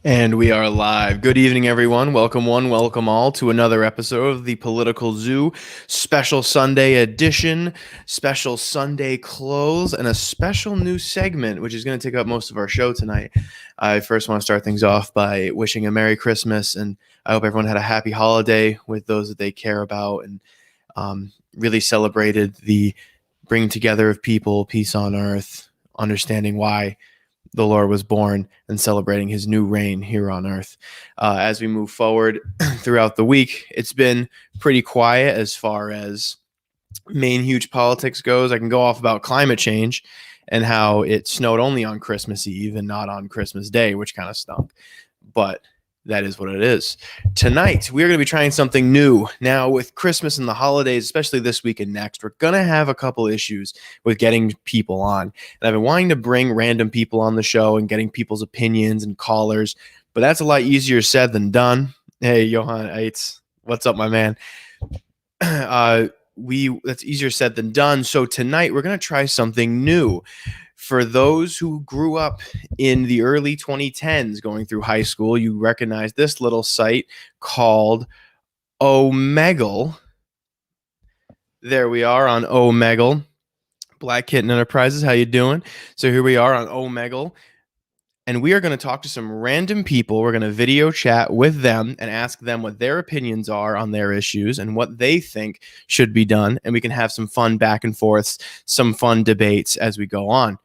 And we are live. Good evening, everyone. Welcome one, welcome all to another episode of the Political Zoo special Sunday edition, special Sunday close, and a special new segment, which is going to take up most of our show tonight. I first want to start things off by wishing a Merry Christmas, and I hope everyone had a happy holiday with those that they care about and really celebrated the bringing together of people, peace on earth, understanding why the Lord was born and celebrating his new reign here on earth. As we move forward throughout the week, it's been pretty quiet as far as main huge politics goes. I can go off about climate change and how it snowed only on Christmas Eve and not on Christmas Day, which kind of stunk. But that is what it is. Tonight, we're going to be trying something new. Now, with Christmas and the holidays, especially this week and next, we're going to have a couple issues with getting people on. And I've been wanting to bring random people on the show and getting people's opinions and callers, but that's a lot easier said than done. Hey, Johan Eitz, what's up, my man? That's easier said than done. So tonight, we're going to try something new. For those who grew up in the early 2010s going through high school, you recognize this little site called Omegle. There we are on Omegle. Black Kitten Enterprises, how you doing? So here we are on Omegle, and we are going to talk to some random people. We're going to video chat with them and ask them what their opinions are on their issues and what they think should be done, and we can have some fun back and forths, some fun debates as we go on.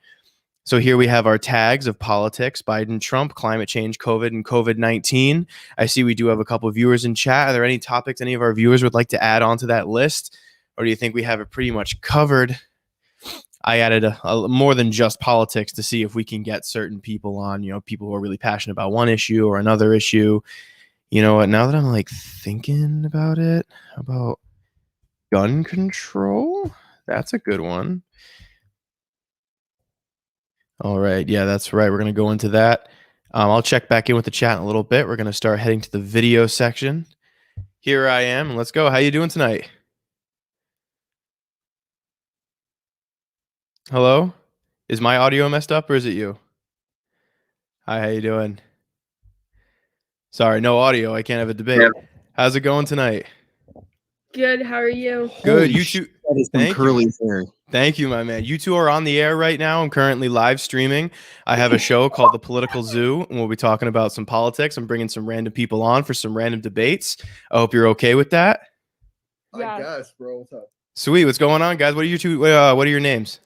So here we have our tags of politics, Biden, Trump, climate change, COVID, and COVID-19. I see we do have a couple of viewers in chat. Are there any topics any of our viewers would like to add onto that list? Or do you think we have it pretty much covered? I added a more than just politics to see if we can get certain people on, people who are really passionate about one issue or another issue. You know what? Now that I'm thinking about it, about gun control, that's a good one. All right. Yeah, that's right. We're going to go into that. I'll check back in with the chat in a little bit. We're going to start heading to the video section. Here I am. Let's go. How you doing tonight? Hello? Is my audio messed up or is it you? Hi, how you doing? Sorry, no audio. I can't have a debate. Yeah. How's it going tonight? Good. How are you? Good. You two. That is some curly hair. Thank you, my man. You two are on the air right now. I'm currently live streaming. I have a show called The Political Zoo, and we'll be talking about some politics. I'm bringing some random people on for some random debates. I hope you're okay with that. Yeah. I guess, bro. What's up? Sweet. What's going on, guys? What are you two? What are your names?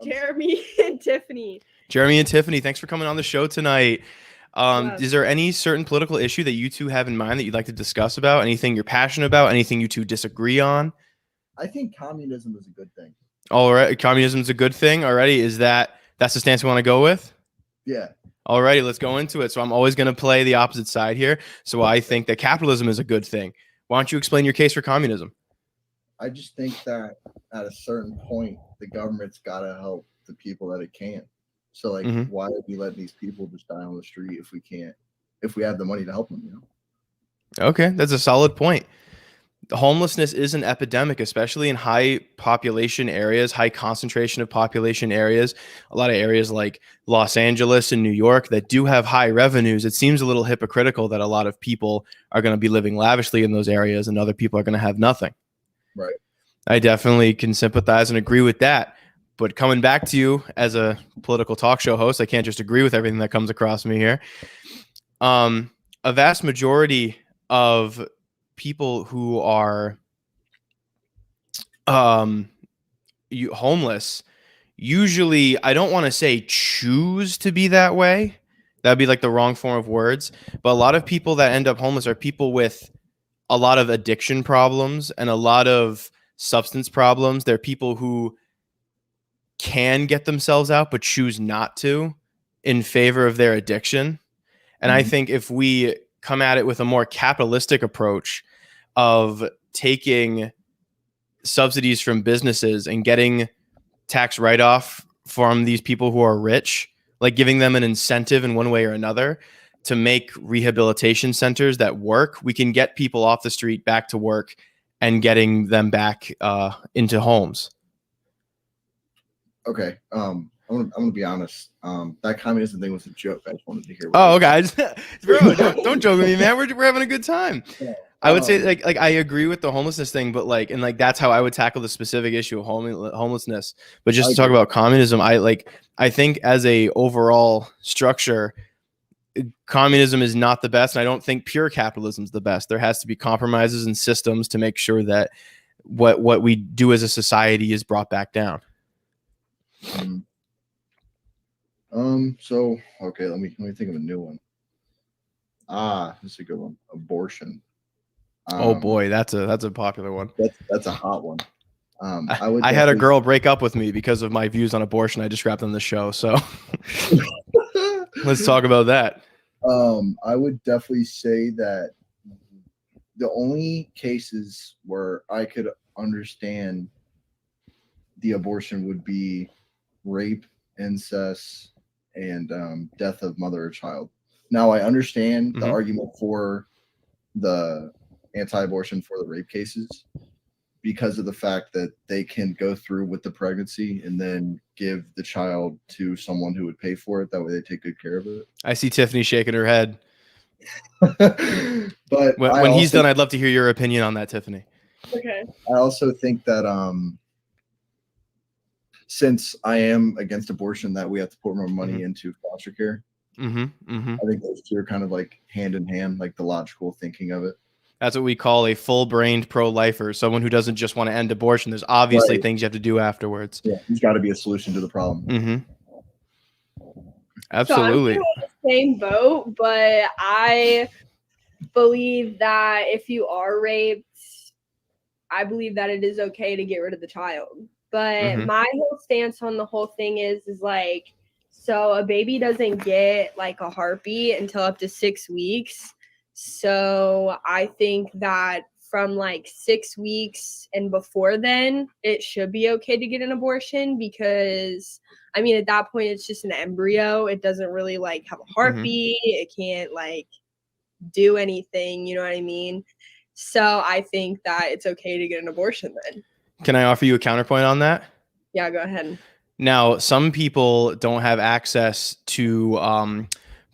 Jeremy and Tiffany. Jeremy and Tiffany, thanks for coming on the show tonight. Yes. Is there any certain political issue that you two have in mind that you'd like to discuss about? Anything you're passionate about? Anything you two disagree on? I think communism is a good thing. All right. Communism is a good thing already. That's the stance we want to go with? Yeah. All righty, let's go into it. So I'm always going to play the opposite side here. So I think that capitalism is a good thing. Why don't you explain your case for communism? I just think that at a certain point, the government's got to help the people that it can. So, why would we let these people just die on the street if we can't, if we have the money to help them, Okay, that's a solid point. Homelessness is an epidemic, especially in high population areas, high concentration of population areas. A lot of areas like Los Angeles and New York that do have high revenues. It seems a little hypocritical that a lot of people are going to be living lavishly in those areas and other people are going to have nothing. Right. I definitely can sympathize and agree with that. But coming back to you as a political talk show host, I can't just agree with everything that comes across me here. A vast majority of people who are homeless usually, I don't want to say choose to be that way. That'd be like the wrong form of words. But a lot of people that end up homeless are people with a lot of addiction problems and a lot of substance problems. They're people who can get themselves out but choose not to in favor of their addiction. And I think if we come at it with a more capitalistic approach of taking subsidies from businesses and getting tax write-off from these people who are rich, like giving them an incentive in one way or another to make rehabilitation centers that work, we can get people off the street back to work and getting them back into homes. Okay. I'm gonna be honest. That communism thing was a joke. I just wanted to hear. Oh, okay. Bro, don't joke with me, man. We're having a good time. Yeah. I would say like I agree with the homelessness thing, but like that's how I would tackle the specific issue of homelessness. But just to talk about communism, I think as a overall structure, communism is not the best, and I don't think pure capitalism is the best. There has to be compromises and systems to make sure that what we do as a society is brought back down. So okay, let me think of a new one. This is a good one. Abortion. Oh boy, that's a popular one. That's a hot one. I had a girl break up with me because of my views on abortion. I described on the show, so let's talk about that. I would definitely say that the only cases where I could understand the abortion would be rape, incest, and death of mother or child. Now, I understand the argument for the anti-abortion for the rape cases because of the fact that they can go through with the pregnancy and then give the child to someone who would pay for it. That way they take good care of it. I see Tiffany shaking her head. But when he's done, I'd love to hear your opinion on that, Tiffany. Okay. I also think that since I am against abortion, that we have to put more money into foster care. I think those two are kind of like hand in hand, like the logical thinking of it. That's what we call a full-brained pro-lifer, someone who doesn't just want to end abortion. There's obviously things you have to do afterwards. Yeah, there's got to be a solution to the problem. Absolutely. So I'm in the same boat, but I believe that if you are raped, I believe that it is okay to get rid of the child. But my whole stance on the whole thing is like, so a baby doesn't get like a heartbeat until up to 6 weeks. So I think that from like 6 weeks and before then, it should be okay to get an abortion because, I mean, at that point, it's just an embryo. It doesn't really like have a heartbeat. It can't like do anything. You know what I mean? So I think that it's okay to get an abortion then. Can I offer you a counterpoint on that? Yeah, go ahead. Now, some people don't have access to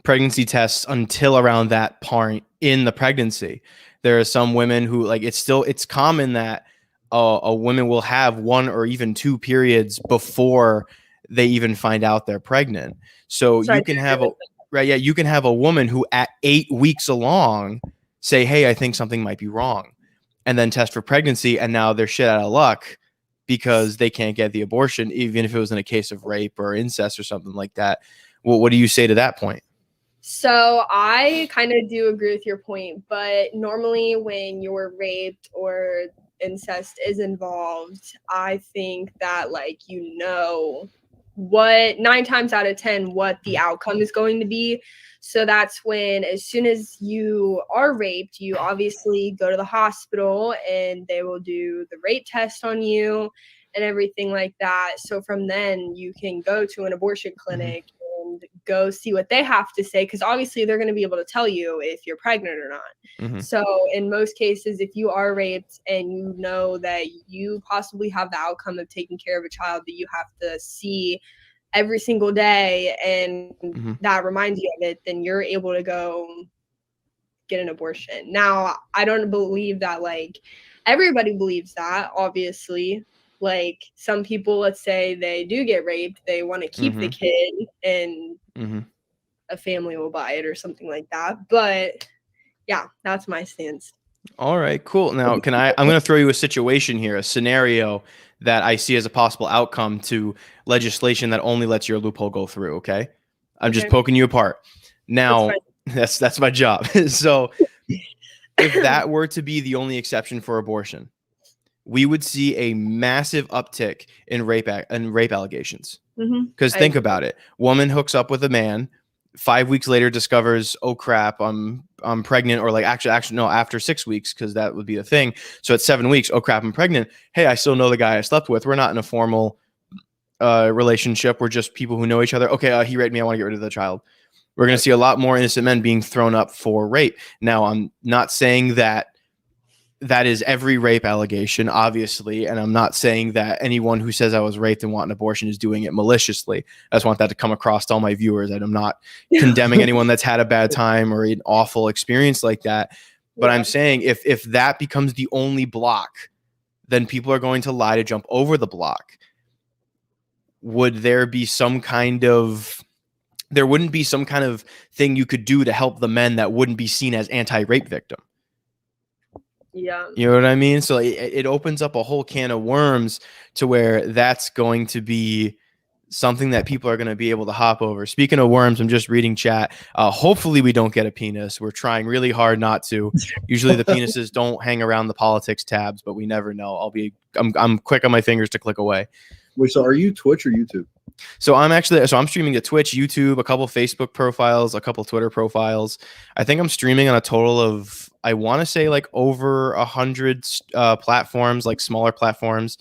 pregnancy tests until around that point in the pregnancy. There are some women who like it's common that a woman will have 1 or even 2 periods before they even find out they're pregnant. So you can have you can have a woman who at 8 weeks along say, hey, I think something might be wrong, and then test for pregnancy, and now they're shit out of luck because they can't get the abortion, even if it was in a case of rape or incest or something like that. Well, what do you say to that point? So I kind of do agree with your point, but normally when you're raped or incest is involved, I think that like, you know, what 9 times out of 10, what the outcome is going to be. So that's when, as soon as you are raped, you obviously go to the hospital and they will do the rape test on you and everything like that. So from then you can go to an abortion clinic and go see what they have to say, because obviously they're going to be able to tell you if you're pregnant or not. So in most cases, if you are raped and you know that you possibly have the outcome of taking care of a child that you have to see every single day and that reminds you of it, then you're able to go get an abortion. Now, I don't believe that like everybody believes that, obviously. Like some people, let's say they do get raped, they want to keep the kid and a family will buy it or something like that. But yeah, that's my stance. All right, cool. Now, I'm going to throw you a situation here, a scenario that I see as a possible outcome to legislation that only lets your loophole go through. Okay. I'm just poking you apart. Now, that's my job. So if that were to be the only exception for abortion, we would see a massive uptick in rape allegations. Because think about it. Woman hooks up with a man, 5 weeks later discovers, oh crap, I'm pregnant, or like actually no, after 6 weeks, because that would be a thing. So at 7 weeks, oh crap, I'm pregnant. Hey, I still know the guy I slept with. We're not in a formal relationship. We're just people who know each other. Okay, he raped me. I want to get rid of the child. We're going to see a lot more innocent men being thrown up for rape. Now, I'm not saying that that is every rape allegation, obviously. And I'm not saying that anyone who says I was raped and want an abortion is doing it maliciously. I just want that to come across to all my viewers. And I'm not condemning anyone that's had a bad time or an awful experience like that. But I'm saying if that becomes the only block, then people are going to lie to jump over the block. Would there be some kind of, there wouldn't be some kind of thing you could do to help the men that wouldn't be seen as anti-rape victim. Yeah. You know what I mean? So it opens up a whole can of worms to where that's going to be something that people are going to be able to hop over. Speaking of worms, I'm just reading chat. Hopefully we don't get a penis. We're trying really hard not to. Usually the penises don't hang around the politics tabs, but we never know. I'm quick on my fingers to click away. Wait, so are you Twitch or YouTube? So I'm streaming to Twitch, YouTube, a couple Facebook profiles, a couple Twitter profiles. I think I'm streaming on a total of, I want to say like over 100 platforms, like smaller platforms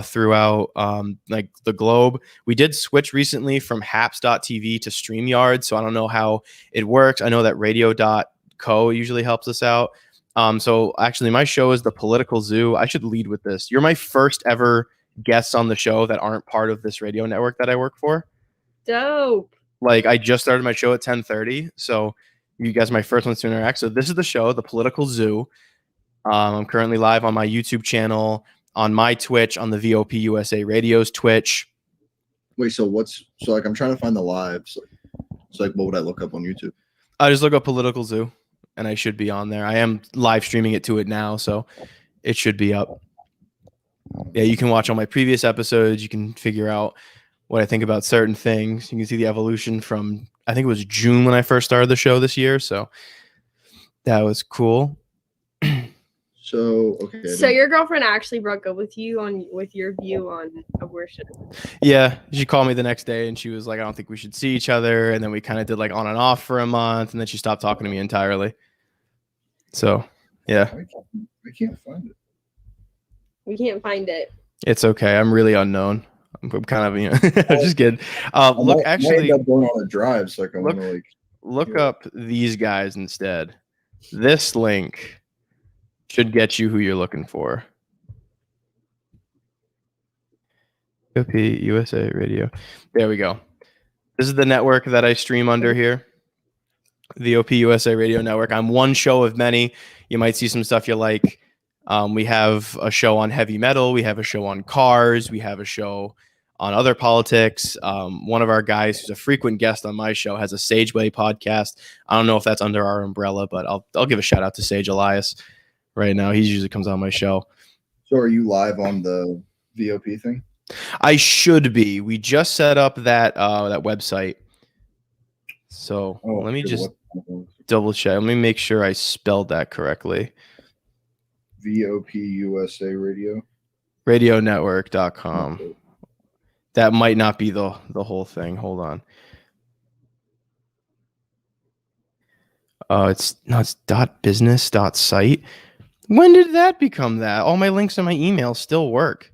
throughout like the globe. We did switch recently from haps.tv to StreamYard, so I don't know how it works. I know that radio.co usually helps us out. So actually my show is The Political Zoo. I should lead with this. You're my first ever guests on the show that aren't part of this radio network that I work for. Dope. Like I just started my show at 10:30, so you guys are my first ones to interact. So this is the show, The Political Zoo. I'm currently live on my YouTube channel, on my Twitch, on the VOP USA Radio's Twitch. Wait, so like I'm trying to find the lives. So like what would I look up on YouTube? I just look up Political Zoo and I should be on there. I am live streaming it to it now, so it should be up. Yeah, you can watch all my previous episodes. You can figure out what I think about certain things. You can see the evolution from, I think it was June when I first started the show this year. So that was cool. So, okay. So your girlfriend actually broke up with you with your view on abortion? Yeah, she called me the next day and she was like, I don't think we should see each other. And then we kind of did like on and off for a month, and then she stopped talking to me entirely. So, yeah. I can't find it. We can't find it. It's okay. I'm really unknown. I'm kind of, I'm just kidding. Look, actually, I going on a drive, so I can look up these guys instead. This link should get you who you're looking for. OP USA Radio. There we go. This is the network that I stream under here. The OP USA Radio Network. I'm one show of many. You might see some stuff you like. We have a show on heavy metal. We have a show on cars. We have a show on other politics. One of our guys who's a frequent guest on my show has a Sageway podcast. I don't know if that's under our umbrella, but I'll give a shout out to Sage Elias right now. He usually comes on my show. So are you live on the VOP thing? I should be. We just set up that website. So let me just double check. Let me make sure I spelled that correctly. VOP USA Radio. Radionetwork.com. Okay. That might not be the whole thing. Hold on. It's .business.site. When did that become that? All my links in my email still work.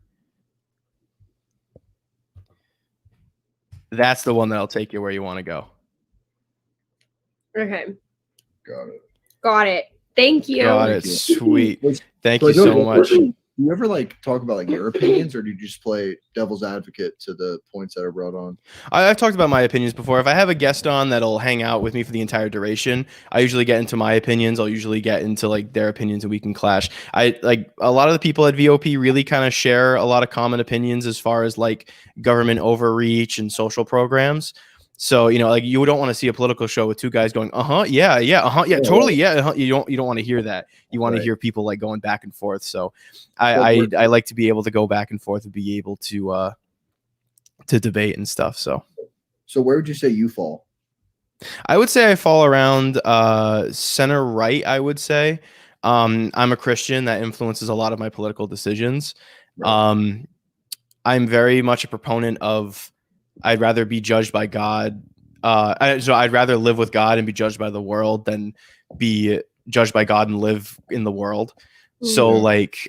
That's the one that'll take you where you want to go. Okay. Got it. Thank you. Got it. Sweet. Thank So you so much. Do you ever talk about your opinions, or do you just play devil's advocate to the points that are brought on? I've talked about my opinions before. If I have a guest on that'll hang out with me for the entire duration, I usually get into my opinions. I'll usually get into their opinions and we can clash. A lot of the people at VOP really kind of share a lot of common opinions as far as government overreach and social programs. So, you don't want to see a political show with two guys going, totally, yeah. You don't want to hear that. You want to hear people going back and forth. So, I like to be able to go back and forth and be able to debate and stuff. So where would you say you fall? I would say I fall around center right. I would say I'm a Christian. That influences a lot of my political decisions. Right. I'm very much a proponent of, I'd rather be judged by God. So I'd rather live with God and be judged by the world than be judged by God and live in the world. Mm-hmm. So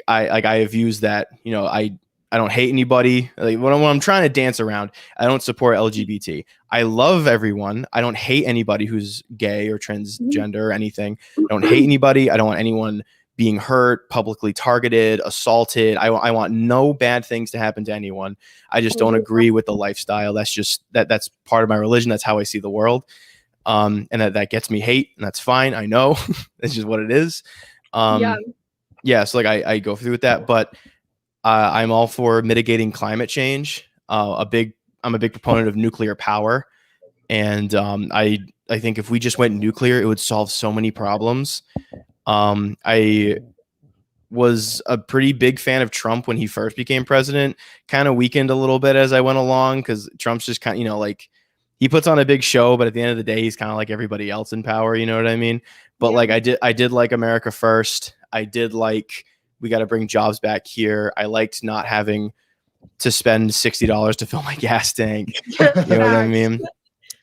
I have views that, I don't hate anybody. When I'm trying to dance around, I don't support LGBT. I love everyone. I don't hate anybody who's gay or transgender or anything. I don't hate anybody. I don't want anyone being hurt, publicly targeted, assaulted. I want no bad things to happen to anyone. I just don't agree with the lifestyle. That's just that's part of my religion. That's how I see the world. And that gets me hate, and that's fine. I know it's just what it is. Yeah. So like I go through with that, but I'm all for mitigating climate change. I'm a big proponent of nuclear power. And I think if we just went nuclear, it would solve so many problems. I was a pretty big fan of Trump when he first became president, kind of weakened a little bit as I went along, because Trump's just kind of, like, he puts on a big show, but at the end of the day, he's kind of like everybody else in power. You know what I mean? But like I did like America First. I did like, we got to bring jobs back here. I liked not having to spend $60 to fill my gas tank. You know what I mean?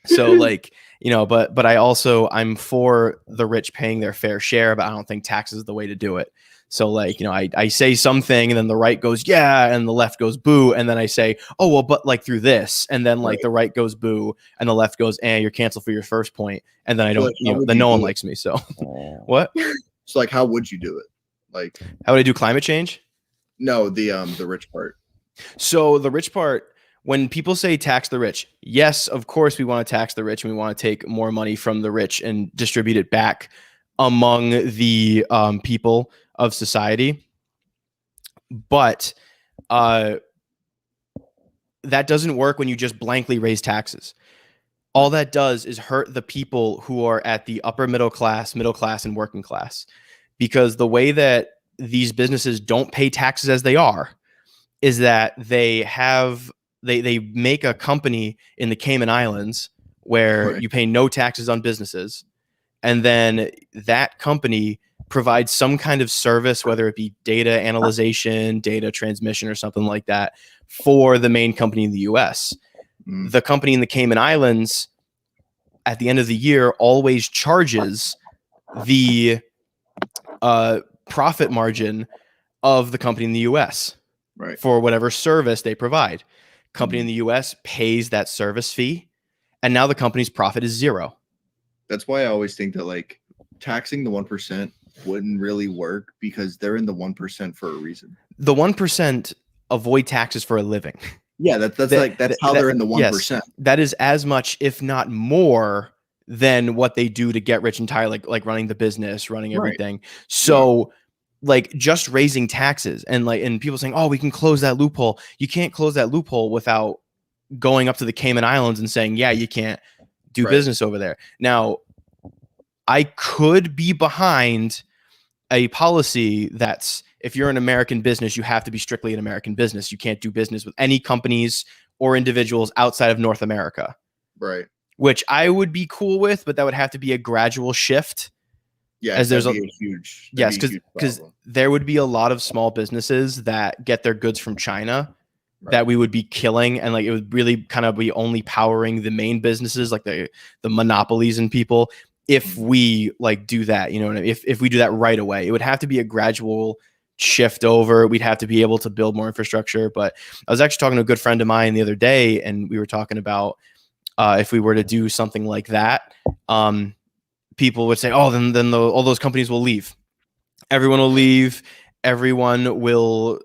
So like, but I'm for the rich paying their fair share, but I don't think taxes is the way to do it. So like, I say something and then the right goes, yeah, and the left goes boo. And then I say, oh, well, but like through this, and then like the right goes boo and the left goes, you're canceled for your first point. And then I don't, then no one likes me. So what? So like, how would you do it? Like, how would I do climate change? No, the rich part. So the rich part, when people say tax the rich, yes, of course we want to tax the rich, and we want to take more money from the rich and distribute it back among the people of society. But that doesn't work when you just blankly raise taxes. All that does is hurt the people who are at the upper middle class, and working class, because the way that these businesses don't pay taxes as they are is that they make a company in the Cayman Islands where you pay no taxes on businesses. And then that company provides some kind of service, whether it be data analyzation, data transmission, or something like that, for the main company in the US. The company in the Cayman Islands, at the end of the year, always charges the profit margin of the company in the US. Right. For whatever service they provide. Company in the US pays that service fee, and now the company's profit is zero. That's why I always think that like taxing the 1% wouldn't really work, because they're in the 1% for a reason. The 1% avoid taxes for a living. Yeah, that's how they're in the 1%. Yes, that is as much, if not more, than what they do to get rich and tired, like running the business, running everything. Right. So like just raising taxes and people saying, oh, we can close that loophole. You can't close that loophole without going up to the Cayman Islands and saying, yeah, you can't do business over there. Now, I could be behind a policy that's, if you're an American business, you have to be strictly an American business. You can't do business with any companies or individuals outside of North America. Right. Which I would be cool with, but that would have to be a gradual shift. Yeah, as there's huge. Yes, because there would be a lot of small businesses that get their goods from China that we would be killing, and like it would really kind of be only powering the main businesses, like the monopolies and people. If we like do that, you know, if we do that right away, it would have to be a gradual shift over. We'd have to be able to build more infrastructure. But I was actually talking to a good friend of mine the other day, and we were talking about if we were to do something like that. People would say, oh, then all those companies will leave. Everyone will leave. Everyone will,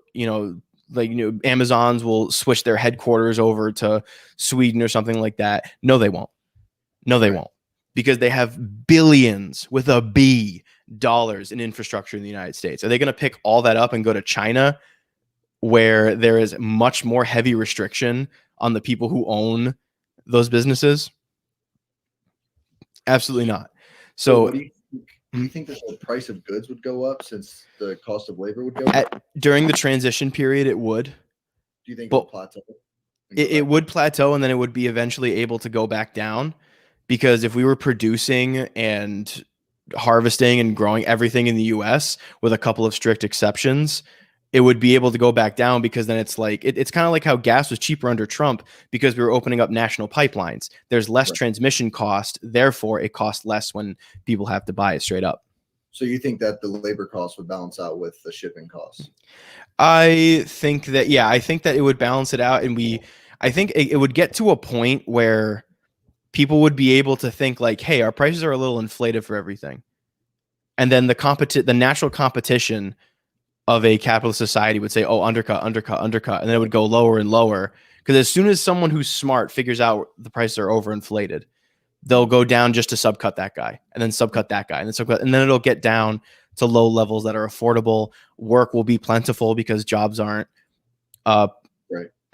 Amazons will switch their headquarters over to Sweden or something like that. No, they won't. No, they won't. Because they have billions with a B dollars in infrastructure in the United States. Are they going to pick all that up and go to China, where there is much more heavy restriction on the people who own those businesses? Absolutely not. So do you think that the price of goods would go up since the cost of labor would go up? During the transition period, it would. Do you think it would plateau? It would plateau, and then it would be eventually able to go back down, because if we were producing and harvesting and growing everything in the US with a couple of strict exceptions, it would be able to go back down, because then it's like it's kind of like how gas was cheaper under Trump, because we were opening up national pipelines. There's less transmission cost, therefore it costs less when people have to buy it straight up. So you think that the labor costs would balance out with the shipping costs? I think that it would balance it out, and I think it would get to a point where people would be able to think like, hey, our prices are a little inflated for everything. and then the natural competition of a capitalist society would say, oh, undercut, and then it would go lower and lower. Because as soon as someone who's smart figures out the prices are overinflated, they'll go down just to subcut that guy, and then subcut that guy, and then subcut, and then it'll get down to low levels that are affordable. Work will be plentiful because jobs aren't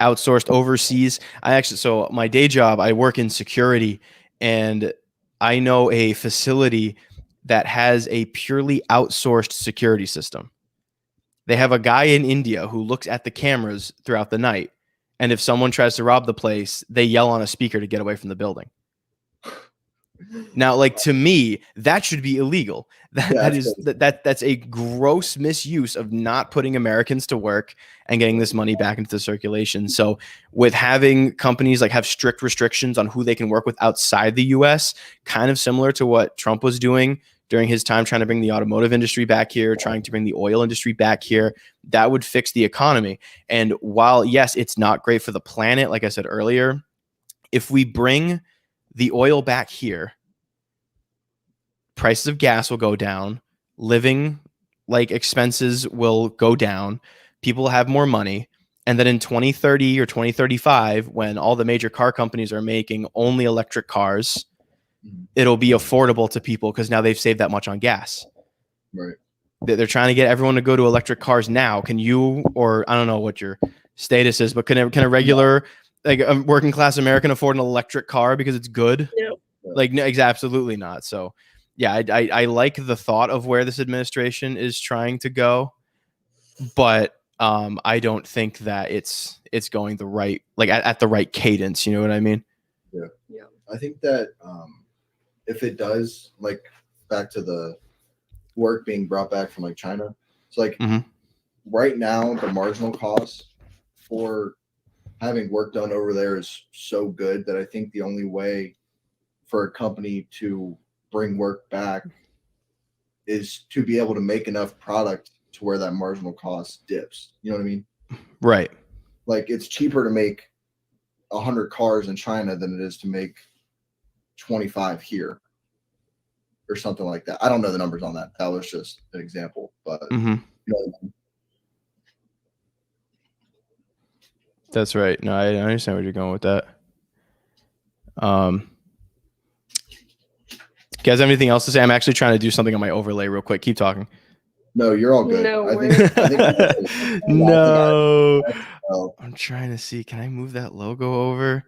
outsourced overseas. So my day job, I work in security, and I know a facility that has a purely outsourced security system. They have a guy in India who looks at the cameras throughout the night. And if someone tries to rob the place, they yell on a speaker to get away from the building. Now, like, to me, that should be illegal. That's a gross misuse of not putting Americans to work and getting this money back into the circulation. So with having companies like have strict restrictions on who they can work with outside the US, kind of similar to what Trump was doing during his time trying to bring the automotive industry back here, trying to bring the oil industry back here, that would fix the economy. And while, yes, it's not great for the planet, like I said earlier, if we bring the oil back here, prices of gas will go down, living like expenses will go down, people will have more money. And then in 2030 or 2035, when all the major car companies are making only electric cars, it'll be affordable to people because now they've saved that much on gas. Right. They're trying to get everyone to go to electric cars now. Can you, or I don't know what your status is, but can a regular, like a working class American afford an electric car because it's good? No. Like, no, absolutely not. So yeah, I like the thought of where this administration is trying to go, but I don't think that it's going the right, like at the right cadence. You know what I mean? Yeah. I think that if it does, like, back to the work being brought back from like China, it's like right now the marginal cost for having work done over there is so good that I think the only way for a company to bring work back is to be able to make enough product to where that marginal cost dips. You know what I mean? Right. Like, it's cheaper to make 100 cars in China than it is to make 25 here or something like that. I don't know the numbers on that. That was just an example, but you know what I mean? That's right. No, I understand where you're going with that. Guys, have anything else to say? I'm actually trying to do something on my overlay real quick. Keep talking. No, you're all good. No, I think no. I'm trying to see. Can I move that logo over?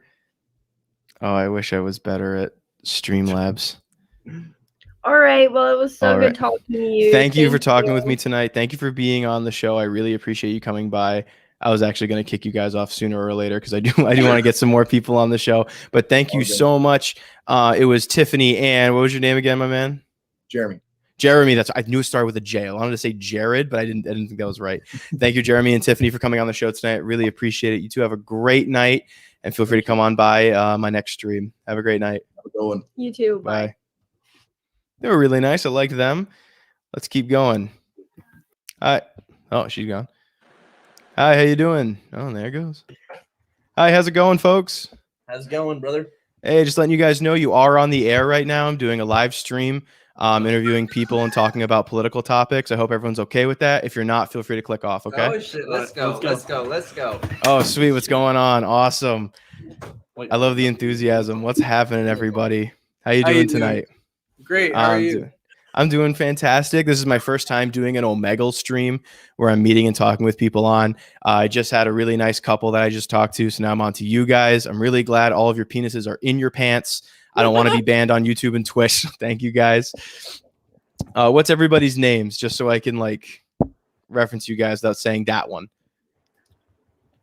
Oh, I wish I was better at Streamlabs. All right. Well, it was so All good right. talking to you. Thank you for talking with me tonight. Thank you for being on the show. I really appreciate you coming by. I was actually going to kick you guys off sooner or later because I do want to get some more people on the show. But thank you so much. It was Tiffany and what was your name again, my man? Jeremy. I knew it started with a J. I wanted to say Jared, but I didn't think that was right. Thank you, Jeremy and Tiffany, for coming on the show tonight. Really appreciate it. You two have a great night, and feel free to come on by my next stream. Have a great night. Have a good one. You too. Bye. They were really nice. I like them. Let's keep going. Hi. Oh, she's gone. Hi, how you doing? Oh, there it goes. Hi, how's it going, folks? How's it going, brother? Hey, just letting you guys know you are on the air right now. I'm doing a live stream, interviewing people and talking about political topics. I hope everyone's okay with that. If you're not, feel free to click off, okay? Oh, shit. Let's go. Oh, sweet. What's going on? Awesome. I love the enthusiasm. What's happening, everybody? How you doing tonight? Great. How are you? I'm doing fantastic. This is my first time doing an Omegle stream where I'm meeting and talking with people on. I just had a really nice couple that I just talked to, so now I'm on to you guys. I'm really glad all of your penises are in your pants. I don't want to be banned on YouTube and Twitch. Thank you, guys. What's everybody's names, just so I can like reference you guys without saying that one?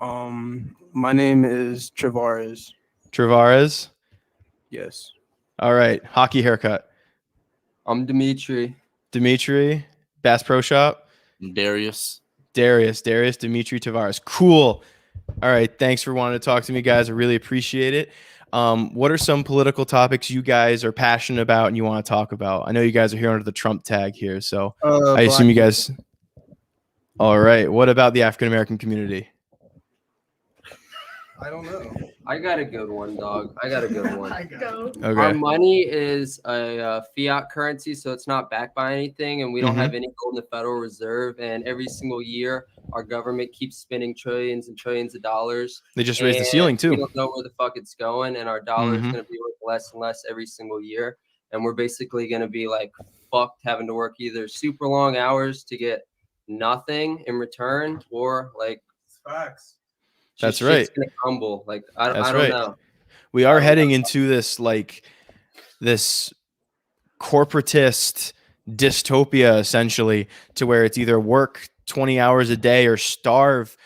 My name is Travares. Travares? Yes. All right. Hockey haircut. I'm Dimitri. Dimitri. Bass Pro Shop. Darius. Dimitri Tavares. Cool. All right. Thanks for wanting to talk to me, guys. I really appreciate it. What are some political topics you guys are passionate about and you want to talk about? I know you guys are here under the Trump tag here, so I assume you guys. All right. What about the African American community? I don't know. I got a good one, dog. I got a good one. Go. Our Okay. money is a fiat currency, so it's not backed by anything, and we don't Mhm. have any gold in the Federal Reserve. And every single year, our government keeps spending trillions and trillions of dollars. They just raised the and ceiling We too. don't know where the fuck it's going, and our dollar is Mhm. going to be worth less and less every single year. And we're basically going to be like fucked, having to work either super long hours to get nothing in return, or like Facts. That's just shit's right. gonna crumble. Like I That's don't right. know. We are heading into this corporatist dystopia, essentially, to where it's either work 20 hours a day or starve.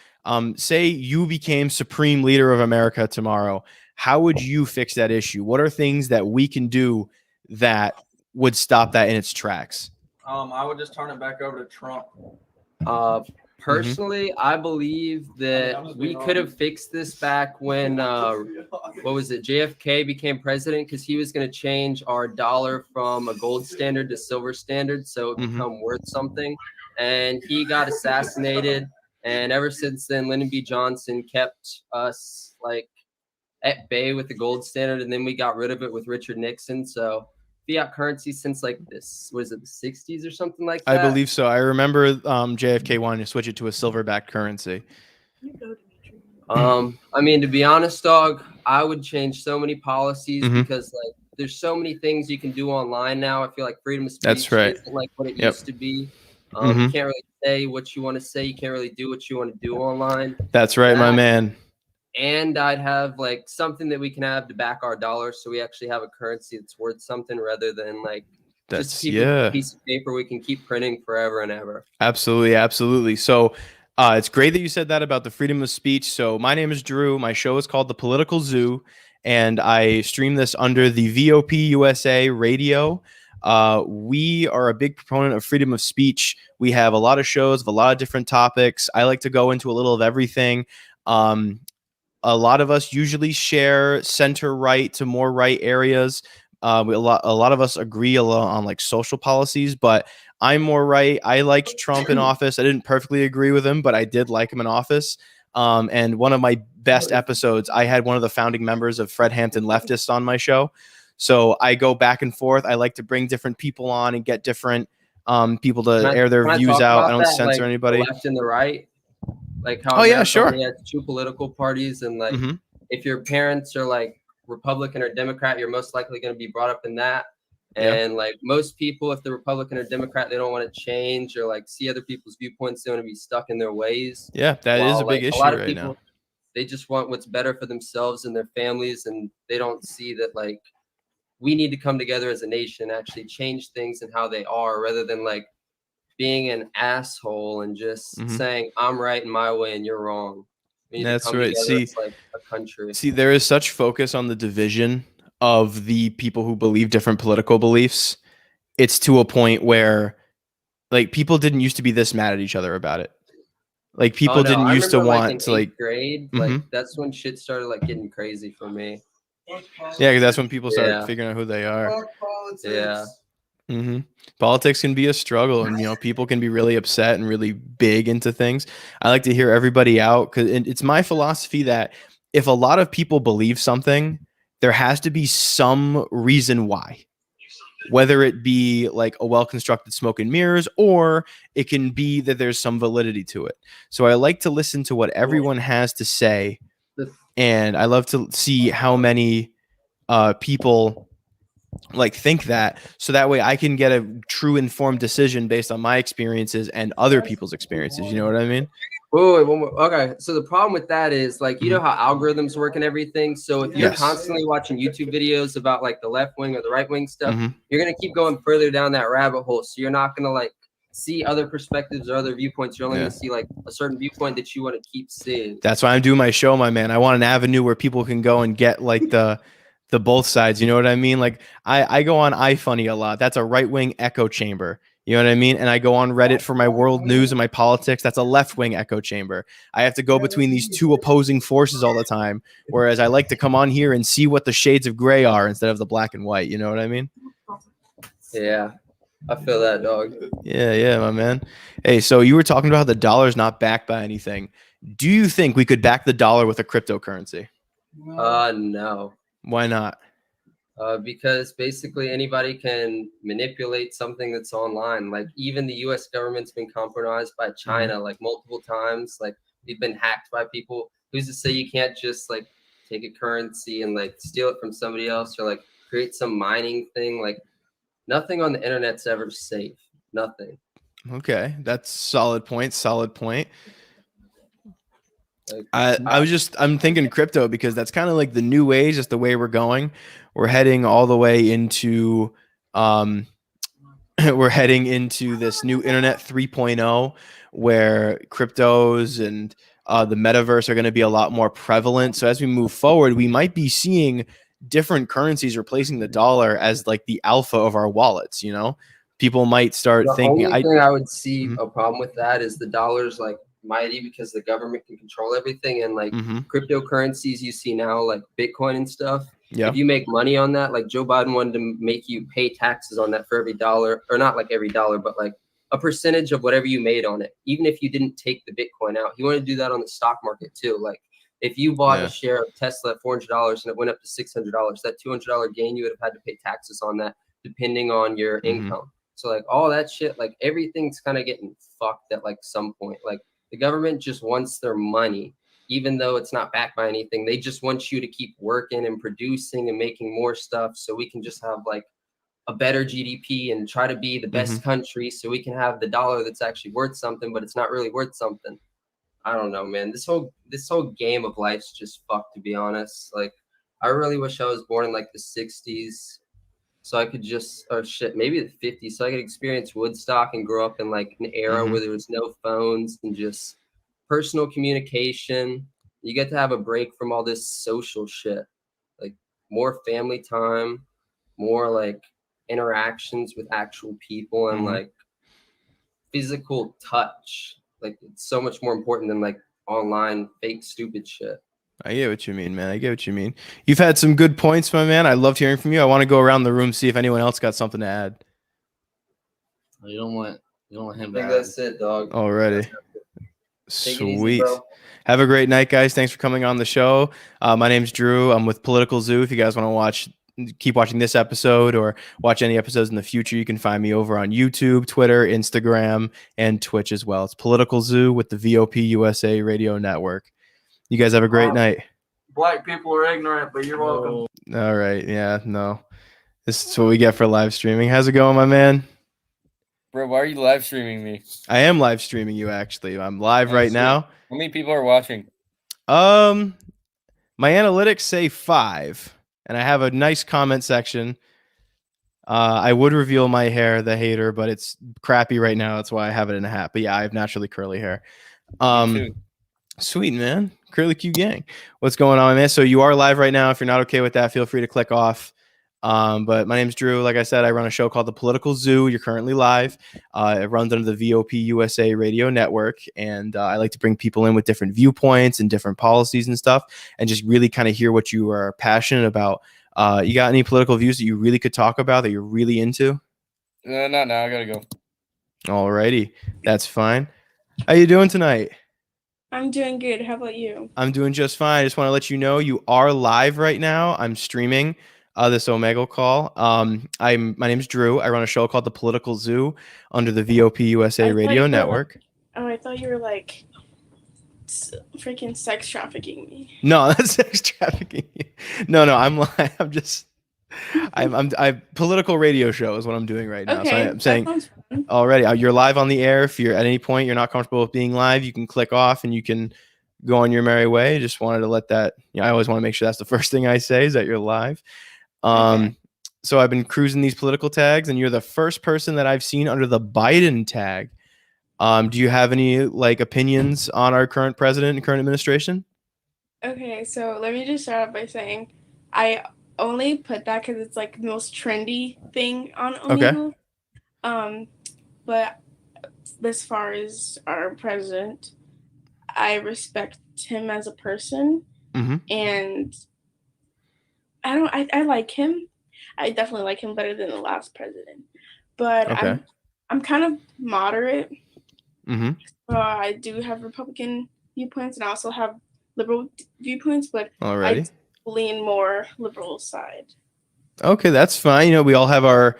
Say you became supreme leader of America tomorrow. How would you fix that issue? What are things that we can do that would stop that in its tracks? I would just turn it back over to Trump. Personally, I believe that we could have fixed this back when what was it? JFK became president, because he was going to change our dollar from a gold standard to silver standard, so it become worth something. And he got assassinated, and ever since then, Lyndon B. Johnson kept us like at bay with the gold standard, and then we got rid of it with Richard Nixon. So fiat currency since like this, was it the 60s or something like that? I believe so. I remember JFK wanting to switch it to a silver-backed currency. I mean, to be honest, dog, I would change so many policies Mhm. because like there's so many things you can do online now. I feel like freedom of speech That's right. isn't like what it Yep. used to be. You Mhm. can't really say what you want to say. You can't really do what you want to do online. That's right, my man. And I'd have like something that we can have to back our dollar, so we actually have a currency that's worth something, rather than like just a piece of paper we can keep printing forever and ever. Absolutely, absolutely. So it's great that you said that about the freedom of speech. So my name is Drew. My show is called The Political Zoo, and I stream this under the VOP USA radio. We are a big proponent of freedom of speech. We have a lot of shows of a lot of different topics. I like to go into a little of everything. A lot of us usually share center right to more right areas. A lot of us agree a lot on like social policies, but I'm more right. I liked Trump in office. I didn't perfectly agree with him, but I did like him in office. And one of my best episodes, I had one of the founding members of Fred Hampton Leftists on my show. So I go back and forth. I like to bring different people on and get different people to air their views out. I don't censor like, anybody. The left and the right. Like how Sure. We had two political parties, and like if your parents are like Republican or Democrat, you're most likely going to be brought up in that. And like most people, if they're Republican or Democrat, they don't want to change or like see other people's viewpoints. They want to be stuck in their ways. Yeah, that is a big issue right now. They just want what's better for themselves and their families, and they don't see that like we need to come together as a nation, actually change things and how they are, rather than like being an asshole and just saying I'm right in my way and you're wrong. That's right. See, like a country. See, there is such focus on the division of the people who believe different political beliefs. It's to a point where like people didn't used to be this mad at each other about it. Like people didn't used to want to like grade. Like that's when shit started like getting crazy for me. Yeah, because that's when people started figuring out who they are. Yeah. Politics can be a struggle, and people can be really upset and really big into things. I like to hear everybody out, because it's my philosophy that if a lot of people believe something, there has to be some reason why, whether it be like a well-constructed smoke and mirrors, or it can be that there's some validity to it. So I like to listen to what everyone has to say, and I love to see how many people like think that, so that way I can get a true informed decision based on my experiences and other people's experiences. You know what I mean? Wait, one more. Okay, so the problem with that is like, you know how algorithms work and everything. So if you're constantly watching YouTube videos about like the left wing or the right wing stuff, you're gonna keep going further down that rabbit hole. So you're not gonna like see other perspectives or other viewpoints. You're only gonna see like a certain viewpoint that you want to keep seeing. That's why I'm doing my show, my man. I want an avenue where people can go and get like the both sides. You know what I mean? Like I go on iFunny a lot. That's a right-wing echo chamber. You know what I mean? And I go on Reddit for my world news and my politics. That's a left-wing echo chamber. I have to go between these two opposing forces all the time. Whereas I like to come on here and see what the shades of gray are instead of the black and white. You know what I mean? Yeah, I feel that, dog. Yeah, my man. Hey, so you were talking about how the dollar's not backed by anything. Do you think we could back the dollar with a cryptocurrency? No. Why not? Because basically anybody can manipulate something that's online. Like even the U.S. government's been compromised by China like multiple times. Like we've been hacked by people. Who's to say you can't just like take a currency and like steal it from somebody else or like create some mining thing? Like nothing on the internet's ever safe. Nothing. Okay, that's solid point. Solid point. Like, I'm thinking crypto because that's kind of like the new age, just the way we're going. We're heading all the way into we're heading into this new internet 3.0 where cryptos and the metaverse are going to be a lot more prevalent. So as we move forward, we might be seeing different currencies replacing the dollar as like the alpha of our wallets, you know? People might start the thinking only thing I would see a problem with that is the dollar's like mighty because the government can control everything, and like cryptocurrencies you see now like Bitcoin and stuff. Yeah. If you make money on that, like Joe Biden wanted to make you pay taxes on that for every dollar, or not like every dollar, but like a percentage of whatever you made on it, even if you didn't take the Bitcoin out. He wanted to do that on the stock market too. Like if you bought a share of Tesla at $400 and it went up to $600, that $200 gain, you would have had to pay taxes on that depending on your income. So like all that shit, like everything's kind of getting fucked at like some point. Like the government just wants their money, even though it's not backed by anything. They just want you to keep working and producing and making more stuff so we can just have like a better GDP and try to be the best country so we can have the dollar that's actually worth something, but it's not really worth something. I don't know, man. This whole game of life's just fucked, to be honest. Like I really wish I was born in like the 60s. So I could just, oh shit, maybe the 50s. So I could experience Woodstock and grow up in like an era where there was no phones and just personal communication. You get to have a break from all this social shit, like more family time, more like interactions with actual people and like physical touch. Like it's so much more important than like online fake stupid shit. I get what you mean, man. I get what you mean. You've had some good points, my man. I loved hearing from you. I want to go around the room, see if anyone else got something to add. You don't want him I think that's it, dog. Already. Take it easy, Sweet. bro. Have a great night, guys. Thanks for coming on the show. My name's Drew. I'm with Political Zoo. If you guys want to keep watching this episode or watch any episodes in the future, you can find me over on YouTube, Twitter, Instagram, and Twitch as well. It's Political Zoo with the VOP USA Radio Network. You guys have a great night. Black people are ignorant, but you're welcome. All right. Yeah, no. This is what we get for live streaming. How's it going, my man? Bro, why are you live streaming me? I am live streaming you, actually. I'm live right now. How many people are watching? My analytics say 5, and I have a nice comment section. I would reveal my hair, the hater, but it's crappy right now. That's why I have it in a hat. But yeah, I have naturally curly hair. Sweet, man. Curly Q gang. What's going on, man? So you are live right now. If you're not okay with that, feel free to click off. But my name's Drew. Like I said, I run a show called The Political Zoo. You're currently live. It runs under the VOP USA Radio Network. And I like to bring people in with different viewpoints and different policies and stuff, and just really kind of hear what you are passionate about. You got any political views that you really could talk about that you're really into? No, not now. I gotta go. Alrighty. That's fine. How you doing tonight? I'm doing good. How about you? I'm doing just fine. I just want to let you know you are live right now. I'm streaming this Omegle call. My name's Drew. I run a show called The Political Zoo under the VOP USA Radio Network. I thought you were like freaking sex trafficking me. No, that's sex trafficking. No, I'm political radio show is what I'm doing right now. Okay, so I'm saying that sounds fun. already, you're live on the air. If you're at any point you're not comfortable with being live, you can click off and you can go on your merry way. Just wanted to let that, I always want to make sure that's the first thing I say is that you're live. Okay. So I've been cruising these political tags, and you're the first person that I've seen under the Biden tag. Do you have any like opinions on our current president and current administration? Okay, so let me just start off by saying I only put that because it's like the most trendy thing on Omegle. Okay. But as far as our president, I respect him as a person, and I like him. I definitely like him better than the last president, but I'm kind of moderate. So I do have Republican viewpoints, and I also have liberal viewpoints, but Alrighty. I lean more liberal side. Okay, that's fine. You know, we all have our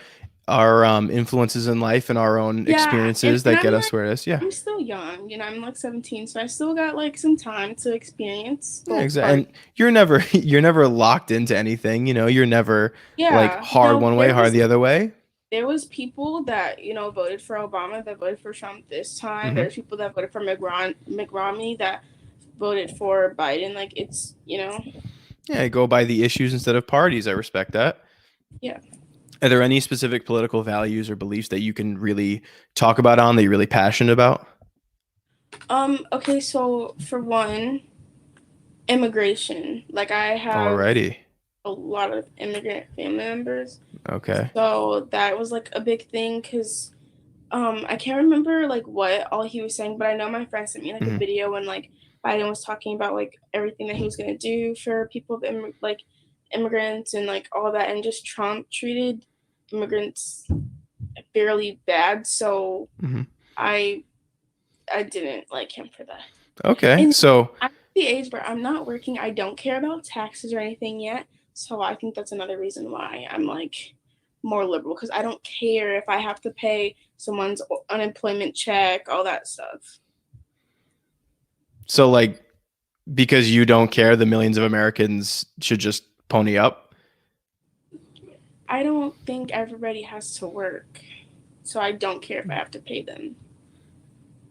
influences in life and our own experiences that get us where it is. Yeah. I'm still young, you know, I'm like 17, so I still got like some time to experience. Yeah, exactly. And you're never locked into anything, you know, you're never like hard one way, hard the other way. There was people that, you know, voted for Obama that voted for Trump this time. There's people that voted for Mitt Romney that voted for Biden. Like, it's, you know. Yeah, go by the issues instead of parties. I respect that. Yeah. Are there any specific political values or beliefs that you can really talk about that you're really passionate about? Okay, so for one, immigration. Like, I have a lot of immigrant family members. Okay. So that was like a big thing because I can't remember like what all he was saying, but I know my friend sent me like a video when like Biden was talking about like everything that he was gonna do for people of immigrants and like all that, and just Trump treated immigrants fairly bad. So I didn't like him for that. Okay. And so I'm at the age where I'm not working. I don't care about taxes or anything yet. So I think that's another reason why I'm like more liberal, because I don't care if I have to pay someone's unemployment check, all that stuff. So like, because you don't care, the millions of Americans should just pony up? I don't think everybody has to work. So I don't care if I have to pay them.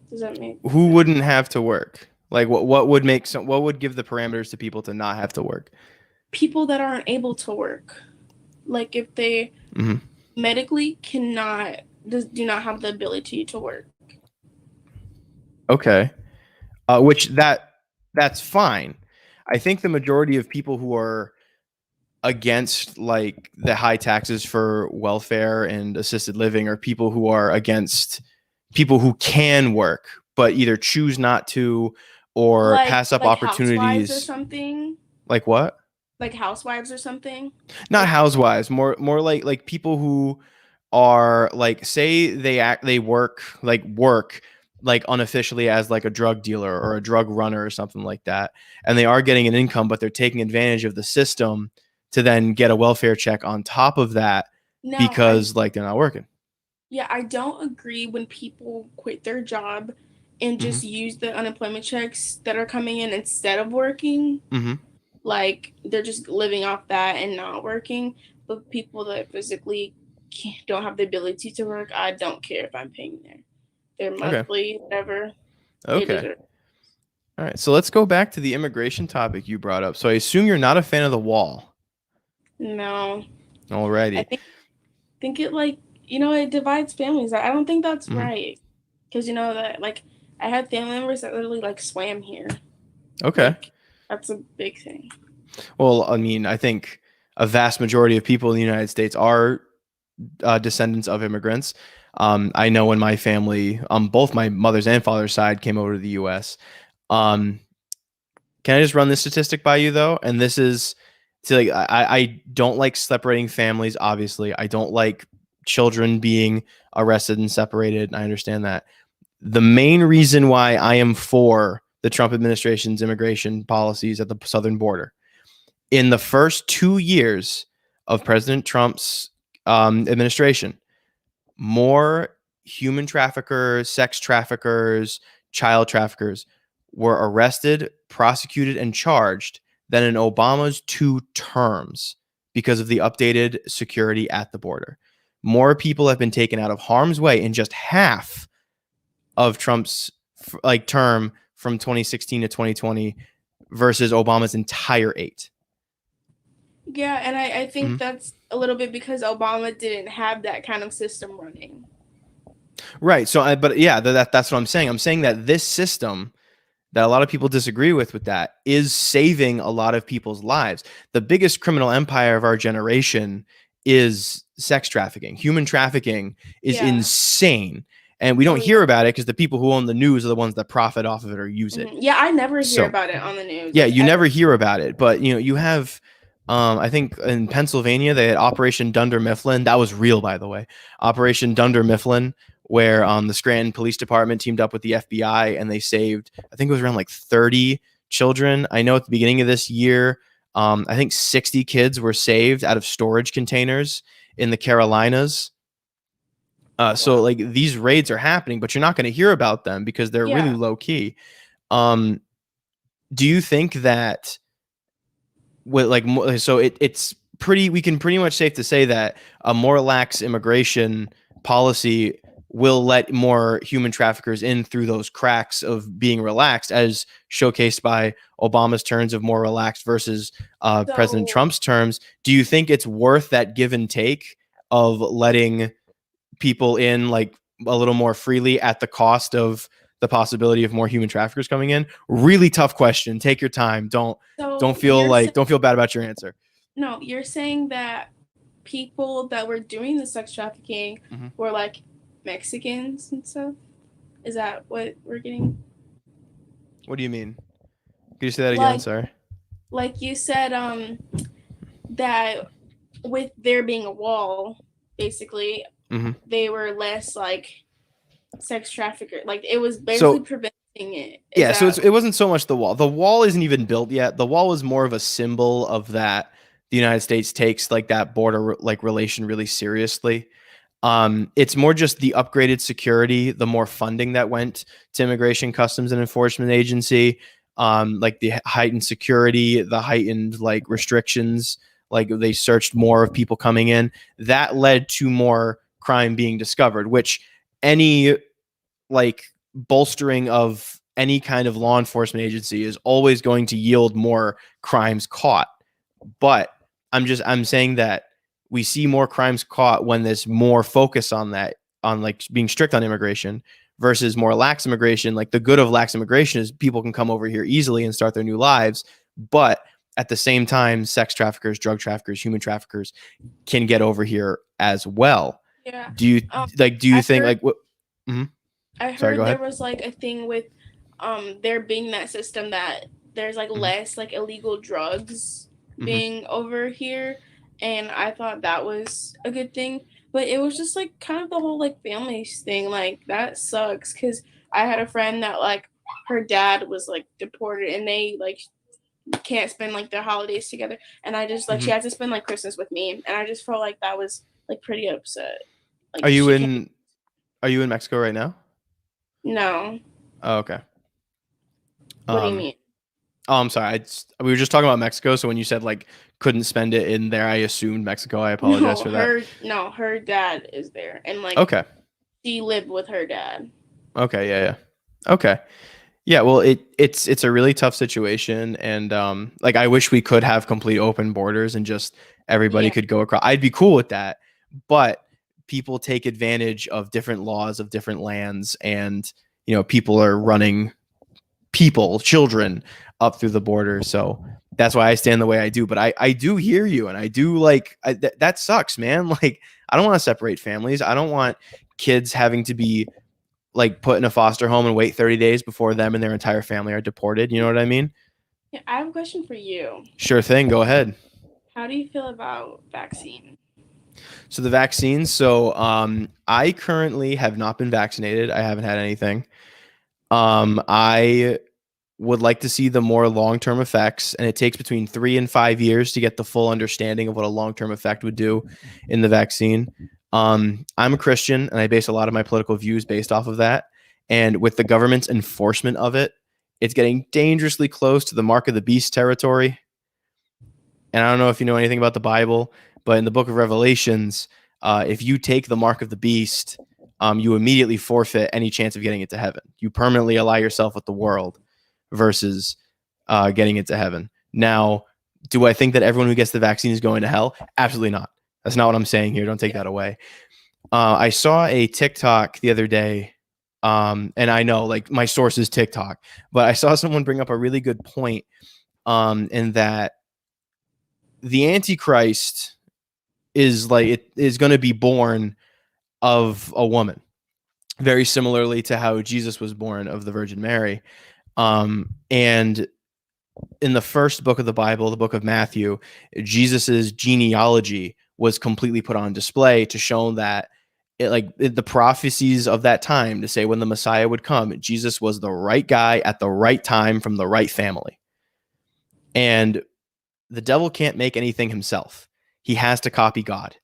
Does that make sense? Who wouldn't have to work? Like what would give the parameters to people to not have to work? People that aren't able to work. Like if they medically do not have the ability to work. Okay. Which that's fine. I think the majority of people who are against like the high taxes for welfare and assisted living are people who are against people who can work but either choose not to or pass up opportunities or something. Like what? Like housewives or something? Not housewives, more like people who are like, say they work like unofficially as like a drug dealer or a drug runner or something like that, and they are getting an income, but they're taking advantage of the system to then get a welfare check on top of that because like they're not working. Yeah, I don't agree when people quit their job and just use the unemployment checks that are coming in instead of working. Like they're just living off that and not working. But people that physically don't have the ability to work, I don't care if I'm paying their monthly, whatever. Okay. All right. So let's go back to the immigration topic you brought up. So I assume you're not a fan of the wall. No. Alrighty. I think it like, you know, it divides families. I don't think that's right. Because, you know, that like I had family members that literally like swam here. Okay. Like, that's a big thing. Well, I mean, I think a vast majority of people in the United States are descendants of immigrants. I know in my family, both my mother's and father's side came over to the U.S. Can I just run this statistic by you though? And this is like, I don't like separating families. Obviously, I don't like children being arrested and separated. I understand that. The main reason why I am for the Trump administration's immigration policies at the southern border, in the first 2 years of President Trump's administration, more human traffickers, sex traffickers, child traffickers were arrested, prosecuted, and charged than in Obama's 2 terms because of the updated security at the border. More people have been taken out of harm's way in just half of Trump's like term from 2016 to 2020 versus Obama's entire 8. Yeah, and I think that's a little bit because Obama didn't have that kind of system running. Right. So, but yeah, that's what I'm saying. I'm saying that this system that a lot of people disagree with that is saving a lot of people's lives. The biggest criminal empire of our generation is sex trafficking. Human trafficking is insane. And we don't hear about it because the people who own the news are the ones that profit off of it or use it. Yeah, I never hear about it on the news. Yeah, you never hear about it. But, you know, you have, I think in Pennsylvania, they had Operation Dunder Mifflin. That was real, by the way. Operation Dunder Mifflin, where the Scranton Police Department teamed up with the FBI and they saved, I think it was around like 30 children. I know at the beginning of this year, I think 60 kids were saved out of storage containers in the Carolinas. So like these raids are happening, but you're not going to hear about them because they're really low key. Do you think that it's pretty, we can pretty much safe to say that a more lax immigration policy will let more human traffickers in through those cracks of being relaxed, as showcased by Obama's terms of more relaxed versus President Trump's terms? Do you think it's worth that give and take of letting people in like a little more freely at the cost of the possibility of more human traffickers coming in? Really tough question. Take your time. Don't feel bad about your answer. No, you're saying that people that were doing the sex trafficking were like Mexicans and stuff? Is that what we're getting? What do you mean? Could you say that again? Sorry. Like you said, that with there being a wall, basically, they were less like sex trafficker. Like it was basically preventing it. So it wasn't so much the wall. The wall isn't even built yet. The wall is more of a symbol of that the United States takes like that border like relation really seriously. It's more just the upgraded security, the more funding that went to Immigration Customs and Enforcement Agency, like the heightened security, the heightened like restrictions, like they searched more of people coming in. That led to more crime being discovered, which any like bolstering of any kind of law enforcement agency is always going to yield more crimes caught. But I'm saying that we see more crimes caught when there's more focus on that, on like being strict on immigration versus more lax immigration. Like the good of lax immigration is people can come over here easily and start their new lives. But at the same time, sex traffickers, drug traffickers, human traffickers can get over here as well. Yeah. Do you think like what? I heard there was like a thing with there being that system that there's like less like illegal drugs being over here, and I thought that was a good thing. But it was just like kind of the whole like families thing, like that sucks, because I had a friend that like her dad was like deported and they like can't spend like their holidays together, and I just like she had to spend like Christmas with me, and I just felt like that was like pretty upset. Like, are you in Mexico right now? No. Oh, okay. What do you mean? Oh, I'm sorry. We were just talking about Mexico, so when you said like couldn't spend it in there, I assumed Mexico. I apologize for that. Her dad is there, and like she lived with her dad. Okay, yeah. Okay. Yeah, well, it's a really tough situation, and like I wish we could have complete open borders and just everybody could go across. I'd be cool with that, but people take advantage of different laws of different lands, and people are running children up through the border. So that's why I stand the way I do. But I do hear you, and I do like that sucks, man. Like I don't want to separate families. I don't want kids having to be like put in a foster home and wait 30 days before them and their entire family are deported. You know what I mean? Yeah, I have a question for you. Sure thing. Go ahead. How do you feel about vaccine? So the vaccines. So I currently have not been vaccinated. I haven't had anything. I would like to see the more long-term effects, and it takes between 3 and 5 years to get the full understanding of what a long-term effect would do in the vaccine. I'm a Christian, and I base a lot of my political views based off of that. And with the government's enforcement of it, it's getting dangerously close to the mark of the beast territory. And I don't know if you know anything about the Bible, but in the book of Revelations, if you take the mark of the beast, you immediately forfeit any chance of getting it to heaven. You permanently ally yourself with the world versus getting it to heaven. Now, do I think that everyone who gets the vaccine is going to hell? Absolutely not. That's not what I'm saying here. Don't take that away. I saw a TikTok the other day, and I know like my source is TikTok, but I saw someone bring up a really good point in that the Antichrist is going to be born of a woman, very similarly to how Jesus was born of the Virgin Mary. And in the first book of the Bible, the book of Matthew, Jesus's genealogy was completely put on display to show that the prophecies of that time to say when the Messiah would come, Jesus was the right guy at the right time from the right family. And the devil can't make anything himself. He has to copy God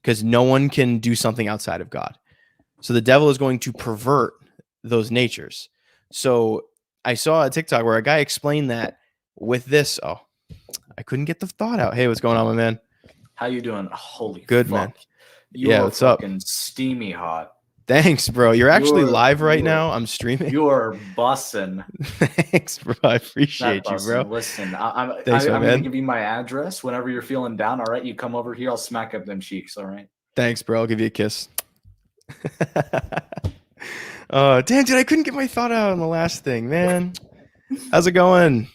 because no one can do something outside of God. So the devil is going to pervert those natures. So I saw a TikTok where a guy explained that with this. Oh, I couldn't get the thought out. Hey, what's going on, my man? How you doing? Holy Good, fuck. man. You Yeah, are what's up? fucking steamy hot. Thanks, bro. You're actually You're- live right you're- now. I'm streaming. You are bussin'. Thanks, bro. I appreciate Not you, bussin'. bro. Listen, I'm Thanks, my gonna man. give you my address whenever you're feeling down. All right, you come over here. I'll smack up them cheeks. All right. Thanks, bro. I'll give you a kiss. Damn, dude, I couldn't get my thought out on the last thing, man. How's it going?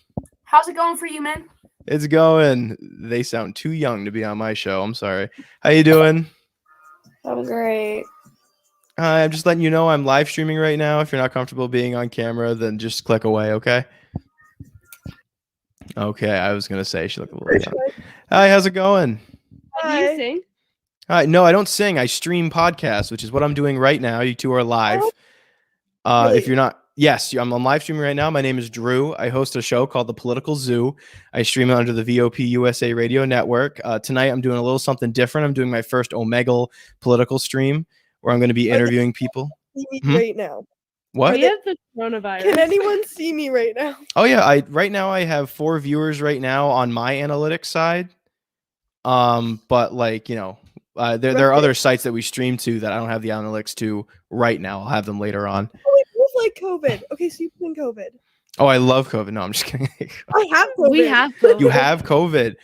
How's it going for you, man? It's going. They sound too young to be on my show. I'm sorry. How you doing? I'm great. I'm just letting you know I'm live streaming right now. If you're not comfortable being on camera, then just click away, okay? Okay, I was gonna say she looked a little young. Hi, how's it going? Do you sing? Hi, no, I don't sing. I stream podcasts, which is what I'm doing right now. You two are live. If you're not, yes, I'm on live streaming right now. My name is Drew. I host a show called The Political Zoo. I stream it under the VOP USA Radio Network. Tonight, I'm doing a little something different. I'm doing my first Omegle political stream where I'm going to be interviewing people. See me Hmm? right now. What? We have the coronavirus. Can anyone see me right now? Oh yeah, right now I have 4 viewers right now on my analytics side. But like, you know, there are other sites that we stream to that I don't have the analytics to right now. I'll have them later on. Oh, wait, it was like COVID. Okay, so you've been COVID. Oh, I love COVID. No, I'm just kidding. I have COVID. We have COVID. You have COVID.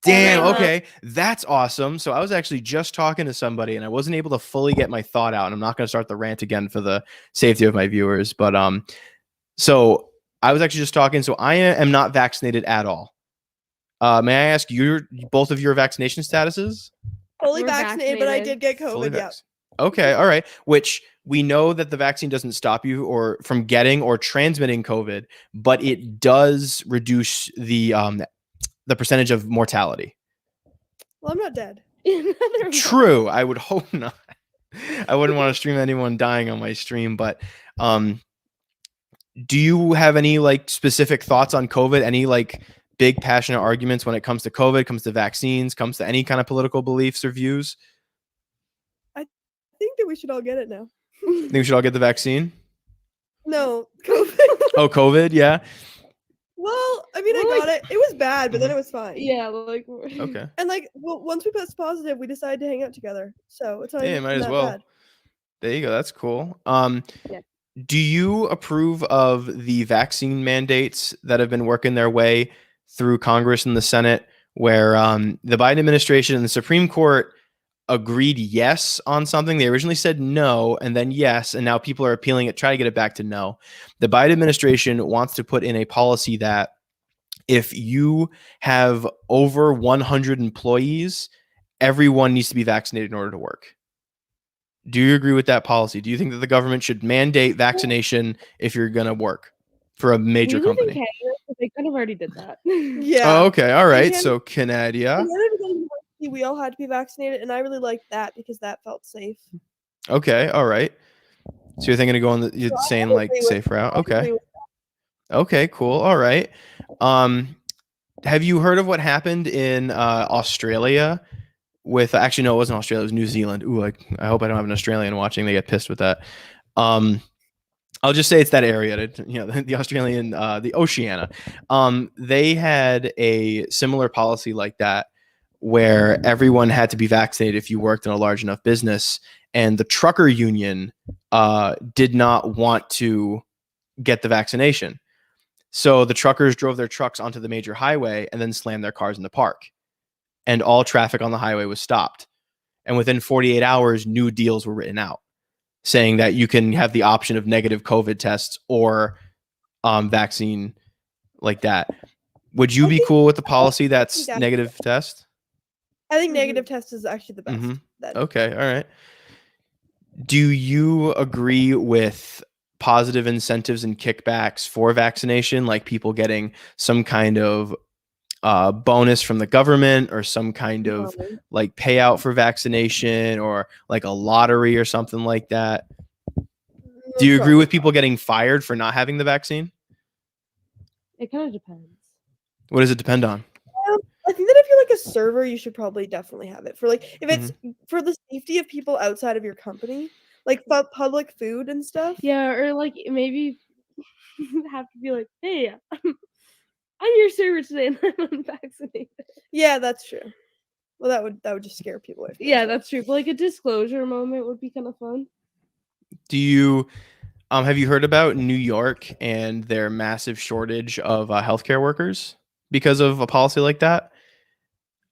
Damn. Yeah. Okay, that's awesome. So I was actually just talking to somebody, and I wasn't able to fully get my thought out. And I'm not going to start the rant again for the safety of my viewers. But so I was actually just talking. So I am not vaccinated at all. May I ask both of your vaccination statuses? Fully We're vaccinated, but I did get Fully COVID. Yeah. vax- Okay, all right. Which we know that the vaccine doesn't stop you or from getting or transmitting COVID, but it does reduce the percentage of mortality. Well, I'm not dead. True. I would hope not. I wouldn't want to stream anyone dying on my stream, but do you have any like specific thoughts on COVID? Any like big passionate arguments when it comes to COVID, comes to vaccines, comes to any kind of political beliefs or views? I think that we should all get it now. Think we should all get the vaccine? No, COVID. Oh, COVID, yeah. Well, I mean, I Well, got it. It was bad, but then it was fine. Yeah, like Okay. And like, well, once we test positive, we decided to hang out together. So it's not Yeah, even might as that well. bad. There you go. That's cool. Yeah. Do you approve of the vaccine mandates that have been working their way through Congress and the Senate, where the Biden administration and the Supreme Court agreed yes on something? They originally said no, and then yes, and now people are appealing it, try to get it back to no. The Biden administration wants to put in a policy that if you have over 100 employees, everyone needs to be vaccinated in order to work. Do you agree with that policy? Do you think that the government should mandate vaccination if you're going to work for a major We live in company? Canada, so they kind of already did that. Yeah. Oh, okay. All right. can- So Canada. At the end of the day, university, we all had to be vaccinated, and I really liked that because that felt safe. Okay. All right. So you're thinking of going you're So I saying would like agree with- safe route. I agree Okay. with Okay, cool. All right. Have you heard of what happened in Australia with actually no, it wasn't Australia, it was New Zealand. Ooh, I hope I don't have an Australian watching. They get pissed with that. I'll just say it's that area, the Australian, the Oceania. They had a similar policy like that where everyone had to be vaccinated if you worked in a large enough business. And the trucker union did not want to get the vaccination. So the truckers drove their trucks onto the major highway and then slammed their cars in the park. And all traffic on the highway was stopped. And within 48 hours, new deals were written out saying that you can have the option of negative COVID tests or vaccine like that. Would you be cool with the policy that's that's- negative test? I think negative test is actually the best. Mhm. That- Okay, all right. Do you agree with positive incentives and kickbacks for vaccination, like people getting some kind of bonus from the government or some kind of like payout for vaccination or like a lottery or something like that? Do you agree with people getting fired for not having the vaccine? It kind of depends. What does it depend on? I think that if you're like a server, you should probably definitely have it for like if it's for the safety of people outside of your company, like public food and stuff. Yeah, or like maybe have to be like, hey, I'm your server today and I'm unvaccinated. Yeah, that's true. Well, that would just scare people away. Yeah, that's true. But like a disclosure moment would be kind of fun. Do you have you heard about New York and their massive shortage of healthcare workers because of a policy like that?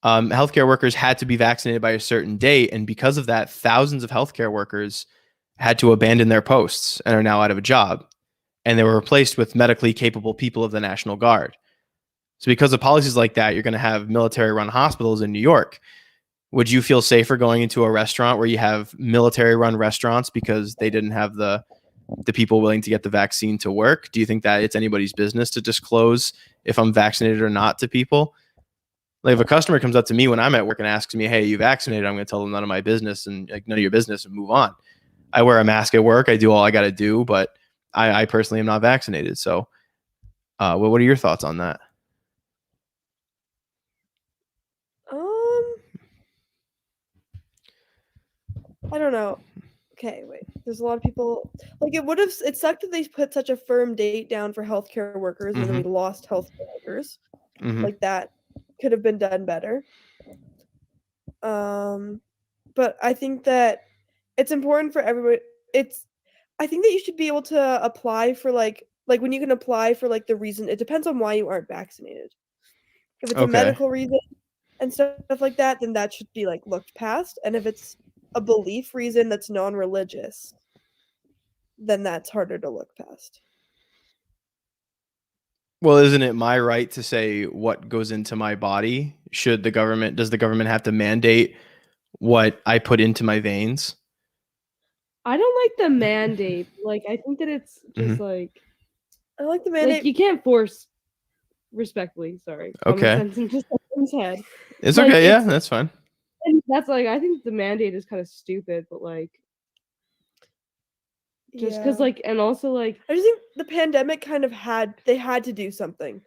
Healthcare workers had to be vaccinated by a certain date, and because of that, thousands of healthcare workers had to abandon their posts and are now out of a job, and they were replaced with medically capable people of the National Guard. So because of policies like that, you're going to have military-run hospitals in New York. Would you feel safer going into a restaurant where you have military-run restaurants because they didn't have the people willing to get the vaccine to work? Do you think that it's anybody's business to disclose if I'm vaccinated or not to people? Like if a customer comes up to me when I'm at work and asks me, hey, you vaccinated? I'm going to tell them none of my business and like none of your business and move on. I wear a mask at work. I do all I got to do, but I personally am not vaccinated. So what are your thoughts on that? I don't know. Okay, wait. There's a lot of people like it sucked that they put such a firm date down for healthcare workers and then we lost healthcare workers. Like that could have been done better. But I think that it's important for everybody. I think that you should be able to apply for like when you can apply for like the reason. It depends on why you aren't vaccinated. If it's a medical reason and stuff like that, then that should be like looked past. And if it's a belief reason that's non-religious, then that's harder to look past. Well, isn't it my right to say what goes into my body? Does the government have to mandate what I put into my veins? I don't like the mandate. Like, I think that it's just like, I like the mandate. Like, you can't force, respectfully, sorry. Okay. Head. It's Like, okay. Yeah, that's fine. And that's like, I think the mandate is kind of stupid, but like, just because like, and also like, I just think the pandemic kind of had to do something.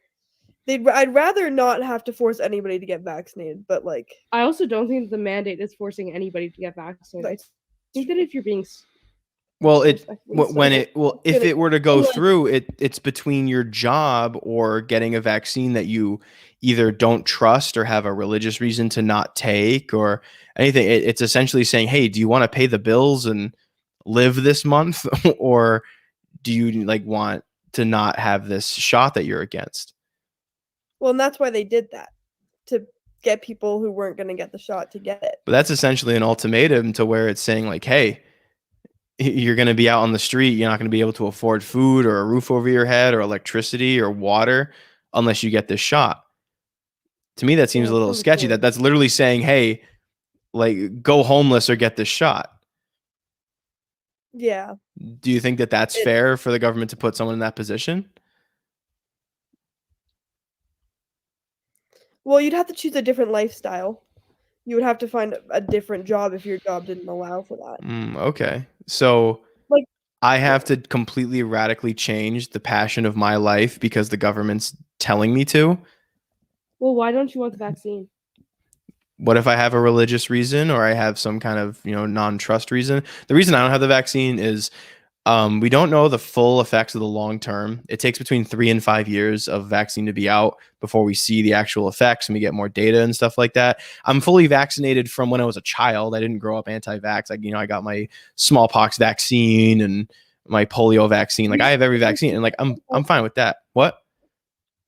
I'd rather not have to force anybody to get vaccinated, but like, I also don't think the mandate is forcing anybody to get vaccinated. I think that if you're being if it were to go through, it's between your job or getting a vaccine that you either don't trust or have a religious reason to not take or anything. It's essentially saying, hey, do you want to pay the bills and live this month, or do you like want to not have this shot that you're against? Well, and that's why they did that, to get people who weren't going to get the shot to get it. But that's essentially an ultimatum to where it's saying like, hey, you're going to be out on the street. You're not going to be able to afford food or a roof over your head or electricity or water unless you get this shot. To me, that seems a little sketchy. That's literally saying, hey, like go homeless or get this shot. Yeah. Do you think that that's fair for the government to put someone in that position? Well, you'd have to choose a different lifestyle. You would have to find a different job if your job didn't allow for that. Okay. So like, I have to completely radically change the passion of my life because the government's telling me to. Well, why don't you want the vaccine? What if I have a religious reason or I have some kind of, non-trust reason? The reason I don't have the vaccine is we don't know the full effects of the long term. It takes between 3 and 5 years of vaccine to be out before we see the actual effects and we get more data and stuff like that. I'm fully vaccinated from when I was a child. I didn't grow up anti-vax. I got my smallpox vaccine and my polio vaccine. Like I have every vaccine and like I'm fine with that. What?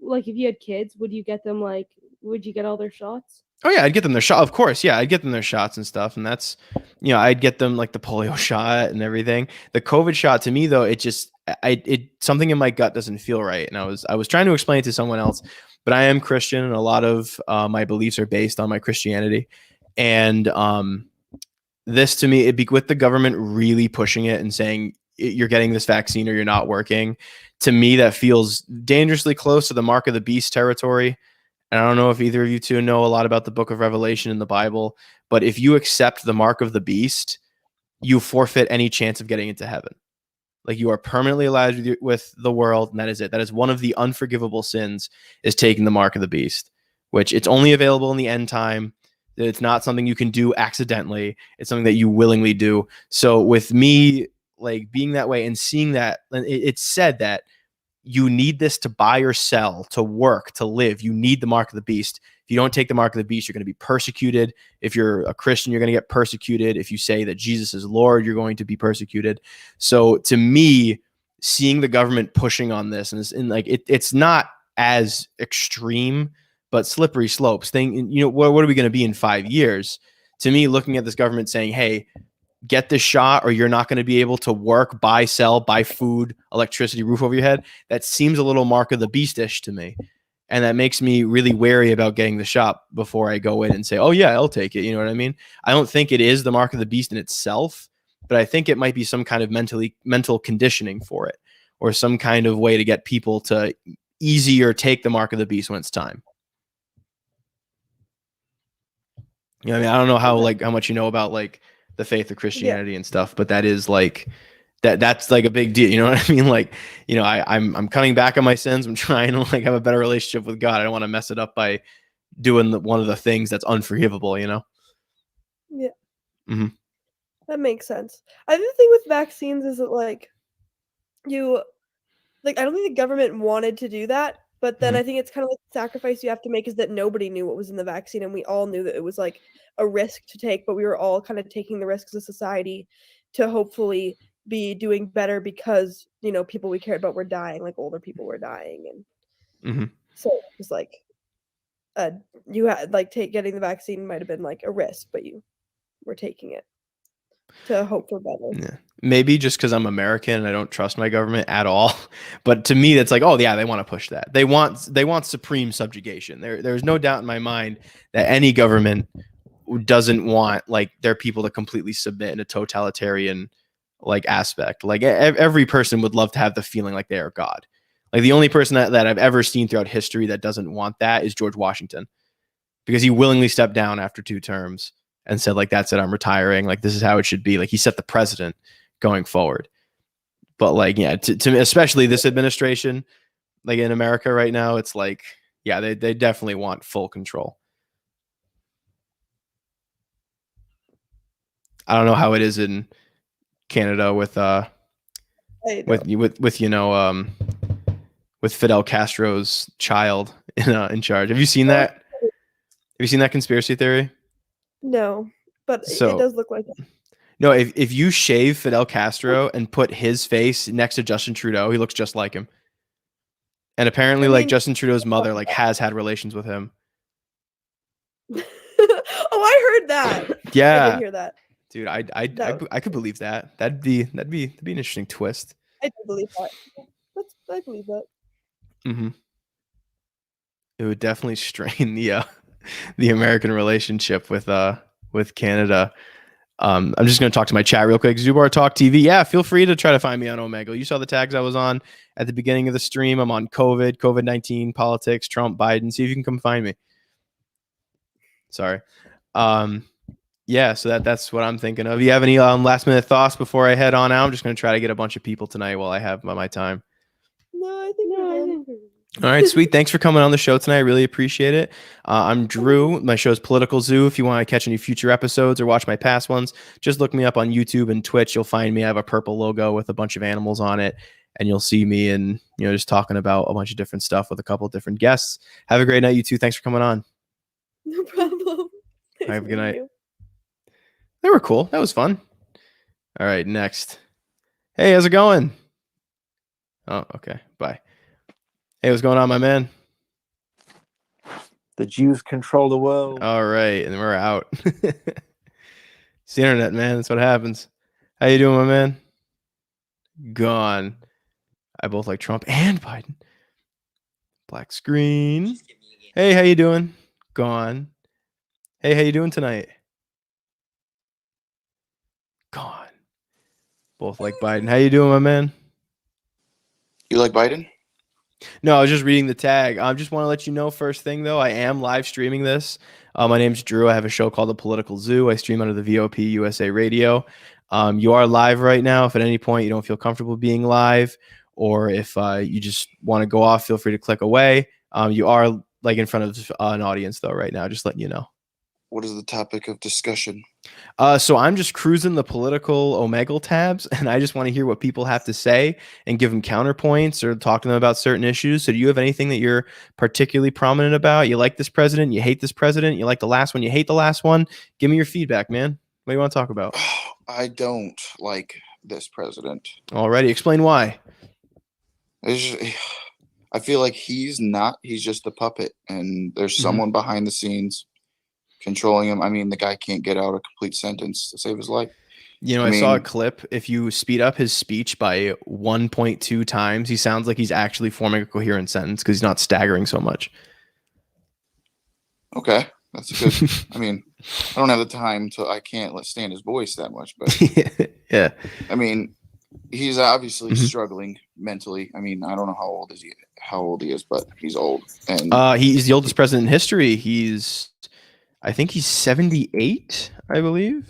Like if you had kids, would you get them would you get all their shots? Oh yeah, I'd get them their shot. Of course, yeah, I'd get them their shots and stuff, and that's, I'd get them like the polio shot and everything. The COVID shot to me though, it something in my gut doesn't feel right, and I was trying to explain it to someone else, but I am Christian, and a lot of my beliefs are based on my Christianity, and this to me, with the government really pushing it and saying you're getting this vaccine or you're not working, to me that feels dangerously close to the mark of the beast territory. and I don't know if either of you two know a lot about the book of Revelation in the Bible, but if you accept the mark of the beast, you forfeit any chance of getting into heaven. Like, you are permanently allied with the world, and that is it. That is one of the unforgivable sins, is taking the mark of the beast, which it's only available in the end time. It's not something you can do accidentally. It's something that you willingly do. So with me, like, being that way and seeing that, it's said that you need this to buy or sell, to work, to live. You need the mark of the beast. If you don't take the mark of the beast, you're going to be persecuted. If you're a Christian, you're going to get persecuted. If you say that Jesus is Lord, you're going to be persecuted. So to me, seeing the government pushing on this, and like, it's not as extreme, but slippery slopes thing. You know, what are we going to be in 5 years? To me, looking at this government saying, hey, get this shot or you're not going to be able to work, buy, sell, buy food, electricity, roof over your head, that seems a little mark of the beast-ish to me. And that makes me really wary about getting the shot before I go in and say, oh yeah, I'll take it. You know what I mean? I don't think it is the mark of the beast in itself, but I think it might be some kind of mental conditioning for it, or some kind of way to get people to easier take the mark of the beast when it's time. You know what I mean? I don't know how much you know about like the faith of Christianity and stuff, but that is like that's like a big deal. You know what I mean? Like, you know, I'm cutting back on my sins. I'm trying to like have a better relationship with God. I don't want to mess it up by doing one of the things that's unforgivable, you know? Yeah. Mm-hmm. That makes sense. I think the thing with vaccines is that like I don't think the government wanted to do that, but then I think it's kind of like the sacrifice you have to make is that nobody knew what was in the vaccine, and we all knew that it was like a risk to take, but we were all kind of taking the risk as a society to hopefully be doing better because, you know, people we cared about were dying, like older people were dying, and so it was like you had like getting the vaccine might have been like a risk, but you were taking it to hope for better. Yeah. Maybe just because I'm American and I don't trust my government at all. But to me, that's like, oh yeah, they want to push that. They want supreme subjugation. There's no doubt in my mind that any government doesn't want like their people to completely submit in a totalitarian like aspect. Like every person would love to have the feeling like they are God. Like the only person that I've ever seen throughout history that doesn't want that is George Washington, because he willingly stepped down after 2 terms and said like, that's it, I'm retiring. Like, this is how it should be. Like, he set the precedent going forward. But like, yeah, to especially this administration, like in America right now, it's like, yeah, they definitely want full control. I don't know how it is in Canada with with Fidel Castro's child in charge. Have you seen that? Have you seen that conspiracy theory? No, but it does look like it. No, if you shave Fidel Castro and put his face next to Justin Trudeau, he looks just like him. And apparently, like Justin Trudeau's mother, like has had relations with him. Oh, I heard that. Yeah, I did hear that. Dude, I could believe that. That'd be an interesting twist. I do believe that. I believe that. Mm-hmm. It would definitely strain the American relationship with Canada. I'm just going to talk to my chat real quick. Zubar Talk TV. Yeah, feel free to try to find me on Omegle. You saw the tags I was on at the beginning of the stream. I'm on COVID-19, politics, Trump, Biden. See if you can come find me. Sorry. Yeah, so that's what I'm thinking of. You have any last minute thoughts before I head on out? I'm just going to try to get a bunch of people tonight while I have my time. No, I think we're good. All right, sweet. Thanks for coming on the show tonight. I really appreciate it. I'm Drew. My show is Political Zoo. If you want to catch any future episodes or watch my past ones, just look me up on YouTube and Twitch. You'll find me. I have a purple logo with a bunch of animals on it, and you'll see me and just talking about a bunch of different stuff with a couple of different guests. Have a great night, you two. Thanks for coming on. No problem. Have a good night. They were cool. That was fun. All right, next. Hey, how's it going? Oh, okay. Bye. Hey, what's going on, my man? The Jews control the world. All right, and we're out. It's the internet, man. That's what happens. How you doing, my man? Gone. I both like Trump and Biden. Black screen. Hey, how you doing? Gone. Hey, how you doing tonight? Gone. Both like Biden. How you doing, my man? You like Biden? No, I was just reading the tag. I just want to let you know first thing though, I am live streaming this. My name's Drew. I have a show called The Political Zoo. I stream under the VOP USA Radio. You are live right now. If at any point you don't feel comfortable being live, or if you just want to go off, feel free to click away. You are like in front of an audience though right now, just letting you know. What is the topic of discussion? So I'm just cruising the political Omegle tabs, and I just want to hear what people have to say and give them counterpoints or talk to them about certain issues. So do you have anything that you're particularly prominent about? You like this president? You hate this president? You like the last one? You hate the last one? Give me your feedback, man. What do you want to talk about? I don't like this president. Alrighty, explain why. I feel like he's just a puppet, and there's someone behind the scenes controlling him. I mean, the guy can't get out a complete sentence to save his life. You know, I saw a clip. If you speed up his speech by 1.2 times, he sounds like he's actually forming a coherent sentence because he's not staggering so much. Okay, that's good. I mean, I don't have the time I can't stand his voice that much, but yeah. I mean, he's obviously struggling mentally. I mean, I don't know how old he is, but he's old. And he's the oldest president in history. I think he's 78, I believe.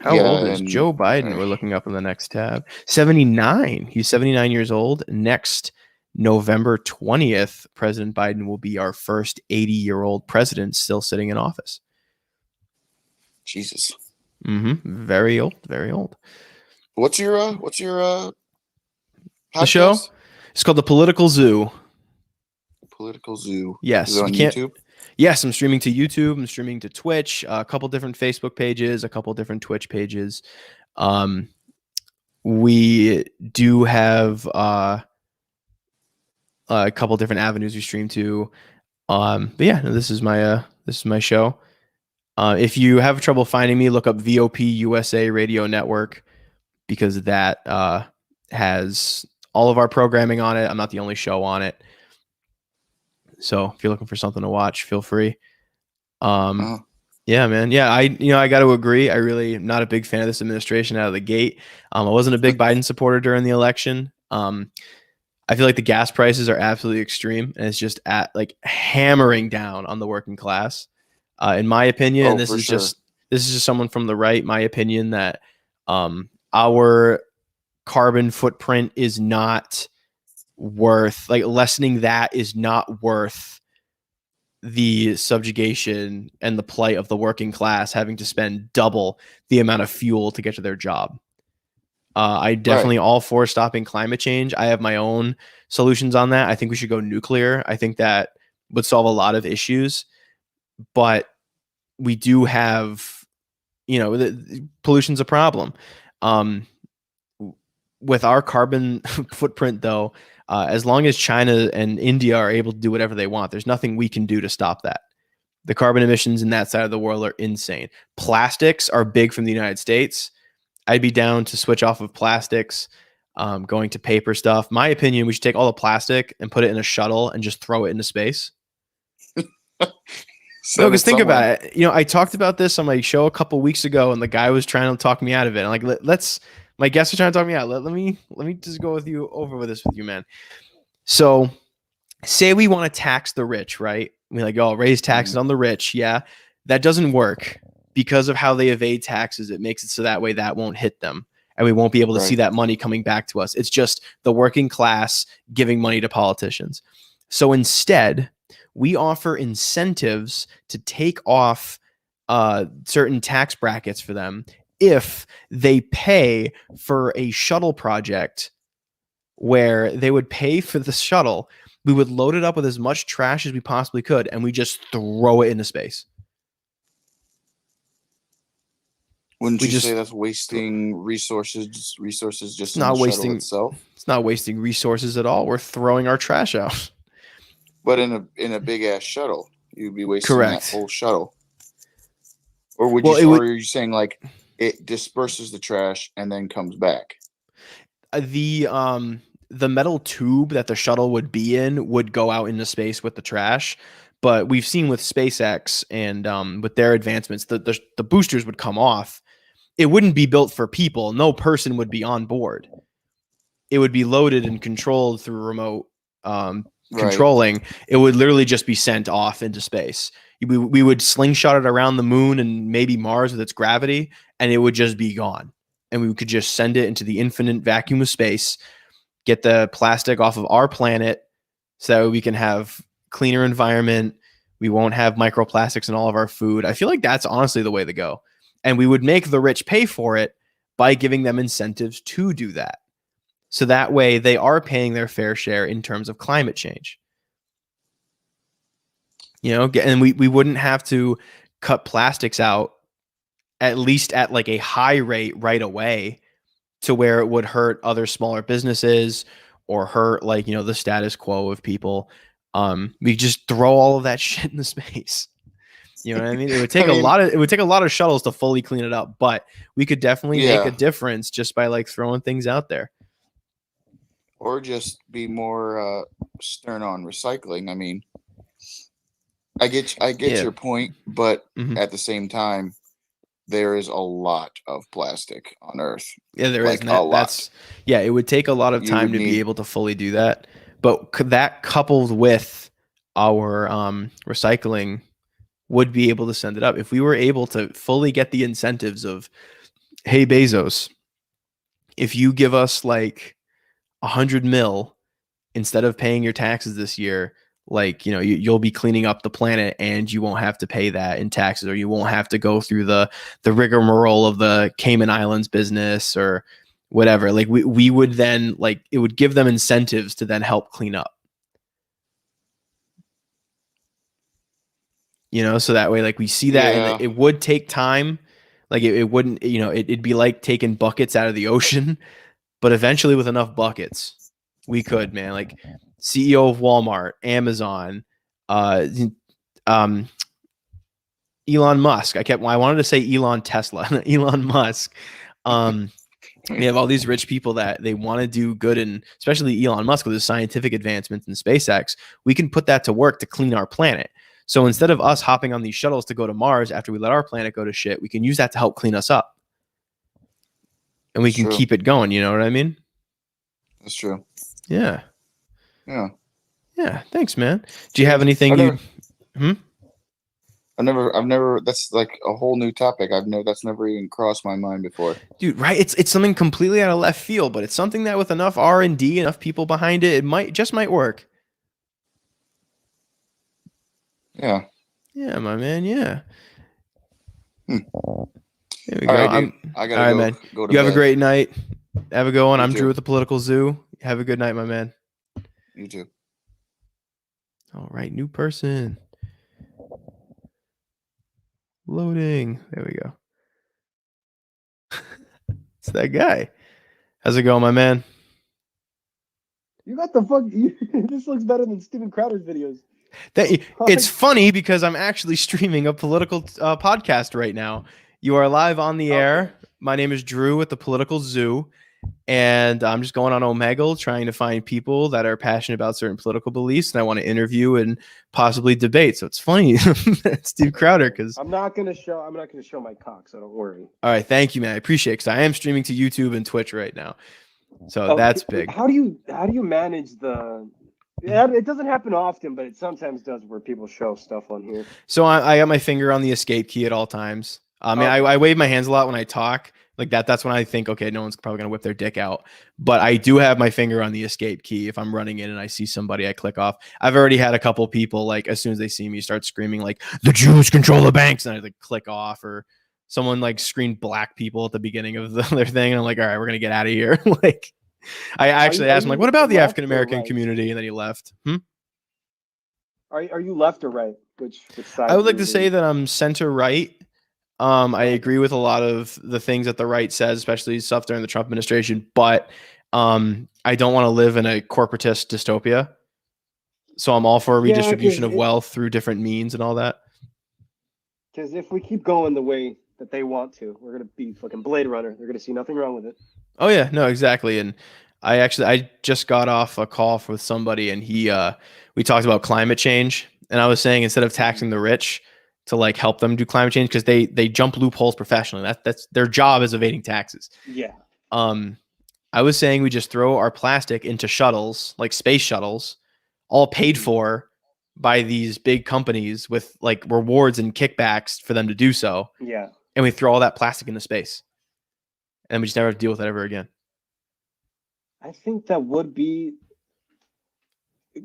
How old is Joe Biden? We're looking up in the next tab. 79. He's 79 years old. Next November 20th, President Biden will be our first 80-year-old president still sitting in office. Jesus. Very old. Very old. What's your the show? It's called The Political Zoo. Political Zoo. Yes. Is it on YouTube? Yes, I'm streaming to YouTube. I'm streaming to Twitch. A couple different Facebook pages, a couple different Twitch pages. We do have a couple different avenues we stream to. But yeah, this is my show. If you have trouble finding me, look up VOP USA Radio Network, because that has all of our programming on it. I'm not the only show on it. So if you're looking for something to watch, feel free. Yeah, man. Yeah, I got to agree. I really am not a big fan of this administration out of the gate. I wasn't a big Biden supporter during the election. I feel like the gas prices are absolutely extreme, and it's just hammering down on the working class. In my opinion, this is just someone from the right. My opinion that our carbon footprint is not worth, lessening that is not worth the subjugation and the plight of the working class having to spend double the amount of fuel to get to their job. I definitely all for stopping climate change. I have my own solutions on that. I think we should go nuclear. I think that would solve a lot of issues, but we do have, pollution's a problem. With our carbon footprint though, as long as China and India are able to do whatever they want, there's nothing we can do to stop that. The carbon emissions in that side of the world are insane. Plastics are big from the United States. I'd be down to switch off of plastics, going to paper stuff. My opinion, we should take all the plastic and put it in a shuttle and just throw it into space. No, because think about it. I talked about this on my show a couple weeks ago, and the guy was trying to talk me out of it. I'm my guests are trying to talk me out. Let me just go with you with you, man. So say we want to tax the rich, right? We're raise taxes on the rich. Yeah, that doesn't work because of how they evade taxes. It makes it so that way that won't hit them, and we won't be able to see that money coming back to us. It's just the working class giving money to politicians. So instead, we offer incentives to take off certain tax brackets for them if they pay for a shuttle project where they would pay for the shuttle. We would load it up with as much trash as we possibly could, and we just throw it into space. Wouldn't you say that's wasting resources just not in the wasting shuttle itself? It's not wasting resources at all. We're throwing our trash out. But in a big ass shuttle, you'd be wasting that whole shuttle. Or are you saying it disperses the trash and then comes back? The metal tube that the shuttle would be in would go out into space with the trash. But we've seen with SpaceX and with their advancements, the boosters would come off. It wouldn't be built for people. No person would be on board. It would be loaded and controlled through remote controlling, it would literally just be sent off into space. We would slingshot it around the moon and maybe Mars with its gravity, and it would just be gone. And we could just send it into the infinite vacuum of space, get the plastic off of our planet so we can have cleaner environment. We won't have microplastics in all of our food. I feel like that's honestly the way to go. And we would make the rich pay for it by giving them incentives to do that. So that way they are paying their fair share in terms of climate change. And we wouldn't have to cut plastics out, at least at like a high rate right away, to where it would hurt other smaller businesses or hurt like, the status quo of people. We just throw all of that shit into space. You know what I mean? It would take a lot of shuttles to fully clean it up, but we could definitely make a difference just by like throwing things out there. Or just be more stern on recycling. I mean, I get your point, but at the same time, there is a lot of plastic on Earth. Yeah, there is. A lot. It would take a lot of time to be able to fully do that. But that coupled with our recycling would be able to send it up. If we were able to fully get the incentives of, hey, Bezos, if you give us like 100 mil instead of paying your taxes this year, like, you'll be cleaning up the planet and you won't have to pay that in taxes, or you won't have to go through the rigmarole of the Cayman Islands business or whatever. Like we would then, like, it would give them incentives to then help clean up, so that way, like, we see that and it would take time. Like it wouldn't, it'd be like taking buckets out of the ocean, but eventually with enough buckets, we could, man. Like CEO of Walmart, Amazon, Elon Musk. I wanted to say Elon Tesla, Elon Musk. We have all these rich people that they want to do good, and especially Elon Musk with his scientific advancements in SpaceX, we can put that to work to clean our planet. So instead of us hopping on these shuttles to go to Mars after we let our planet go to shit, we can use that to help clean us up. And we can keep it going, you know what I mean? That's true. Yeah. Yeah. Yeah. Thanks, man. Do you have anything I've never, that's like a whole new topic. That's never even crossed my mind before. Dude, right? It's something completely out of left field, but it's something that with enough R&D, enough people behind it, it might work. Yeah. Yeah, my man. Yeah. There we All go. right, I gotta man. go to You have a bed. great night. Have a good one. You I'm too. Drew with the Political Zoo. Have a good night, my man. You too. All right, new person. Loading. There we go. It's that guy. How's it going, my man? You got the fuck. This looks better than Steven Crowder's videos. It's funny because I'm actually streaming a political podcast right now. You are live on the air. My name is Drew with the Political Zoo, and I'm just going on Omegle trying to find people that are passionate about certain political beliefs, and I want to interview and possibly debate. So it's funny, Steve Crowder, because I'm not gonna show my cock, so don't worry. All right, thank you, man. I appreciate it because I am streaming to YouTube and Twitch right now, so that's big. How do you manage the? Yeah, it doesn't happen often, but it sometimes does where people show stuff on here. So I got my finger on the escape key at all times. I mean, I wave my hands a lot when I talk like that. That's when I think, okay, no one's probably going to whip their dick out. But I do have my finger on the escape key. If I'm running in and I see somebody, I click off. I've already had a couple people, like, as soon as they see me, start screaming, like, the Jews control the banks. And I like click off, or someone like screamed black people at the beginning of their thing. And I'm like, all right, we're going to get out of here. Like, I actually asked him, like, what about the African-American community? And then he left. Are you left or right? Which side? I would like to say that I'm center right. I agree with a lot of the things that the right says, especially stuff during the Trump administration, but I don't want to live in a corporatist dystopia. So I'm all for a redistribution of wealth through different means and all that. Because if we keep going the way that they want to, we're going to be fucking Blade Runner. They're going to see nothing wrong with it. Oh yeah, no, exactly. And I just got off a call with somebody, and we talked about climate change, and I was saying, instead of taxing the rich to like help them do climate change, because they jump loopholes professionally. That's their job, is evading taxes. Yeah. I was saying we just throw our plastic into shuttles, like space shuttles, all paid for by these big companies with like rewards and kickbacks for them to do so. Yeah. And we throw all that plastic into space. And we just never have to deal with it ever again. I think that would be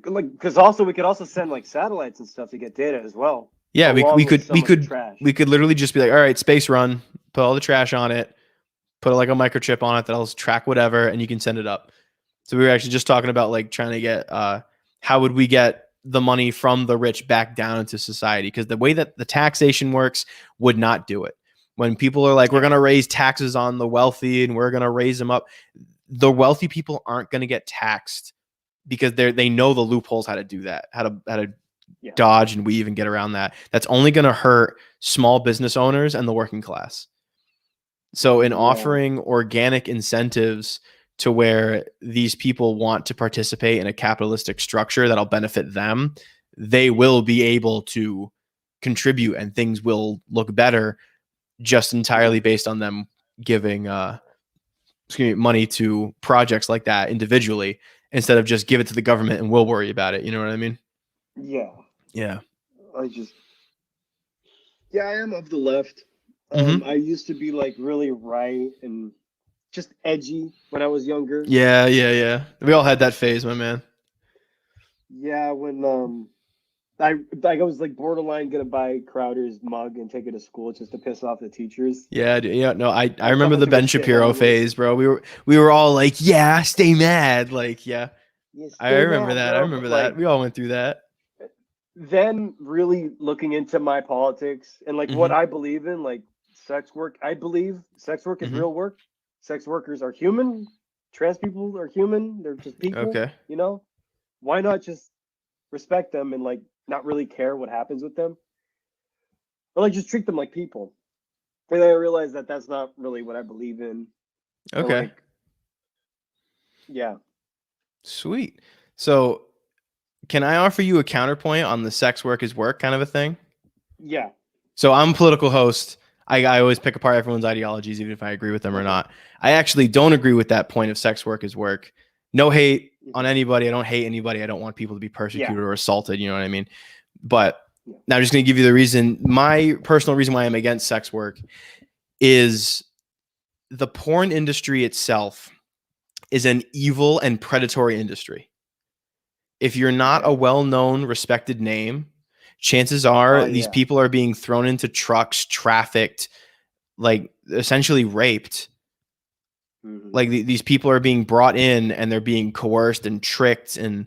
like, because also we could also send like satellites and stuff to get data as well. Yeah, we along with could some of the trash. we could literally just be like, all right, space run, put all the trash on it, put like a microchip on it that'll track whatever, and you can send it up. So we were actually just talking about like trying to get how would we get the money from the rich back down into society, because the way that the taxation works would not do it. When people are like, we're going to raise taxes on the wealthy and we're going to raise them up, the wealthy people aren't going to get taxed because they know the loopholes how to do that, how to dodge and weave and get around that. That's only going to hurt small business owners and the working class. So in offering organic incentives to where these people want to participate in a capitalistic structure that'll benefit them, they will be able to contribute and things will look better just entirely based on them giving money to projects like that individually instead of just give it to the government and we'll worry about it. You know what I mean? Yeah. Yeah. I am of the left. Mhm. I used to be like really right and just edgy when I was younger. Yeah. We all had that phase, my man. Yeah, when I was like borderline gonna buy Crowder's mug and take it to school just to piss off the teachers. Yeah. No, I remember someone the took a Ben shit Shapiro on me. phase, bro. We were all like, yeah, stay mad. Like, yeah. I stay remember mad, that. bro, I remember but, that. like, We all went through that. Then really looking into my politics and like what I believe in, like sex work. I believe sex work is real work. Sex workers are human. Trans people are human. They're just people. Okay. You know, why not just respect them and like not really care what happens with them, or like just treat them like people? And I realized that that's not really what I believe in. And, Okay. like, yeah. Sweet. So can I offer you a counterpoint on the sex work is work kind of a thing? Yeah. So I'm a political host. I always pick apart everyone's ideologies, even if I agree with them or not. I actually don't agree with that point of sex work is work. No hate on anybody. I don't hate anybody. I don't want people to be persecuted or assaulted. You know what I mean? But now I'm just going to give you the reason. My personal reason why I'm against sex work is the porn industry itself is an evil and predatory industry. If you're not a well-known, respected name, chances are these people are being thrown into trucks, trafficked, like essentially raped. Like these people are being brought in and they're being coerced and tricked, and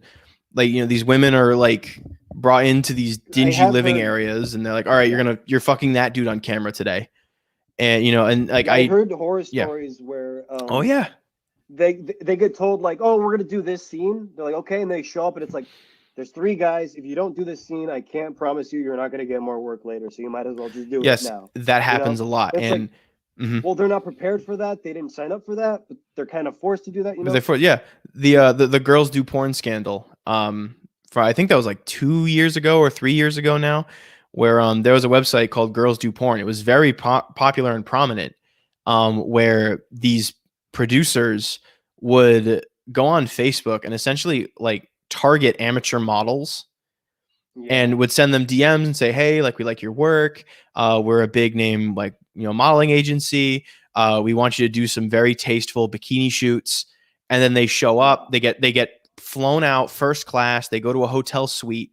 like, you know, these women are like brought into these dingy living areas and they're like, all right, you're fucking that dude on camera today. And, you know, and like I heard horror stories where oh yeah, they get told like, oh, we're gonna do this scene. They're like, okay, and they show up and it's like, there's 3 guys. If you don't do this scene, I can't promise you're not gonna get more work later. So you might as well just do it now. That happens a lot. It's And like, well, they're not prepared for that. They didn't sign up for that, but they're kind of forced to do that. You know? The Girls Do Porn scandal. For I think that was like 2 years ago or 3 years ago now, where there was a website called Girls Do Porn. It was very popular and prominent, where these producers would go on Facebook and essentially like target amateur models and would send them DMs and say, hey, like, we like your work. We're a big name, like, you know, modeling agency. We want you to do some very tasteful bikini shoots. And then they show up, they get flown out first class. They go to a hotel suite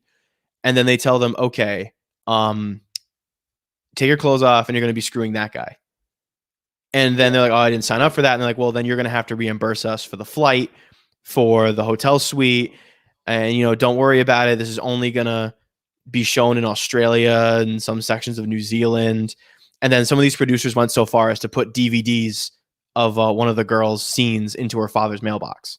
and then they tell them, okay, take your clothes off and you're going to be screwing that guy. And then they're like, oh, I didn't sign up for that. And they're like, well, then you're going to have to reimburse us for the flight, for the hotel suite. And, you know, don't worry about it. This is only going to be shown in Australia and some sections of New Zealand. And then some of these producers went so far as to put DVDs of one of the girls' scenes into her father's mailbox.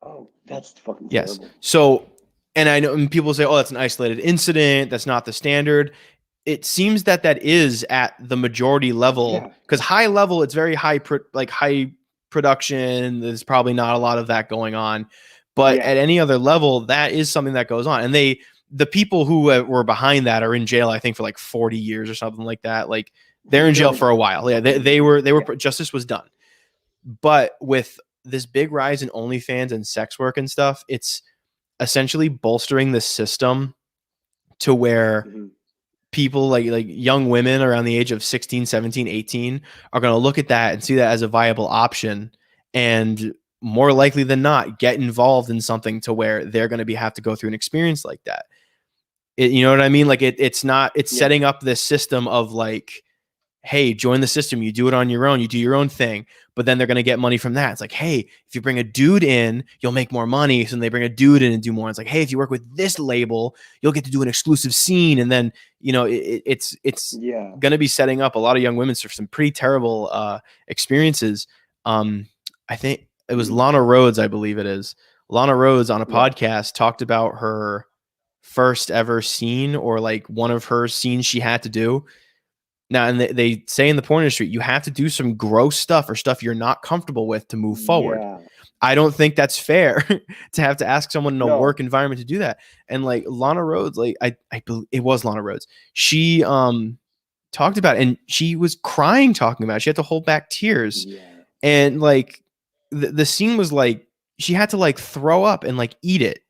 Oh, that's fucking yes. terrible. So, and I know and people say, oh, that's an isolated incident. That's not the standard. It seems that is at the majority level, because high level, it's very high production. There's probably not a lot of that going on. But at any other level, that is something that goes on. And the people who were behind that are in jail, I think, for like 40 years or something like that. Like, they're in jail for a while. Yeah, they were justice was done. But with this big rise in OnlyFans and sex work and stuff, it's essentially bolstering the system to where people like young women around the age of 16, 17, 18 are going to look at that and see that as a viable option, and more likely than not get involved in something to where they're going to have to go through an experience like that. You know what I mean? Like it's setting up this system of like, hey, join the system. You do it on your own. You do your own thing. But then they're going to get money from that. It's like, hey, if you bring a dude in, you'll make more money. So then they bring a dude in and do more. It's like, hey, if you work with this label, you'll get to do an exclusive scene. And then, you know, it's going to be setting up a lot of young women for some pretty terrible experiences. I think it was Lana Rhoades, I believe it is. Lana Rhoades on a podcast talked about her first ever scene, or like one of her scenes she had to do. Now, and they say in the porn industry, you have to do some gross stuff or stuff you're not comfortable with to move forward. I don't think that's fair to have to ask someone in a work environment to do that. And like Lana Rhoades, like I believe it was Lana Rhoades. She talked about it, and she was crying talking about it. She had to hold back tears. And like the scene was like she had to like throw up and like eat it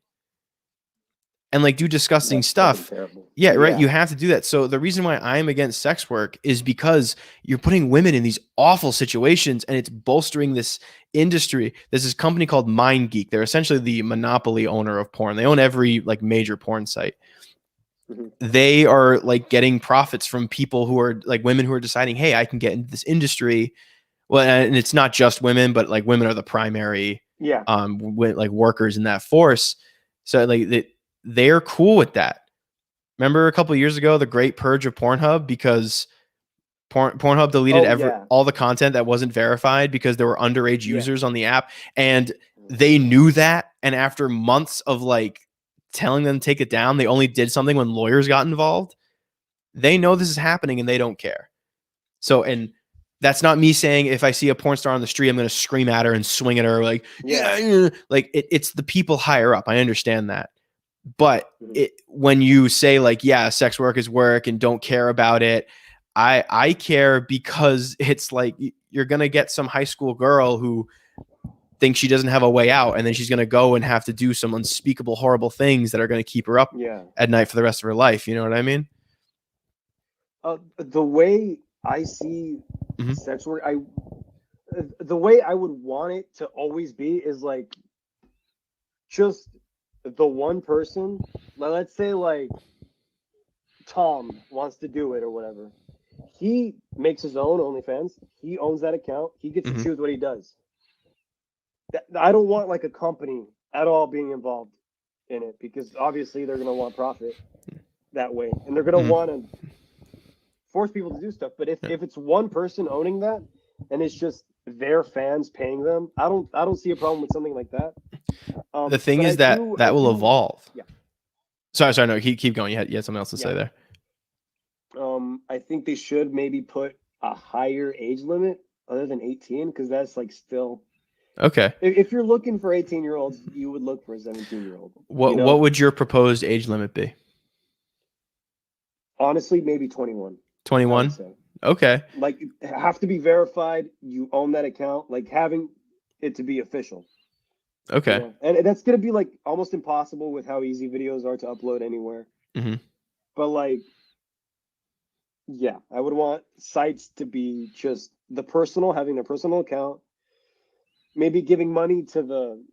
and like do disgusting stuff. Yeah, right. You have to do that. So the reason why I'm against sex work is because you're putting women in these awful situations, and it's bolstering this industry. There's this company called MindGeek. They're essentially the monopoly owner of porn. They own every like major porn site. They are like getting profits from people who are like women who are deciding, hey, I can get into this industry. Well, and it's not just women, but like women are the primary like workers in that force. So like they're cool with that. Remember a couple of years ago, the great purge of Pornhub, because Pornhub deleted all the content that wasn't verified because there were underage users on the app, and they knew that. And after months of like telling them to take it down, they only did something when lawyers got involved. They know this is happening and they don't care. So, and that's not me saying if I see a porn star on the street, I'm going to scream at her and swing at her. Like, like it's the people higher up. I understand that. But when you say like, yeah, sex work is work and don't care about it, I care, because it's like you're going to get some high school girl who thinks she doesn't have a way out, and then she's going to go and have to do some unspeakable, horrible things that are going to keep her up at night for the rest of her life. You know what I mean? The way I see sex work, the way I would want it to always be is like just the one person, let's say like Tom wants to do it or whatever. He makes his own OnlyFans. He owns that account. He gets to choose what he does. I don't want like a company at all being involved in it, because obviously they're going to want profit that way, and they're going to want to force people to do stuff. But if it's one person owning that and it's just their fans paying them, I don't see a problem with something like that. The thing is that will evolve. Yeah. Sorry. No, keep going. You had something else to say there. I think they should maybe put a higher age limit other than 18, because that's like still okay. If you're looking for 18-year-olds, you would look for a 17-year-old. What would your proposed age limit be? Honestly, maybe 21. 21. Okay. Like, have to be verified. You own that account. Like, having it to be official. Okay. You know? And that's gonna be like almost impossible with how easy videos are to upload anywhere. But like, yeah, I would want sites to be just having their personal account, maybe giving money to the,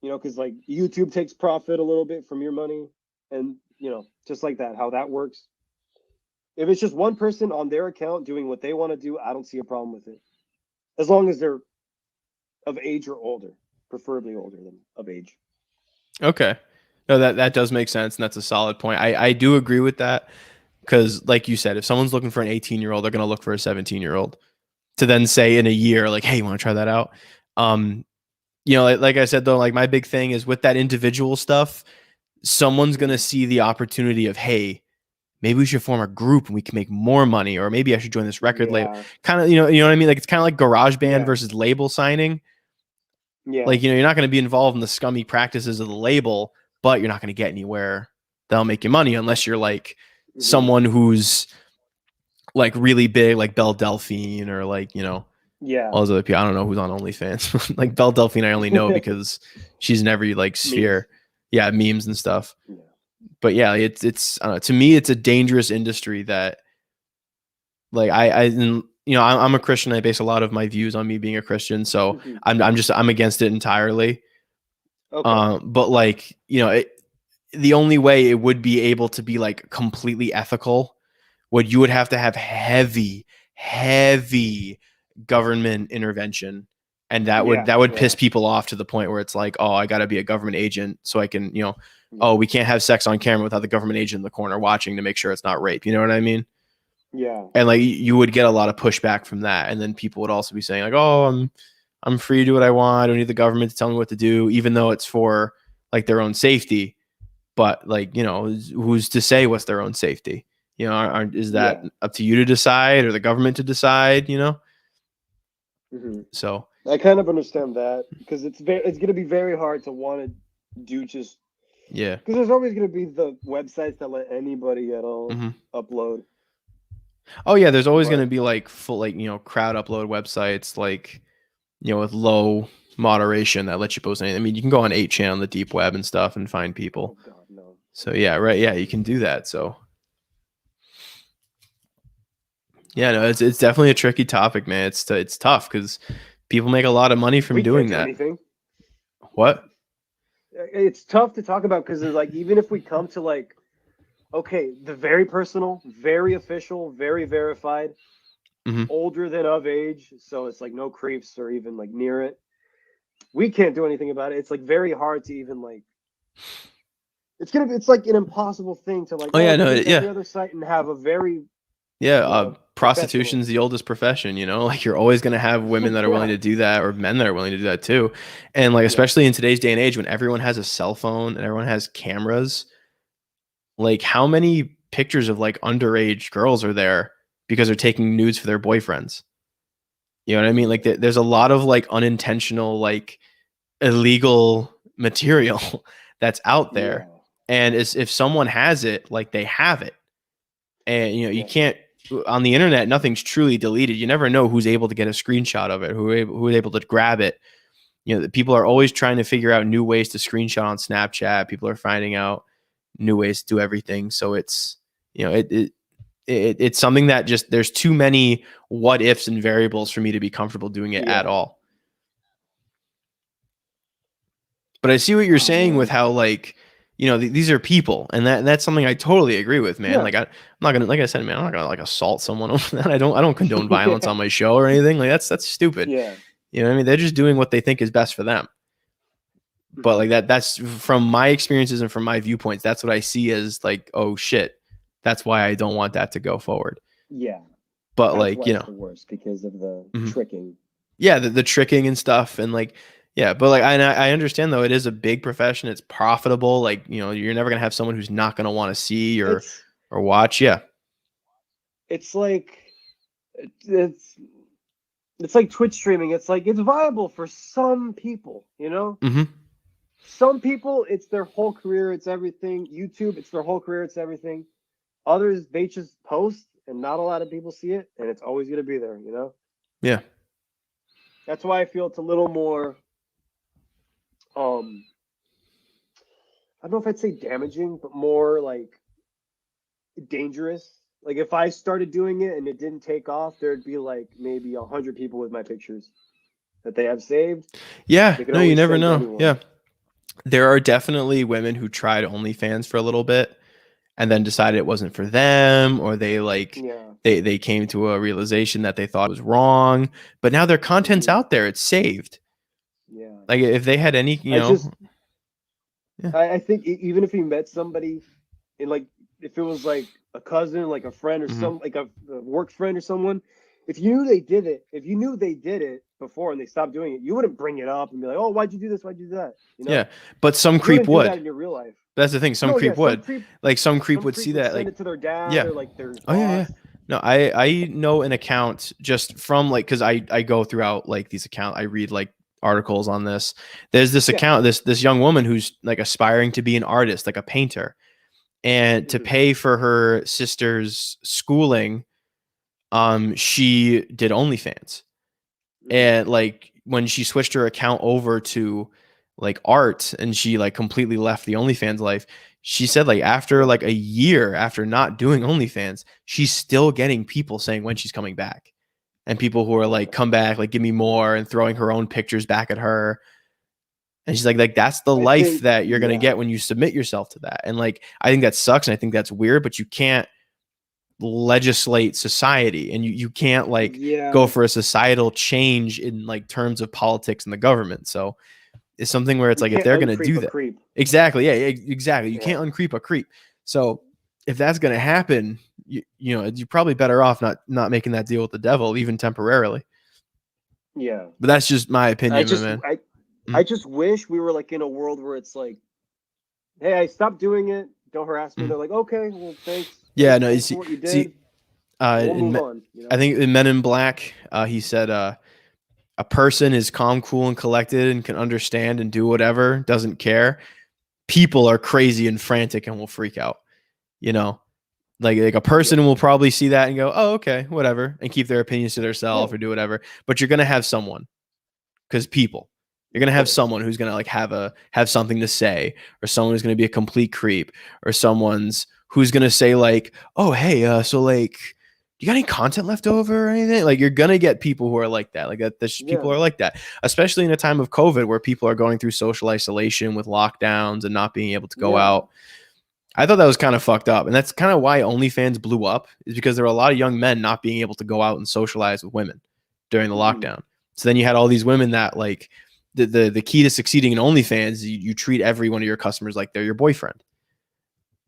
because like YouTube takes profit a little bit from your money, and just like that, how that works. If it's just one person on their account doing what they want to do, I don't see a problem with it, as long as they're of age or older, preferably older than of age. Okay. No, that does make sense, and that's a solid point. I do agree with that, because like you said, if someone's looking for an 18-year-old, they're going to look for a 17-year-old to then say in a year, like, hey, you want to try that out? Like I said, though, like my big thing is with that individual stuff, someone's going to see the opportunity of, hey, maybe we should form a group and we can make more money, or maybe I should join this record label. Kind of, you know what I mean? Like, it's kind of like GarageBand versus label signing. Yeah. Like, you're not going to be involved in the scummy practices of the label, but you're not going to get anywhere that'll make you money unless you're like someone who's like really big, like Belle Delphine, or like, all those other people. I don't know who's on OnlyFans. Like Belle Delphine, I only know because she's in every like sphere. yeah, memes and stuff. Yeah. But yeah, it's I don't know, to me it's a dangerous industry that like I'm a Christian. I base a lot of my views on me being a Christian, so I'm against it entirely. Okay. But like, the only way it would be able to be like completely ethical you would have to have heavy government intervention, and that would piss people off to the point where it's like, oh, I got to be a government agent so I can, oh, we can't have sex on camera without the government agent in the corner watching to make sure it's not rape. You know what I mean? Yeah. And like you would get a lot of pushback from that, and then people would also be saying like, oh, I'm free to do what I want. I don't need the government to tell me what to do, even though it's for like their own safety. But like, who's to say what's their own safety? Is that up to you to decide or the government to decide? So I kind of understand that, because it's going to be very hard to want to do just because there's always going to be the websites that let anybody at all upload. Oh yeah, there's always going to be like full crowd upload websites like with low moderation that let you post anything. I mean, you can go on 8chan on the deep web and stuff and find people. Oh God, no. So yeah, right, yeah, you can do that. So yeah, no, it's definitely a tricky topic, man. It's tough because people make a lot of money from doing that. Anything. What? It's tough to talk about because like, even if we come to like, okay, the very personal, very official, very verified, older than of age, so it's like no creeps or even like near it. We can't do anything about it. It's like very hard to even like. It's like an impossible thing to like. The other site and have a very. Yeah, prostitution's the oldest profession, like you're always going to have women that are willing to do that or men that are willing to do that too. And like, especially in today's day and age when everyone has a cell phone and everyone has cameras, like how many pictures of like underage girls are there because they're taking nudes for their boyfriends? You know what I mean? Like there's a lot of like unintentional, like illegal material that's out there. And if someone has it, like they have it. And you can't, on the internet, nothing's truly deleted. You never know who's able to get a screenshot of it, who is able to grab it. People are always trying to figure out new ways to screenshot on Snapchat. People are finding out new ways to do everything. So it's, it's something that just, there's too many what ifs and variables for me to be comfortable doing it at all. But I see what you're saying with how like, these are people, and that's something I totally agree with, man. Like I'm not gonna, like I said, man, I'm not gonna like assault someone over that. I don't condone violence on my show or anything. Like that's stupid. Yeah. You know what I mean? They're just doing what they think is best for them. But like that's from my experiences and from my viewpoints, that's what I see as like, oh shit, that's why I don't want that to go forward. Yeah. But that's like, the worst because of the tricking. Yeah, the tricking and stuff, and like. Yeah, but like I understand though, it is a big profession. It's profitable. Like, you're never gonna have someone who's not gonna want to see or watch. Yeah. It's like it's like Twitch streaming. It's like it's viable for some people, Some people, it's their whole career, it's everything. YouTube, it's their whole career, it's everything. Others, they just post and not a lot of people see it, and it's always gonna be there, Yeah. That's why I feel it's a little more I don't know if I'd say damaging, but more like dangerous. Like if I started doing it and it didn't take off, there'd be like maybe 100 people with my pictures that they have saved. Yeah, no, you never know. Yeah, there are definitely women who tried OnlyFans for a little bit and then decided it wasn't for them, or they like they came to a realization that they thought was wrong, but now their content's out there, it's saved. Yeah, like if they had any, I think even if you met somebody in like, if it was like a cousin, like a friend or some like a work friend or someone, if you knew they did it before and they stopped doing it, you wouldn't bring it up and be like, oh, why'd you do this? Why'd you do that? Yeah, but some creep would. That in your real life. That's the thing. Some creep would. Some creep would see that. Send like it to their dad or like their boss. Yeah. No, I know an account just from like, because I go throughout like these accounts. I read like articles on this. There's this account, this young woman who's like aspiring to be an artist, like a painter, and to pay for her sister's schooling, she did OnlyFans. And like when she switched her account over to like art, and she like completely left the OnlyFans life. She said like after like a year after not doing OnlyFans, she's still getting people saying when she's coming back, and people who are like, come back, like give me more, and throwing her own pictures back at her. And she's like that's the life that you're gonna get when you submit yourself to that. And like I think that sucks, and I think that's weird, but you can't legislate society, and you can't like go for a societal change in like terms of politics and the government. So it's something where it's like if they're gonna do that, exactly, exactly, you can't uncreep a creep. So if that's gonna happen, you know you're probably better off not making that deal with the devil, even temporarily. Yeah, but that's just my opinion, man. I just wish we were like in a world where it's like, hey, I stopped doing it. Don't harass me. They're like, okay, well, thanks. Yeah, no, thanks for what you did. We'll move on, you know? I think in Men in Black, he said, a person is calm, cool, and collected and can understand and do whatever, doesn't care. People are crazy and frantic and will freak out. You know, like a person will probably see that and go, oh, okay, whatever, and keep their opinions to themselves or do whatever. But you're going to have someone, because you're going to have someone who's going to like have something to say, or someone who's going to be a complete creep, or who's going to say like, oh, hey, so like, you got any content left over or anything? Like you're going to get people who are like that. Like that people are like that, especially in a time of COVID where people are going through social isolation with lockdowns and not being able to go out. I thought that was kind of fucked up. And that's kind of why OnlyFans blew up, is because there were a lot of young men not being able to go out and socialize with women during the lockdown. So then you had all these women that like the key to succeeding in OnlyFans, you treat every one of your customers like they're your boyfriend.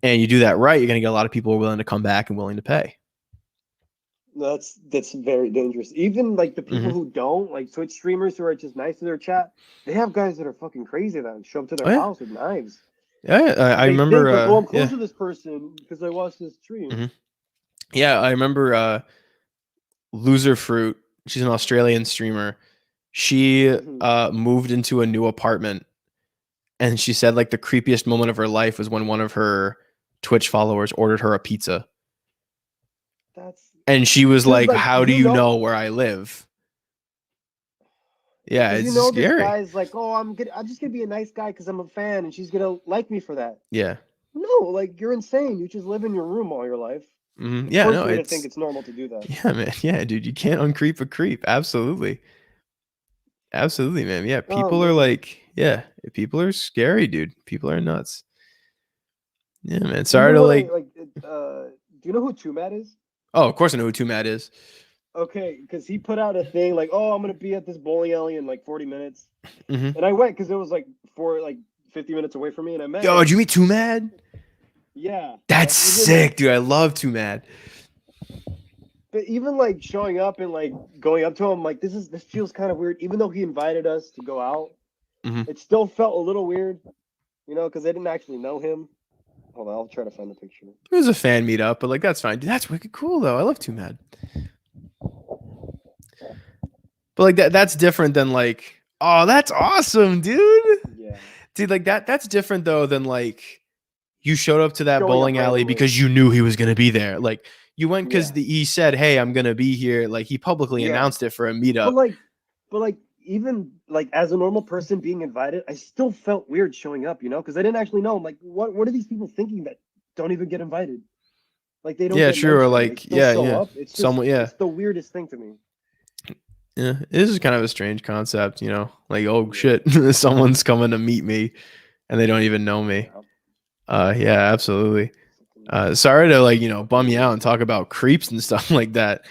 And you do that right, you're going to get a lot of people who are willing to come back and willing to pay. That's very dangerous. Even like the people who don't, like Twitch streamers who are just nice to their chat, they have guys that are fucking crazy that show up to their house with knives. Yeah, I remember. Think, like, I'm close to this person because I watched this stream. Yeah, I remember Loser Fruit. She's an Australian streamer. She moved into a new apartment, and she said like the creepiest moment of her life was when one of her Twitch followers ordered her a pizza. And she was like, how do you know where I live? Yeah, it's scary. This guy's like, oh, I'm just gonna be a nice guy because I'm a fan, and she's gonna like me for that. Yeah. No, like you're insane. You just live in your room all your life. Yeah, no, I think it's normal to do that. Yeah, man. Yeah, dude, you can't uncreep a creep. Absolutely, man. Yeah, people are like, people are scary, dude. People are nuts. Yeah, man. Sorry to like. Do you know who Too Mad is? Oh, of course I know who Too Mad is. Okay, because he put out a thing like, "Oh, I'm gonna be at this bowling alley in like 40 minutes," and I went because it was like 50 minutes away from me, and I met. Yo, did you meet Too Mad? Yeah, that's sick, dude. I love Too Mad. But even like showing up and like going up to him, like this feels kind of weird. Even though he invited us to go out, it still felt a little weird, you know, because I didn't actually know him. Hold on, I'll try to find the picture. It was a fan meetup, but like that's fine. Dude, that's wicked cool though. I love Too Mad. But like that's different than like, oh, that's awesome, dude. Yeah. Dude, like that's different though than like you showed up to that bowling alley because you knew he was gonna be there. Like you went because he said, "Hey, I'm gonna be here." Like he publicly announced it for a meetup. But like even like as a normal person being invited, I still felt weird showing up, you know, because I didn't actually know. I'm like, what are these people thinking that don't even get invited? Like they don't. Yeah, true. Or like, up. It's just, someone. Yeah, it's the weirdest thing to me. Yeah, this is kind of a strange concept, you know. Like, oh shit, someone's coming to meet me, and they don't even know me. Yeah, absolutely. Sorry to like bum you out and talk about creeps and stuff like that.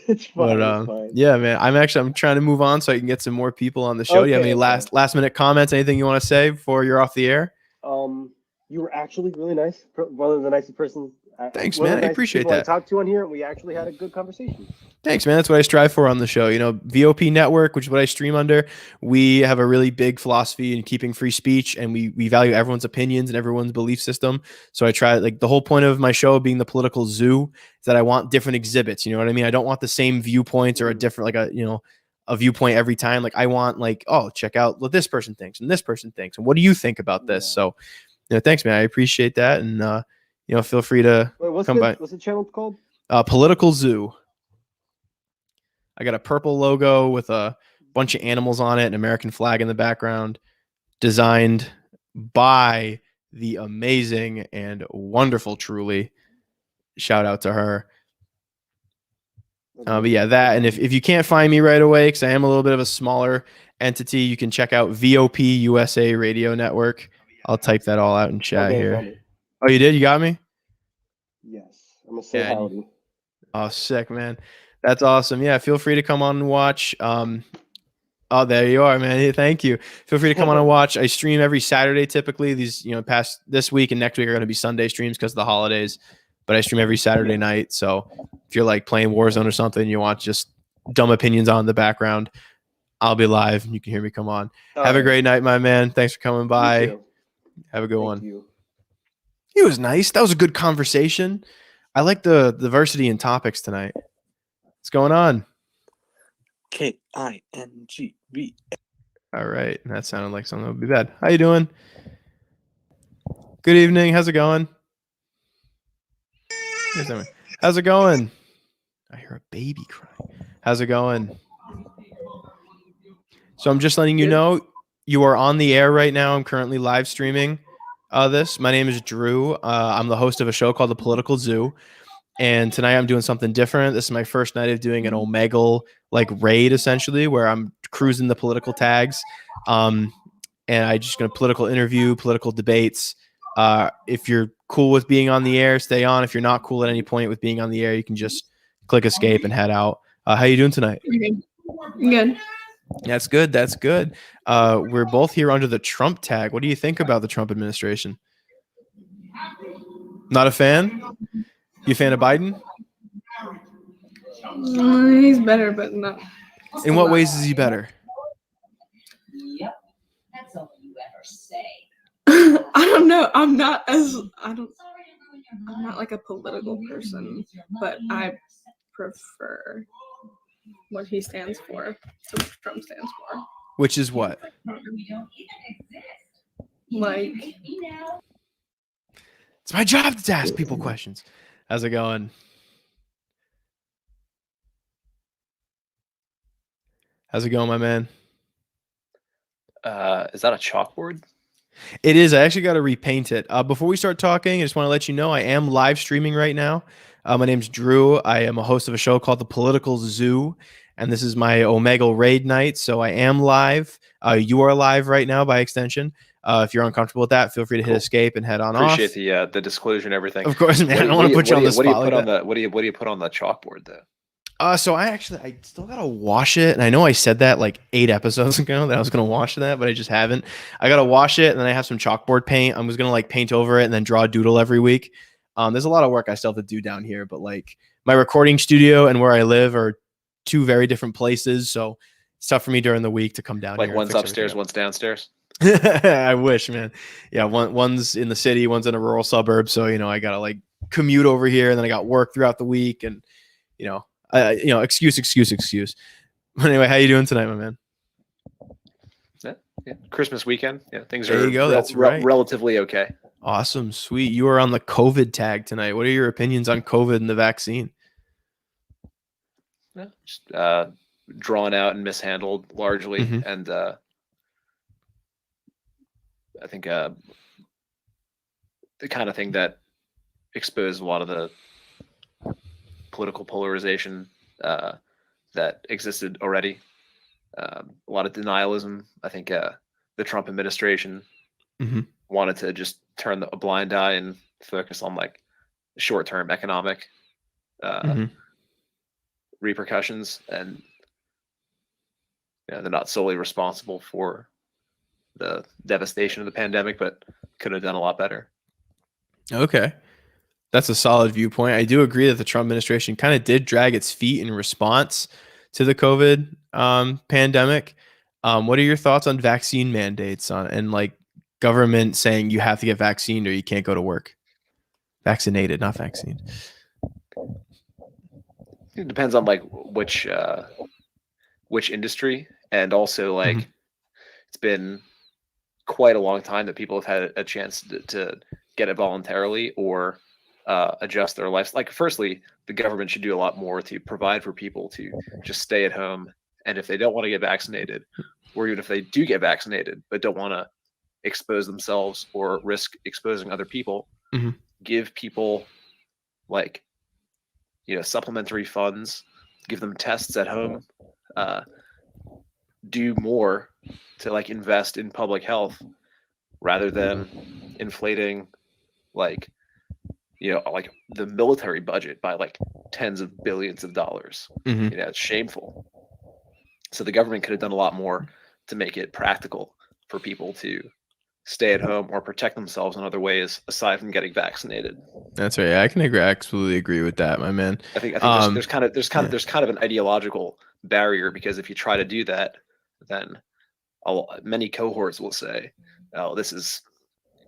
It's fine. But yeah, man, I'm trying to move on so I can get some more people on the show. Do you have any last minute comments? Anything you want to say before you're off the air? You were actually really nice. One of the nicest persons. Thanks, man. I appreciate that. I talked to on here, and we actually had a good conversation. Thanks, man. That's what I strive for on the show. You know, VOP Network, which is what I stream under, we have a really big philosophy in keeping free speech, and we value everyone's opinions and everyone's belief system. So I try, like, the whole point of my show being the political zoo is that I want different exhibits. You know what I mean? I don't want the same viewpoints or a different, like a viewpoint every time. Like I want like, oh, check out what this person thinks and this person thinks. And what do you think about this? So, thanks, man. I appreciate that. And, feel free to come by. What's the channel called? Political Zoo. I got a purple logo with a bunch of animals on it, an American flag in the background. designed by the amazing and wonderful Truly. Shout out to her. But yeah, that, and if you can't find me right away, because I am a little bit of a smaller entity, you can check out VOP USA Radio Network. I'll type that all out in chat here. Oh, you did? You got me? Yes. I'm going to say howdy. Oh, sick, man. That's awesome. Yeah, feel free to come on and watch. Oh, there you are, man. Hey, thank you. Feel free to come on and watch. I stream every Saturday typically. These, past this week and next week are going to be Sunday streams because of the holidays. But I stream every Saturday night. So if you're like playing Warzone or something, you want just dumb opinions on in the background, I'll be live and you can hear me come on. Have a great night, my man. Thanks for coming by. Have a good one. It was nice. That was a good conversation. I like the diversity in topics tonight. What's going on? KINGV. All right. That sounded like something that would be bad. How you doing? Good evening. How's it going? How's it going? I hear a baby crying. How's it going? So I'm just letting you know you are on the air right now. I'm currently live streaming this. My name is Drew. I'm the host of a show called The Political Zoo. And tonight I'm doing something different. This is my first night of doing an Omegle raid, essentially, where I'm cruising the political tags. And I just going to political interview, political debates. If you're cool with being on the air, stay on. If you're not cool at any point with being on the air, you can just click escape and head out. How you doing tonight? Good. That's good. That's good. We're both here under the Trump tag. What do you think about the Trump administration? Not a fan? You a fan of Biden? He's better, but no. In what ways is he better? Yep. That's all you ever say. I don't know. I'm not like a political person, but I prefer what he stands for to what Trump stands for. Which is what? Like, it's my job to ask people questions. How's it going? How's it going, my man? Is that a chalkboard? It is. I actually got to repaint it. Before we start talking, I just want to let you know I am live streaming right now. My name's Drew. I am a host of a show called The Political Zoo, and this is my Omegle raid night. So I am live. You are live right now by extension. If you're uncomfortable with that, feel free to hit escape and head on off. Appreciate the disclosure and everything. Of course, man. I don't want to put you on the spot. What do you put on the chalkboard though? So I still gotta wash it, and I know I said that like 8 episodes ago that I was gonna wash that, but I just haven't. I gotta wash it, and then I have some chalkboard paint. I'm just gonna paint over it and then draw a doodle every week. There's a lot of work I still have to do down here, but my recording studio and where I live are 2 very different places, so it's tough for me during the week to come down here. One's upstairs, one's downstairs. I wish, man. Yeah, one's in the city, one's in a rural suburb, so I gotta commute over here, and then I got work throughout the week, and excuse. But anyway, how you doing tonight, my man? Yeah. Christmas weekend. Yeah, things there are you go. That's right. Relatively okay. Awesome, sweet. You are on the COVID tag tonight. What are your opinions on COVID and the vaccine? Yeah, just drawn out and mishandled largely, and I think the kind of thing that exposed a lot of the political polarization that existed already. A lot of denialism. I think the Trump administration wanted to just turn a blind eye and focus on short-term economic repercussions, and they're not solely responsible for the devastation of the pandemic, but could have done a lot better. Okay. That's a solid viewpoint. I do agree that the Trump administration kind of did drag its feet in response to the COVID pandemic. What are your thoughts on vaccine mandates and government saying you have to get vaccinated or you can't go to work? Vaccinated, not vaccinated. It depends on which industry, and also it's been quite a long time that people have had a chance to get it voluntarily or adjust their lives. Firstly, the government should do a lot more to provide for people to just stay at home, and if they don't want to get vaccinated, or even if they do get vaccinated but don't want to expose themselves or risk exposing other people. Mhm. Give people like, supplementary funds, give them tests at home, do more to like invest in public health rather than inflating like the military budget by like tens of billions of dollars. Mhm. It's shameful. So the government could have done a lot more to make it practical for people to stay at home or protect themselves in other ways aside from getting vaccinated. That's right. I can absolutely agree with that, my man. I think there's kind of an ideological barrier, because if you try to do that, then many cohorts will say, "Oh, this is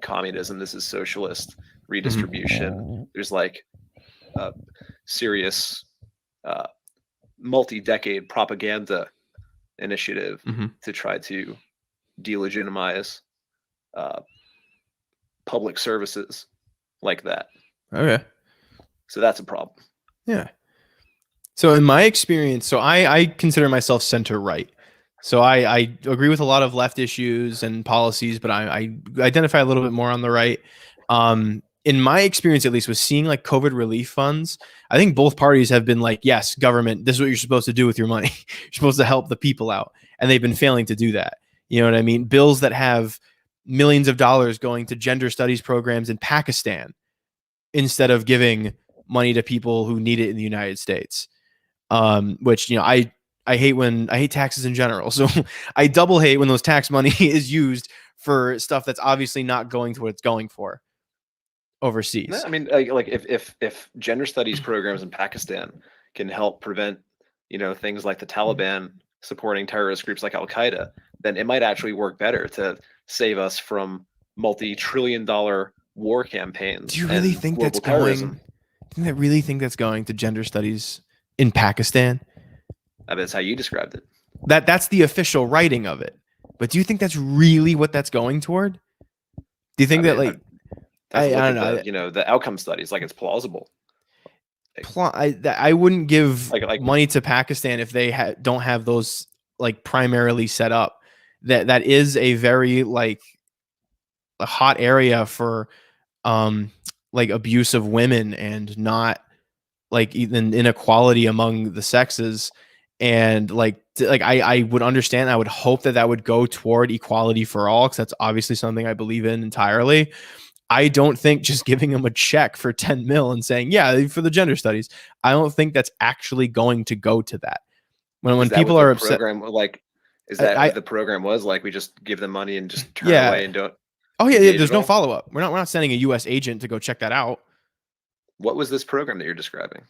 communism. This is socialist redistribution." There's like a serious multi-decade propaganda initiative to try to delegitimize public services like that. Okay. So that's a problem. Yeah. So in my experience, so I consider myself center right. So I agree with a lot of left issues and policies, but I identify a little bit more on the right. In my experience, at least, with seeing like COVID relief funds, I think both parties have been like, yes, government, this is what you're supposed to do with your money. You're supposed to help the people out. And they've been failing to do that. You know what I mean? Bills that have millions of dollars going to gender studies programs in Pakistan instead of giving money to people who need it in the United States. Which, I hate taxes in general. So I double hate when those tax money is used for stuff that's obviously not going to what it's going for overseas. No, I mean, like if gender studies programs in Pakistan can help prevent, things like the Taliban supporting terrorist groups like Al Qaeda, then it might actually work better to save us from multi-trillion-dollar war campaigns. Do you really think that's terrorism. going to gender studies in Pakistan? I bet that's how you described it. That's the official writing of it. But do you think that's really what that's going toward? Do you think I don't know. The outcome studies, like it's plausible. I wouldn't give money to Pakistan if they don't have those like primarily set up. That is a very like a hot area for like abuse of women and not like even inequality among the sexes. And I would understand. I would hope that would go toward equality for all, because that's obviously something I believe in entirely. I don't think just giving them a check for 10 mil and saying, yeah, for the gender studies, I don't think that's actually going to go to that. When people are upset, is that what the program was like? We just give them money and just turn away and don't. Oh yeah, there's no follow up. We're not sending a U.S. agent to go check that out. What was this program that you're describing?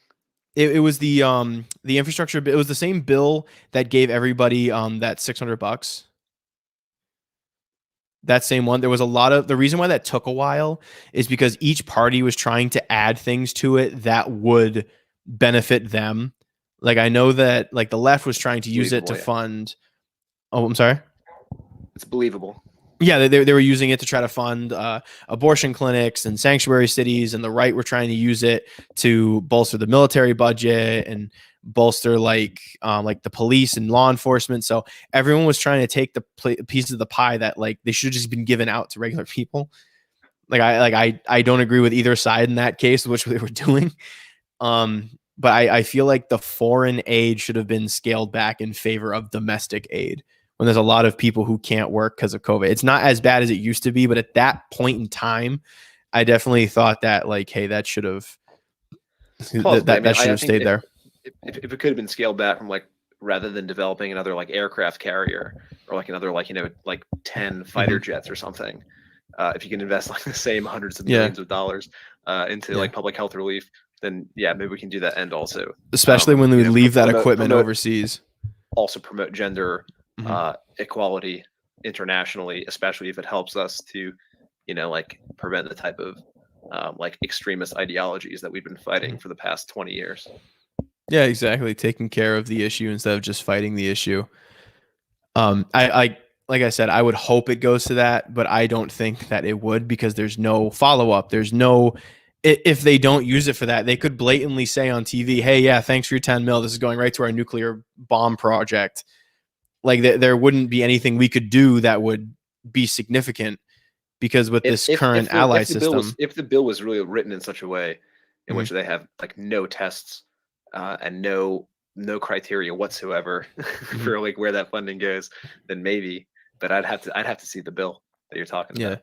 It was the infrastructure. It was the same bill that gave everybody that $600. That same one. There was a lot of the reason why that took a while is because each party was trying to add things to it that would benefit them. Like I know that like the left was trying to use it to fund. Oh, I'm sorry. It's believable. Yeah, they were using it to try to fund abortion clinics and sanctuary cities, and the right were trying to use it to bolster the military budget and bolster like the police and law enforcement. So everyone was trying to take the pieces of the pie that like they should have just been given out to regular people. I don't agree with either side in that case, which they were doing. But I feel like the foreign aid should have been scaled back in favor of domestic aid. When there's a lot of people who can't work because of COVID. It's not as bad as it used to be, but at that point in time, I definitely thought that like, hey, that should have that should have stayed there. If it could have been scaled back from like rather than developing another like aircraft carrier or like another like 10 fighter jets or something, if you can invest like the same hundreds of millions of dollars into like public health relief, then yeah, maybe we can do that end also. Especially when we leave that equipment overseas. Also promote gender equality internationally, especially if it helps us to, prevent the type of like extremist ideologies that we've been fighting for the past 20 years. Yeah, exactly. Taking care of the issue instead of just fighting the issue. I like I said, I would hope it goes to that, but I don't think that it would because there's no follow up. There's no. If they don't use it for that, they could blatantly say on TV, "Hey, yeah, thanks for your 10 mil. This is going right to our nuclear bomb project." Like there wouldn't be anything we could do that would be significant because with this current ally system, if the bill was really written in such a way in Mhm. which they have like no tests and no criteria whatsoever for like where that funding goes, then maybe. But I'd have to see the bill that you're talking yeah. about.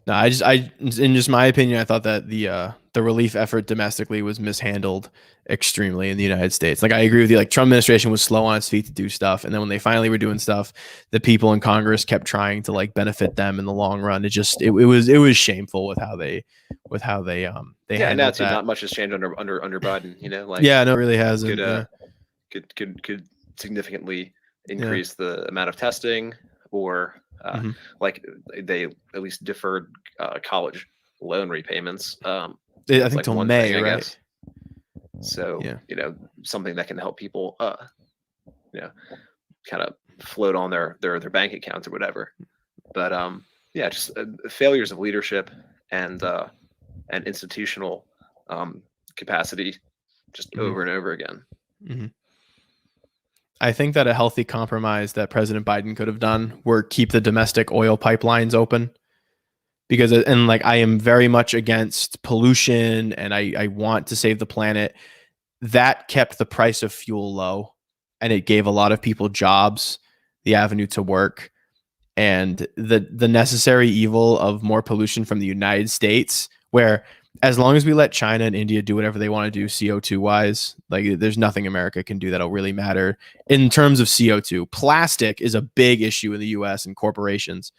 No, in just my opinion, I thought that the relief effort domestically was mishandled extremely in the United States. Like I agree with you. Like Trump administration was slow on its feet to do stuff, and then when they finally were doing stuff, the people in Congress kept trying to like benefit them in the long run. It was shameful with how they they Yeah, and handled now too, that. not much has changed under Biden. You know, like Yeah, no, it really hasn't. could significantly increase the amount of testing, or like they at least deferred college loan repayments. I think like till one May, thing, I right? guess. So you know, something that can help people, you know, kind of float on their bank accounts or whatever. But yeah, just failures of leadership and institutional capacity, just over and over again. Mhm. I think that a healthy compromise that President Biden could have done were keep the domestic oil pipelines open, because and like I am very much against pollution and I want to save the planet. That kept the price of fuel low, and it gave a lot of people jobs, the avenue to work, and the necessary evil of more pollution from the United States, where as long as we let China and India do whatever they want to do CO2 wise, like there's nothing America can do that'll really matter in terms of CO2. Plastic is a big issue in the US and corporations,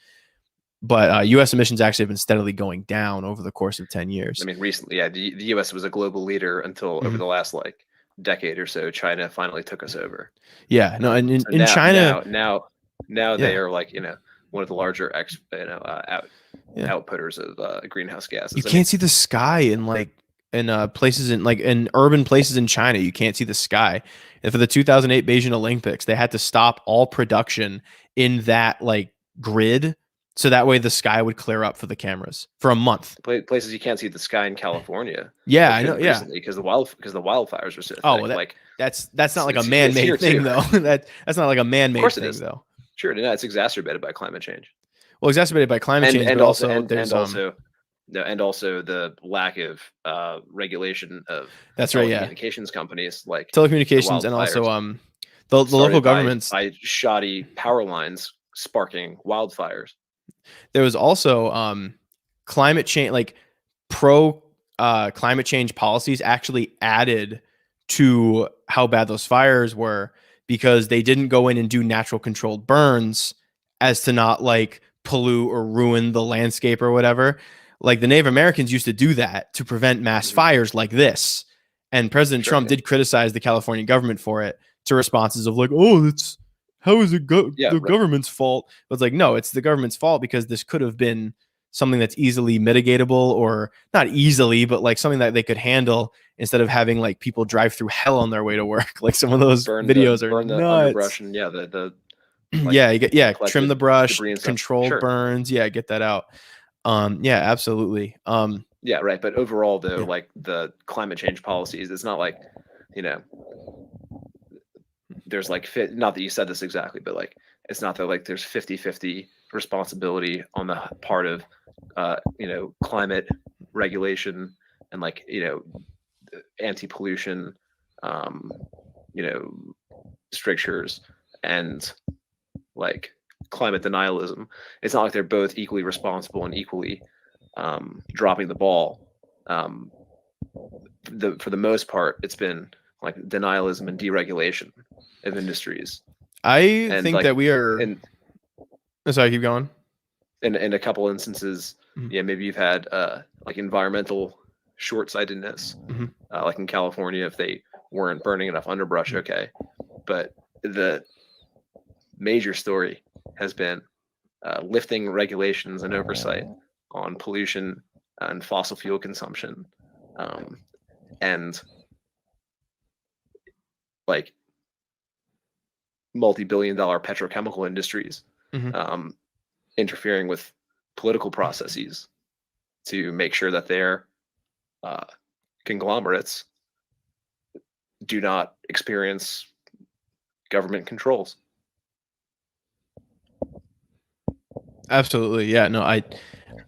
but US emissions actually have been steadily going down over the course of 10 years. I mean, recently, yeah, the US was a global leader until over the last like decade or so. China finally took us over. Yeah, no, and in So China now they are like, you know, one of the larger outputters of greenhouse gases. you can't see the sky in places in urban places in China. You can't see the sky. And for the 2008 Beijing Olympics, they had to stop all production in that like grid, so that way the sky would clear up for the cameras for a month. Places you can't see the sky in California. Yeah, like, I know. Yeah, because the wildfires are so thick. Oh, that's not like a man-made thing though. That's not like a man-made thing though. Sure, no, it's exacerbated by climate change. Well, exacerbated by climate change, and but also there's the lack of regulation of That's right, yeah, telecommunications companies like telecommunications, the and also wildfires the started local by governments. shoddy power lines sparking wildfires. There was also climate change, like pro climate change policies actually added to how bad those fires were, because they didn't go in and do natural controlled burns as to not like pollute or ruin the landscape or whatever. Like the Native Americans used to do that to prevent mass fires like this. And President Trump did criticize the California government for it, to responses of like, oh, how is it the government's fault? But it's like, no, it's the government's fault, because this could have been something that's easily mitigatable, or not easily, but like something that they could handle, instead of having like people drive through hell on their way to work. Like some of those videos are burn the nuts. underbrush and like, trim the brush, debris and stuff. control Sure. burns, get that out. Yeah, absolutely. Yeah, right. But overall, though, like the climate change policies, it's not like, you know, there's like not that you said this exactly, but like it's not that like there's 50-50 responsibility on the part of you know, climate regulation and like, you know, anti-pollution you know, strictures and like climate denialism. It's not like they're both equally responsible and equally dropping the ball. For the most part, it's been like denialism and deregulation of industries. I And, think like, that we are. Sorry, keep going. In a couple instances, yeah, maybe you've had like environmental short-sightedness, like in California, if they weren't burning enough underbrush, okay. But the major story has been lifting regulations and oversight on pollution and fossil fuel consumption, and like multi-billion-dollar petrochemical industries interfering with political processes to make sure that their conglomerates do not experience government controls. Absolutely. Yeah, no,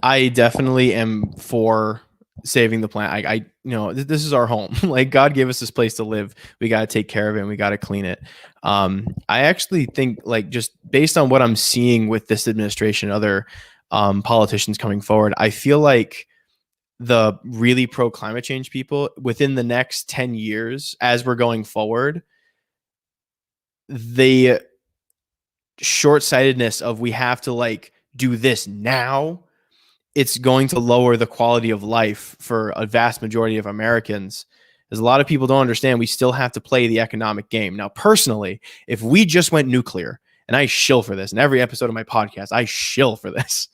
I definitely am for saving the planet. I this is our home. Like God gave us this place to live. We got to take care of it and we got to clean it. I actually think like just based on what I'm seeing with this administration, other politicians coming forward, I feel like the really pro climate change people within the next 10 years, as we're going forward, the short-sightedness of we have to like do this now, it's going to lower the quality of life for a vast majority of Americans. As a lot of people don't understand, we still have to play the economic game. Now, personally, if we just went nuclear, and I shill for this in every episode of my podcast, I shill for this.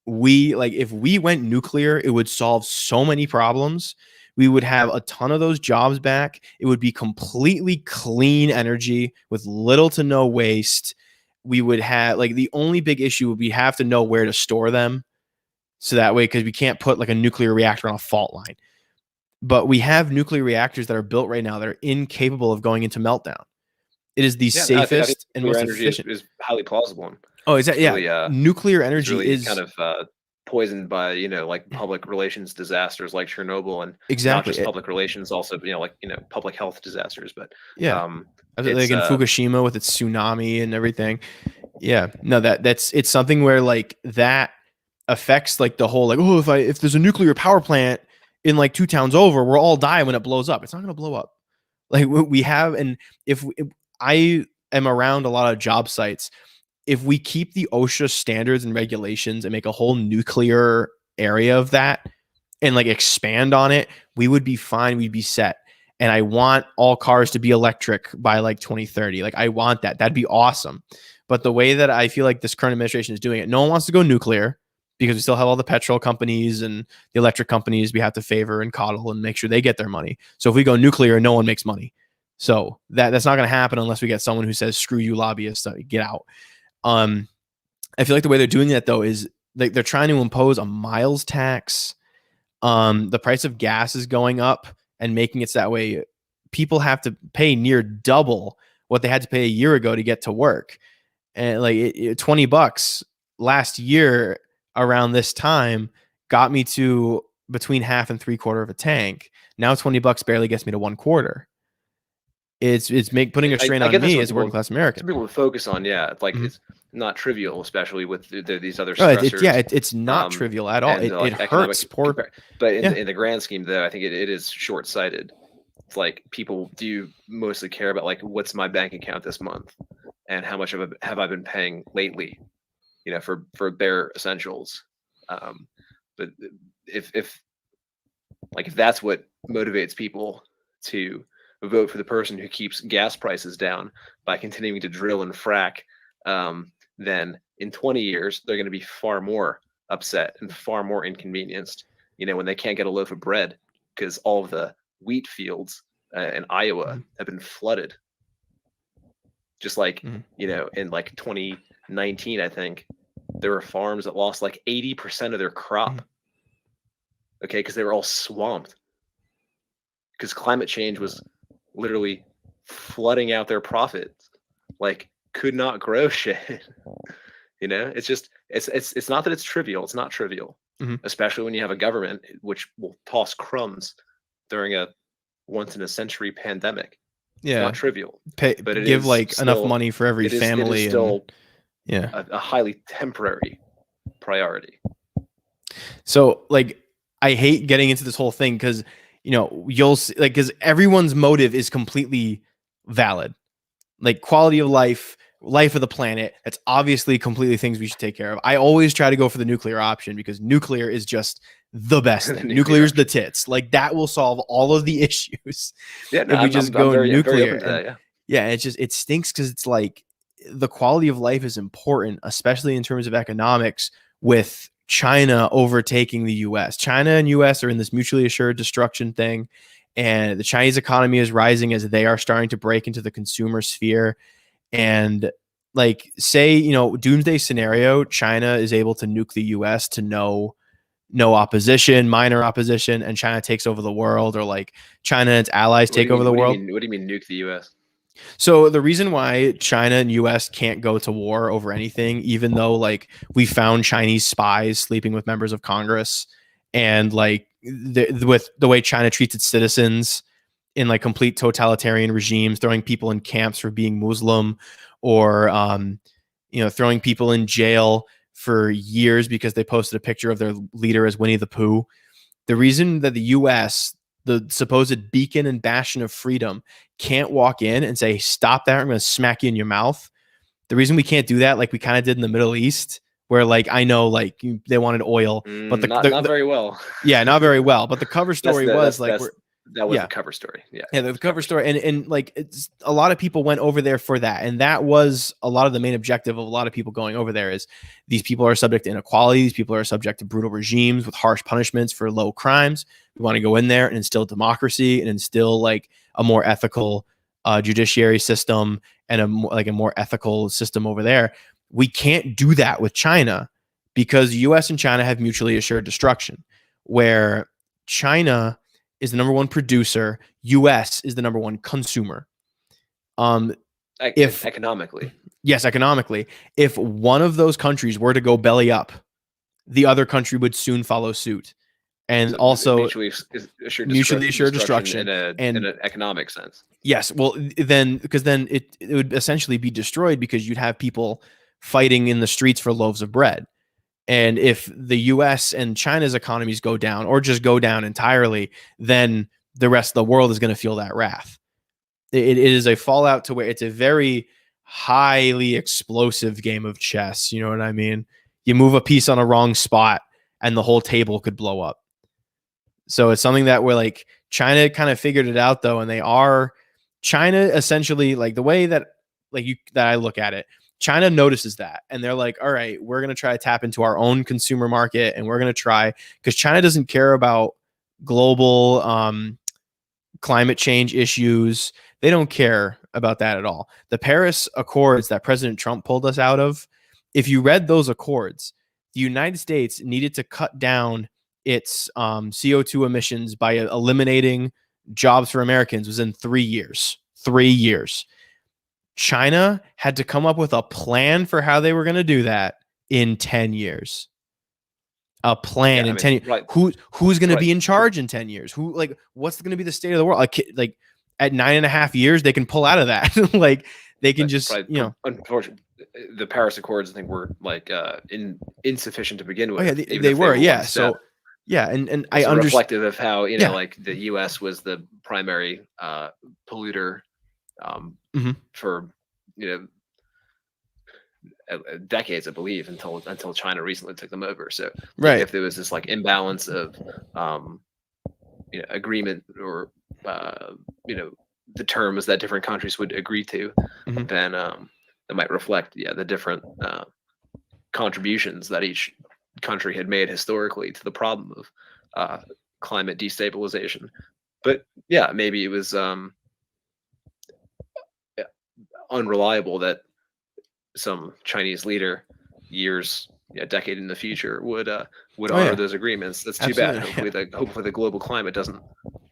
If we went nuclear, it would solve so many problems. We would have a ton of those jobs back. It would be completely clean energy with little to no waste. We would have like the only big issue would be have to know where to store them. So that way, because we can't put like a nuclear reactor on a fault line. But we have nuclear reactors that are built right now that are incapable of going into meltdown. It is the safest and most efficient. Is highly plausible. Oh, is that Really, nuclear energy really is kind of poisoned by like public relations disasters like Chernobyl, and exactly not just public relations, also public health disasters. But like in Fukushima with its tsunami and everything. Yeah, no, it's something where like that affects like the whole like, oh, if there's a nuclear power plant in like 2 towns over, we'll all die when it blows up. It's not going to blow up. Like we have, and if I am around a lot of job sites, if we keep the OSHA standards and regulations and make a whole nuclear area of that and like expand on it, we would be fine. We'd be set. And I want all cars to be electric by like 2030. Like I want that. That'd be awesome. But the way that I feel like this current administration is doing it, no one wants to go nuclear because we still have all the petrol companies and the electric companies we have to favor and coddle and make sure they get their money. So if we go nuclear, no one makes money. So that's not going to happen unless we get someone who says, screw you lobbyists, get out. I feel like the way they're doing that though is like they're trying to impose a miles tax. The price of gas is going up and making it so that way people have to pay near double what they had to pay a year ago to get to work. And like $20 last year around this time got me to between half and 3/4 of a tank. Now $20 barely gets me to 1/4. It's putting a strain on me as a working class American. People would focus on, it's not trivial, especially with these other stressors. It's not trivial at all. And, it hurts poor. But in the grand scheme, though, I think it is short-sighted. It's like people do mostly care about like what's my bank account this month, and how much have I been paying lately, for bare essentials. But if that's what motivates people to vote for the person who keeps gas prices down by continuing to drill and frack, then in 20 years, they're going to be far more upset and far more inconvenienced, when they can't get a loaf of bread because all of the wheat fields in Iowa have been flooded. Just like, in like 2019, I think there were farms that lost like 80% of their crop. Okay. Because they were all swamped because climate change was literally flooding out their profits, like could not grow shit. It's just it's not that it's trivial. It's not trivial, especially when you have a government which will toss crumbs during a once in a century pandemic. Yeah, it's not trivial. But it give like enough money for every family. It is still a highly temporary priority. So like I hate getting into this whole thing because you'll see, like, because everyone's motive is completely valid, like quality of life of the planet. That's obviously completely things we should take care of. I always try to go for the nuclear option because nuclear is just the best thing. Nuclear is the tits. Like that will solve all of the issues. Yeah, if we just go nuclear. That, It stinks because it's like the quality of life is important, especially in terms of economics, with China overtaking the US. China and US are in this mutually assured destruction thing, and the Chinese economy is rising as they are starting to break into the consumer sphere. And like, say, doomsday scenario, China is able to nuke the US to no opposition, minor opposition, and China takes over the world, or like China and its allies take over the world. What do you mean nuke the US? So the reason why China and US can't go to war over anything, even though like we found Chinese spies sleeping with members of Congress, and like with the way China treats its citizens in like complete totalitarian regimes, throwing people in camps for being Muslim, or throwing people in jail for years because they posted a picture of their leader as Winnie the Pooh. The reason that the US, the supposed beacon and bastion of freedom, can't walk in and say, stop that, I'm going to smack you in your mouth. The reason we can't do that, like we kind of did in the Middle East, where like I know like they wanted oil, but not very well. Yeah, not very well. But the cover story was like that was the cover story. Yeah, the cover story, and like it's a lot of people went over there for that, and that was a lot of the main objective of a lot of people going over there. Is these people are subject to inequality, these people are subject to brutal regimes with harsh punishments for low crimes. We want to go in there and instill democracy and instill like a more ethical judiciary system and a more ethical system over there. We can't do that with China because U.S. and China have mutually assured destruction, where China is the number one producer, U.S. is the number one consumer. If economically, yes, economically, if one of those countries were to go belly up, the other country would soon follow suit, and so also mutually assured destruction in an economic sense. Yes, well, then because then it would essentially be destroyed because you'd have people fighting in the streets for loaves of bread. And if the US and China's economies go down or just go down entirely, then the rest of the world is going to feel that wrath. It is a fallout to where it's a very highly explosive game of chess. You know what I mean? You move a piece on a wrong spot and the whole table could blow up. So it's something that we're like, China kind of figured it out though. And China essentially, like the way that that I look at it, China notices that and they're like, all right, we're going to try to tap into our own consumer market, and we're going to try, because China doesn't care about global climate change issues. They don't care about that at all. The Paris Accords that President Trump pulled us out of, if you read those accords, the United States needed to cut down its CO2 emissions by eliminating jobs for Americans within 3 years. 3 years. China had to come up with a plan for how they were going to do that in 10 years. A plan in 10 years. Right. Who's going to be in charge in 10 years? What's going to be the state of the world? Like at 9.5 years, they can pull out of that. Like they can unfortunately, the Paris Accords, I think, were like insufficient to begin with. Oh, yeah, they were. Yeah. So yeah. And I understand, reflective of how, like the US was the primary polluter for decades, I believe, until China recently took them over. So right, if there was this like imbalance of agreement or the terms that different countries would agree to, then that might reflect the different contributions that each country had made historically to the problem of climate destabilization. But yeah, maybe it was unreliable that some Chinese leader a decade in the future would honor those agreements. That's too bad. Hopefully the global climate doesn't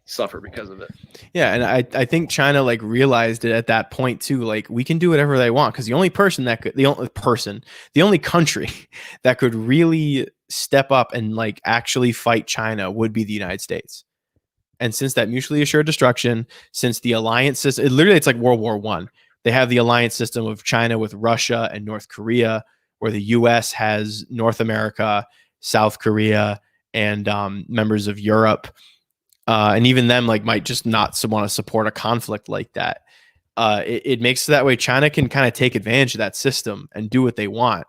suffer because of it. Yeah, and I think China like realized it at that point too. Like we can do whatever they want, because the only country that could really step up and like actually fight China would be the United States. And since that mutually assured destruction, since the alliance system, it's like World War I. They have the alliance system of China with Russia and North Korea, where the U.S. has North America, South Korea, and members of Europe. And even them like might just not want to support a conflict like that. It makes it that way China can kind of take advantage of that system and do what they want.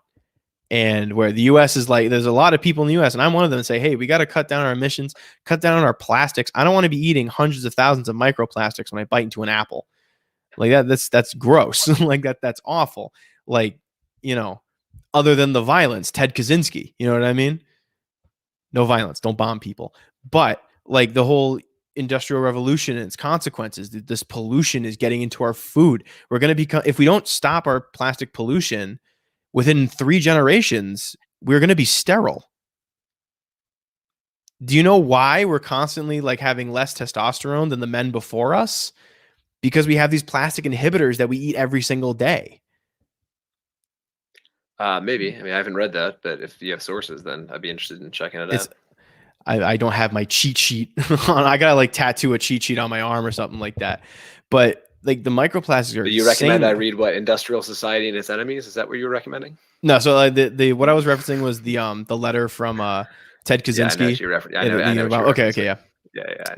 And where the U.S. is like, there's a lot of people in the U.S. and I'm one of them that say, hey, we got to cut down our emissions, cut down on our plastics. I don't want to be eating hundreds of thousands of microplastics when I bite into an apple. Like that's gross. Like that's awful. Like, other than the violence, Ted Kaczynski, you know what I mean? No violence, don't bomb people. But like the whole industrial revolution and its consequences, this pollution is getting into our food. We're going to become, if we don't stop our plastic pollution within 3 generations, we're going to be sterile. Do you know why we're constantly like having less testosterone than the men before us? because we have these plastic inhibitors that we eat every single day. Maybe. I mean, I haven't read that, but if you have sources, then I'd be interested in checking it out. I don't have my cheat sheet on. I gotta like tattoo a cheat sheet on my arm or something like that. But like the microplastics are. Do you recommend insane. I read what Industrial Society and Its Enemies? Is that what you're recommending? No, so the what I was referencing was the letter from Ted Kaczynski. Okay, yeah.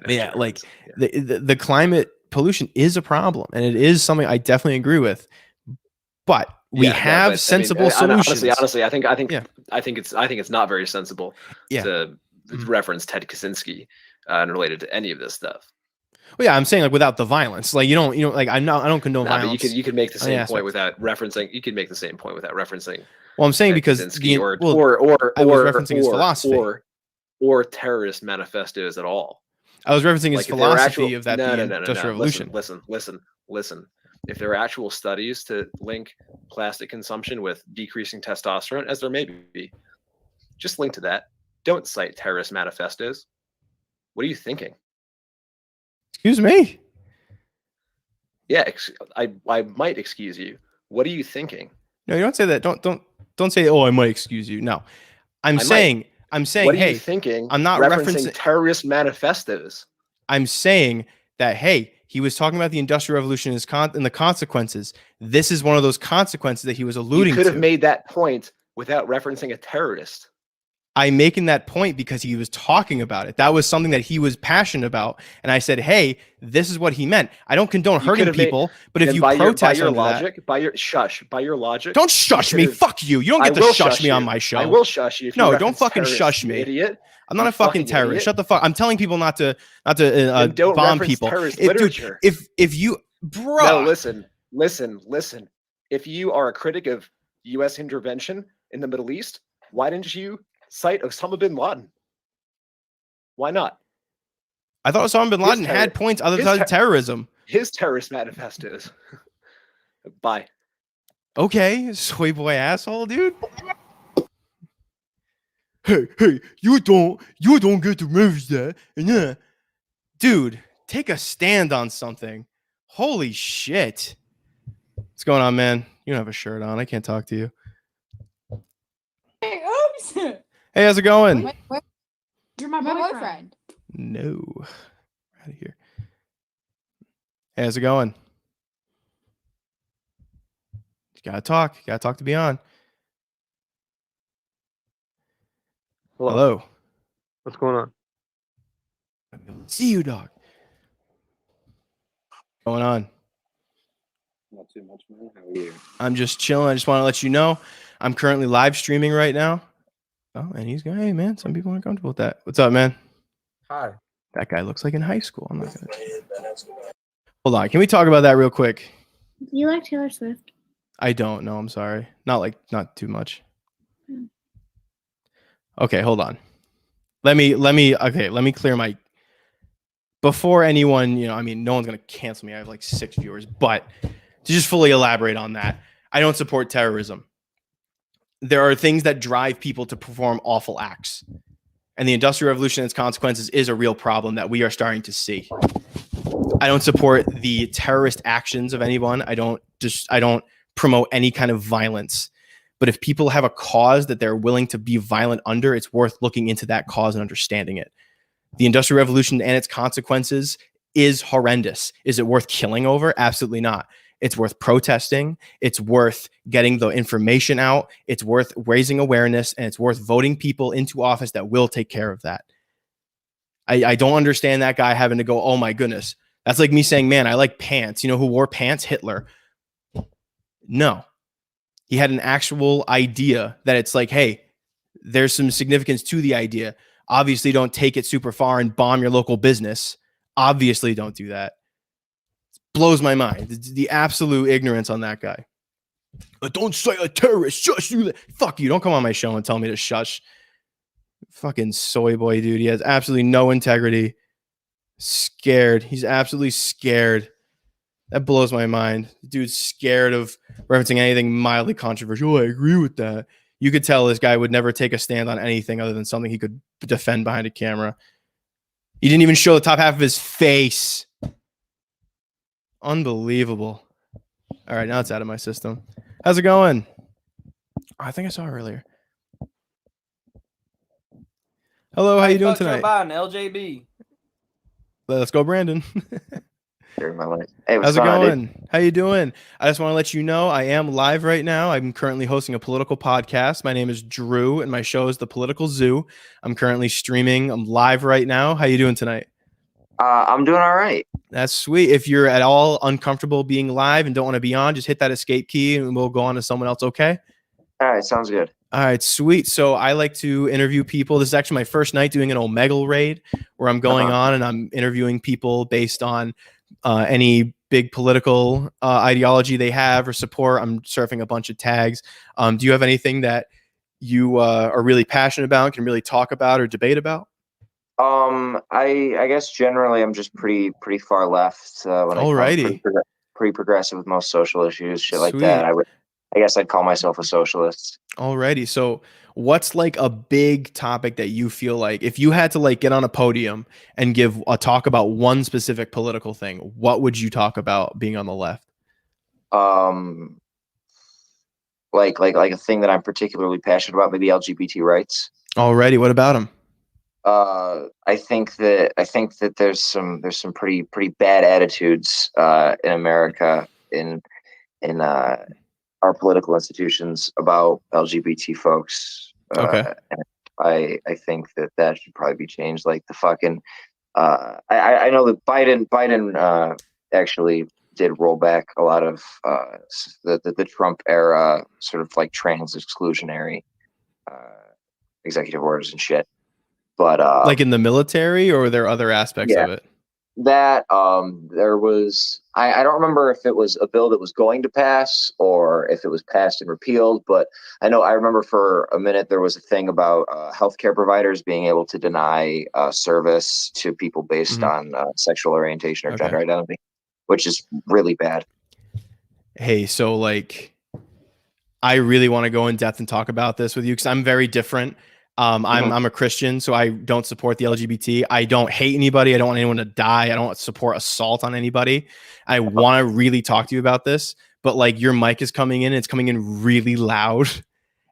Yeah, like the climate pollution is a problem, and it is something I definitely agree with. But we have sensible solutions. Honestly, I think it's not very sensible to reference Ted Kaczynski and related to any of this stuff. Well, yeah, I'm saying like without the violence, like you don't like I don't condone violence. But you could make the same point without referencing. You could make the same point without referencing. Well, I'm saying because Kaczynski or referencing his philosophy or terrorist manifestos at all. I was referencing his philosophy of that Industrial Revolution. Listen. If there are actual studies to link plastic consumption with decreasing testosterone, as there may be, just link to that. Don't cite terrorist manifestos. What are you thinking? Excuse me? Yeah, I might excuse you. What are you thinking? No, you don't say that. Don't say, oh, I might excuse you. No. I'm saying, what are hey, you thinking? I'm not referencing terrorist manifestos. I'm saying that, hey, he was talking about the Industrial Revolution and the consequences. This is one of those consequences that he was alluding to. You could have made that point without referencing a terrorist. I'm making that point because he was talking about it. That was something that he was passionate about. And I said, hey, this is what he meant. I don't condone hurting people, but if you protest your logic, by your logic. Don't shush me. Fuck you. You don't get to shush me on my show. I will shush you. No, don't fucking shush me. Idiot. I'm not a fucking terrorist. Idiot. Shut the fuck. I'm telling people not to bomb people. Literature. If you, bro. No, listen. If you are a critic of U.S. intervention in the Middle East, why didn't you cite Osama bin Laden? Why not? I thought Osama bin Laden had points other than terrorism. His terrorist manifestos. Bye. Okay, soy boy asshole, dude. Hey, you don't get to reference that. And dude, take a stand on something. Holy shit. What's going on, man? You don't have a shirt on. I can't talk to you. Hey, oops. Hey, how's it going? You're my boyfriend. No. Out of here. Hey, how's it going? You gotta talk. You gotta talk to be on. Hello. What's going on? See you, dog. What's going on? Not too much, man. How are you? I'm just chilling. I just want to let you know I'm currently live streaming right now. Oh, and he's going, hey, man, some people aren't comfortable with that. What's up, man? Hi. That guy looks like in high school. I'm not gonna. Hold on. Can we talk about that real quick? Do you like Taylor Swift? I don't know. I'm sorry. Not too much. Okay, hold on. Let me clear my, before anyone, I mean, no one's going to cancel me. I have like 6 viewers, but to just fully elaborate on that, I don't support terrorism. There are things that drive people to perform awful acts. And the Industrial Revolution and its consequences is a real problem that we are starting to see. I don't support the terrorist actions of anyone. I don't promote any kind of violence. But if people have a cause that they're willing to be violent under, it's worth looking into that cause and understanding it. The Industrial Revolution and its consequences is horrendous. Is it worth killing over? Absolutely not. It's worth protesting. It's worth getting the information out. It's worth raising awareness, and it's worth voting people into office that will take care of that. I don't understand that guy having to go, oh my goodness. That's like me saying, man, I like pants. You know who wore pants? Hitler. No. He had an actual idea that it's like, hey, there's some significance to the idea. Obviously, don't take it super far and bomb your local business. Obviously, don't do that. It blows my mind. The absolute ignorance on that guy. Don't say a terrorist. Shush you. Fuck you. Don't come on my show and tell me to shush. Fucking soy boy, dude. He has absolutely no integrity. Scared. He's absolutely scared. That blows my mind. Dude's scared of referencing anything mildly controversial. Oh, I agree with that. You could tell this guy would never take a stand on anything other than something he could defend behind a camera. He didn't even show the top half of his face Unbelievable. All right, now it's out of my system. How's it going? I think I saw her earlier. Hello, how you doing tonight? Biden, LJB. Let's go, Brandon. My life. Hey, how's it on, going? How you doing? I just want to let you know I am live right now. I'm currently hosting a political podcast. My name is Drew, and my show is The Political Zoo. I'm currently streaming. I'm live right now. How you doing tonight? I'm doing all right. That's sweet. If you're at all uncomfortable being live and don't want to be on, just hit that escape key, and we'll go on to someone else. Okay? All right, sounds good. All right, sweet. So I like to interview people. This is actually my first night doing an Omegle raid where I'm going on and I'm interviewing people based on any big political ideology they have or support. I'm surfing a bunch of tags. Do you have anything that you are really passionate about, can really talk about or debate about? I guess generally I'm just pretty far left. Alrighty. Pretty progressive with most social issues, shit like that. I guess I'd call myself a socialist. Alrighty. So what's like a big topic that you feel like if you had to like get on a podium and give a talk about one specific political thing, what would you talk about being on the left? Like a thing that I'm particularly passionate about, maybe LGBT rights. Alrighty. What about them? I think that there's some pretty bad attitudes in America in our political institutions about LGBT folks. Okay. And I think that should probably be changed. Like the fucking, I know that Biden actually did roll back a lot of the Trump era sort of like trans exclusionary executive orders and shit. But like in the military, or are there other aspects of it? That there was, I don't remember if it was a bill that was going to pass or if it was passed and repealed, but I remember for a minute there was a thing about healthcare providers being able to deny service to people based on sexual orientation or gender identity, which is really bad. Hey, so like, I really want to go in depth and talk about this with you because I'm very different. I'm a Christian, so I don't support the LGBT. I don't hate anybody. I don't want anyone to die. I don't support assault on anybody. I want to really talk to you about this, but like your mic is coming in, it's coming in really loud,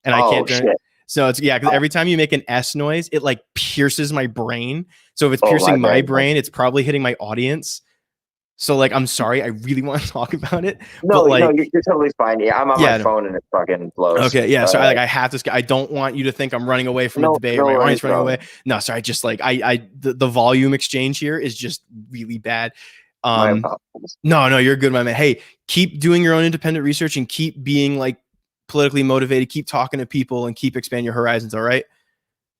and I can't turn it. So it's because every time you make an S noise, it like pierces my brain. So if it's piercing my brain, it's probably hitting my audience. So like, I'm sorry, I really want to talk about it. No, but like, you're totally fine. Yeah, I'm on my phone and it fucking blows. Okay, yeah. So I have to. I don't want you to think I'm running away from a debate or my audience running away. No, sorry. Just like the volume exchange here is just really bad. No, you're good, my man. Hey, keep doing your own independent research and keep being like politically motivated. Keep talking to people and keep expanding your horizons. All right.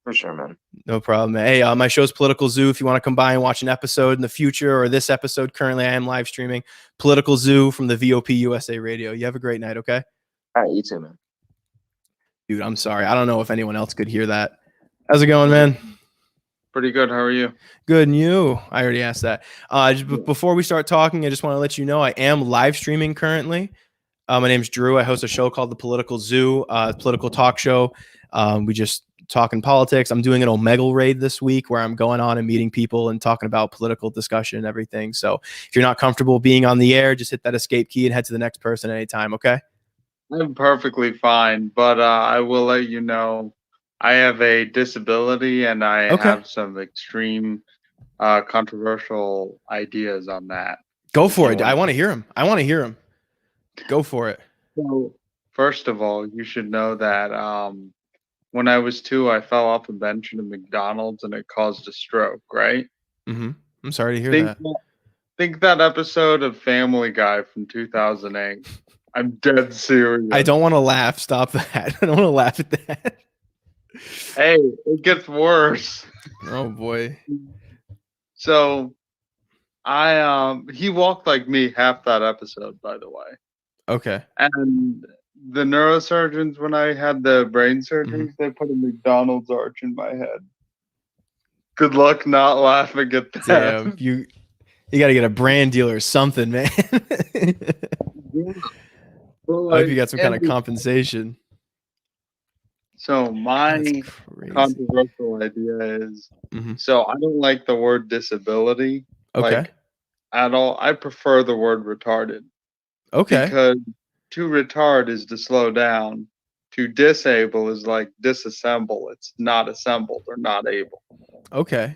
For sure, man. No problem. Hey, my show's Political Zoo. If you want to come by and watch an episode in the future or this episode, currently I am live streaming Political Zoo from the VOP USA Radio. You have a great night, okay? All right, you too, man. Dude, I'm sorry. I don't know if anyone else could hear that. How's it going, man? Pretty good. How are you? Good. And you? I already asked that. Before we start talking, I just want to let you know I am live streaming currently. My name's Drew. I host a show called The Political Zoo, political talk show. We just talking politics. I'm doing an Omegle raid this week where I'm going on and meeting people and talking about political discussion and everything. So if you're not comfortable being on the air, just hit that escape key and head to the next person anytime. Okay. I'm perfectly fine, but I will let you know I have a disability and I have some extreme controversial ideas on that. Go for it. I want to hear him. Go for it. So first of all, you should know that when I was 2, I fell off a bench in a McDonald's and it caused a stroke, right? Mm-hmm. I'm sorry to hear that. Think that episode of Family Guy from 2008. I'm dead serious. I don't want to laugh. Stop that. I don't want to laugh at that. Hey, it gets worse. Oh boy. So he walked like me half that episode, by the way. Okay. And the neurosurgeons, when I had the brain surgeries, they put a McDonald's arch in my head. Good luck not laughing at that. Damn, you got to get a brand deal or something, man. I hope you got some kind of compensation. So my controversial idea is, so I don't like the word disability. Okay. Like, at all. I prefer the word retarded. Okay. Because to retard is to slow down. To disable is like disassemble. It's not assembled or not able. Okay.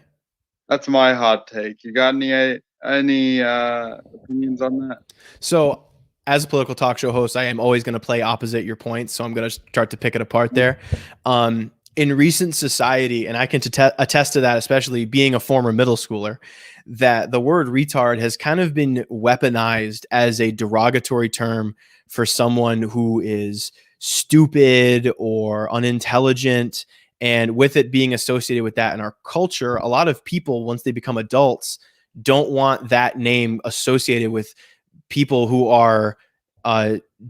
That's my hot take. You got any opinions on that? So, as a political talk show host, I am always going to play opposite your points. So I'm going to start to pick it apart there. In recent society, and I can attest to that, especially being a former middle schooler, that the word retard has kind of been weaponized as a derogatory term for someone who is stupid or unintelligent. And with it being associated with that in our culture, a lot of people, once they become adults, don't want that name associated with people who are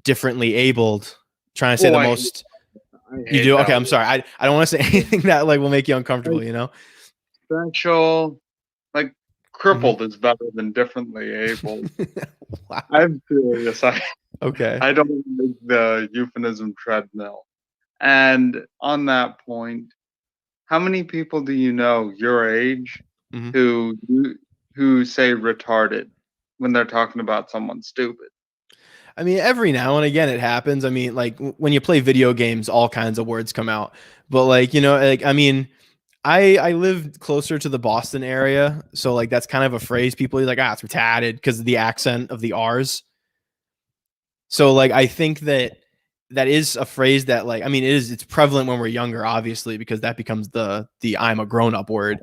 differently abled. Trying to say the most. You do? Okay, I'm sorry. I don't want to say anything that like will make you uncomfortable, you know? Special, like crippled is better than differently able. Wow. I'm serious. Okay. I don't like the euphemism treadmill. And on that point, how many people do you know your age who say retarded when they're talking about someone stupid? I mean, every now and again it happens. I mean, like when you play video games, all kinds of words come out. But like, you know, like I mean, I live closer to the Boston area, so like that's kind of a phrase people are like, it's retarded because of the accent of the R's. So like I think that is a phrase that like I mean it's prevalent when we're younger, obviously, because that becomes the I'm a grown-up word.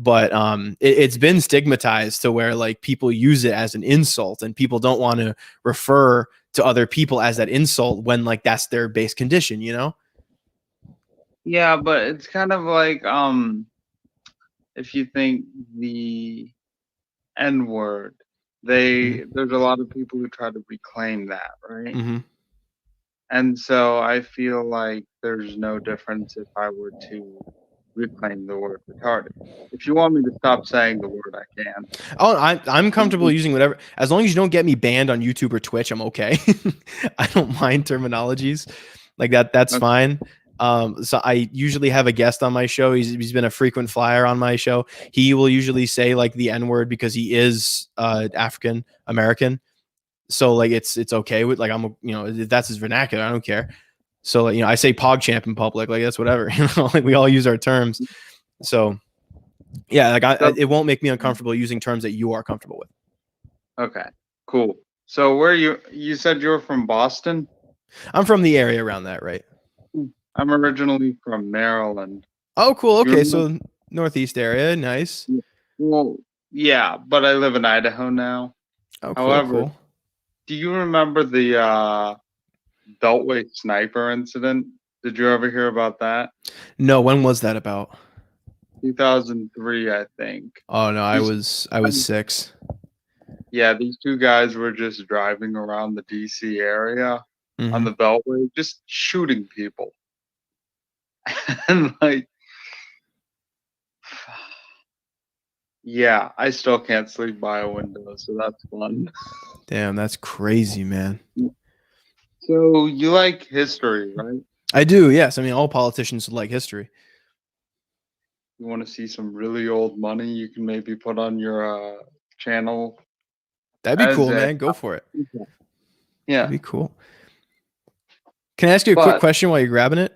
But it's been stigmatized to where like people use it as an insult, and people don't want to refer to other people as that insult when like that's their base condition, you know? Yeah, but it's kind of like if you think the N-word, there's a lot of people who try to reclaim that, right? Mm-hmm. And so I feel like there's no difference if I were to reclaim the word retarded. If you want me to stop saying the word, I can. Oh, I'm comfortable using whatever, as long as you don't get me banned on YouTube or Twitch. I'm okay. I don't mind terminologies like that. That's fine. So I usually have a guest on my show. He's been a frequent flyer on my show. He will usually say like the N-word because he is African American. So like it's okay with like if that's his vernacular, I don't care. So like, I say PogChamp in public, like that's whatever. Like we all use our terms. So yeah, like it won't make me uncomfortable using terms that you are comfortable with. Okay, cool. So where you said you were from Boston? I'm from the area around that, right? I'm originally from Maryland. Oh, cool. Okay, so Northeast area, nice. Well, yeah, but I live in Idaho now. Oh, cool. However, Cool. do you remember the Beltway sniper incident? Did you ever hear about that? No, when was that about? 2003, I think. Oh no, I was 6. Yeah, these two guys were just driving around the DC area on the Beltway, just shooting people. And like, yeah, I still can't sleep by a window, so that's fun. Damn, that's crazy, man. So you like history, right? I do, yes. I mean, all politicians like history. You want to see some really old money you can maybe put on your channel? That'd be cool, man. Go for it. Yeah. That'd be cool. Can I ask you a quick question while you're grabbing it?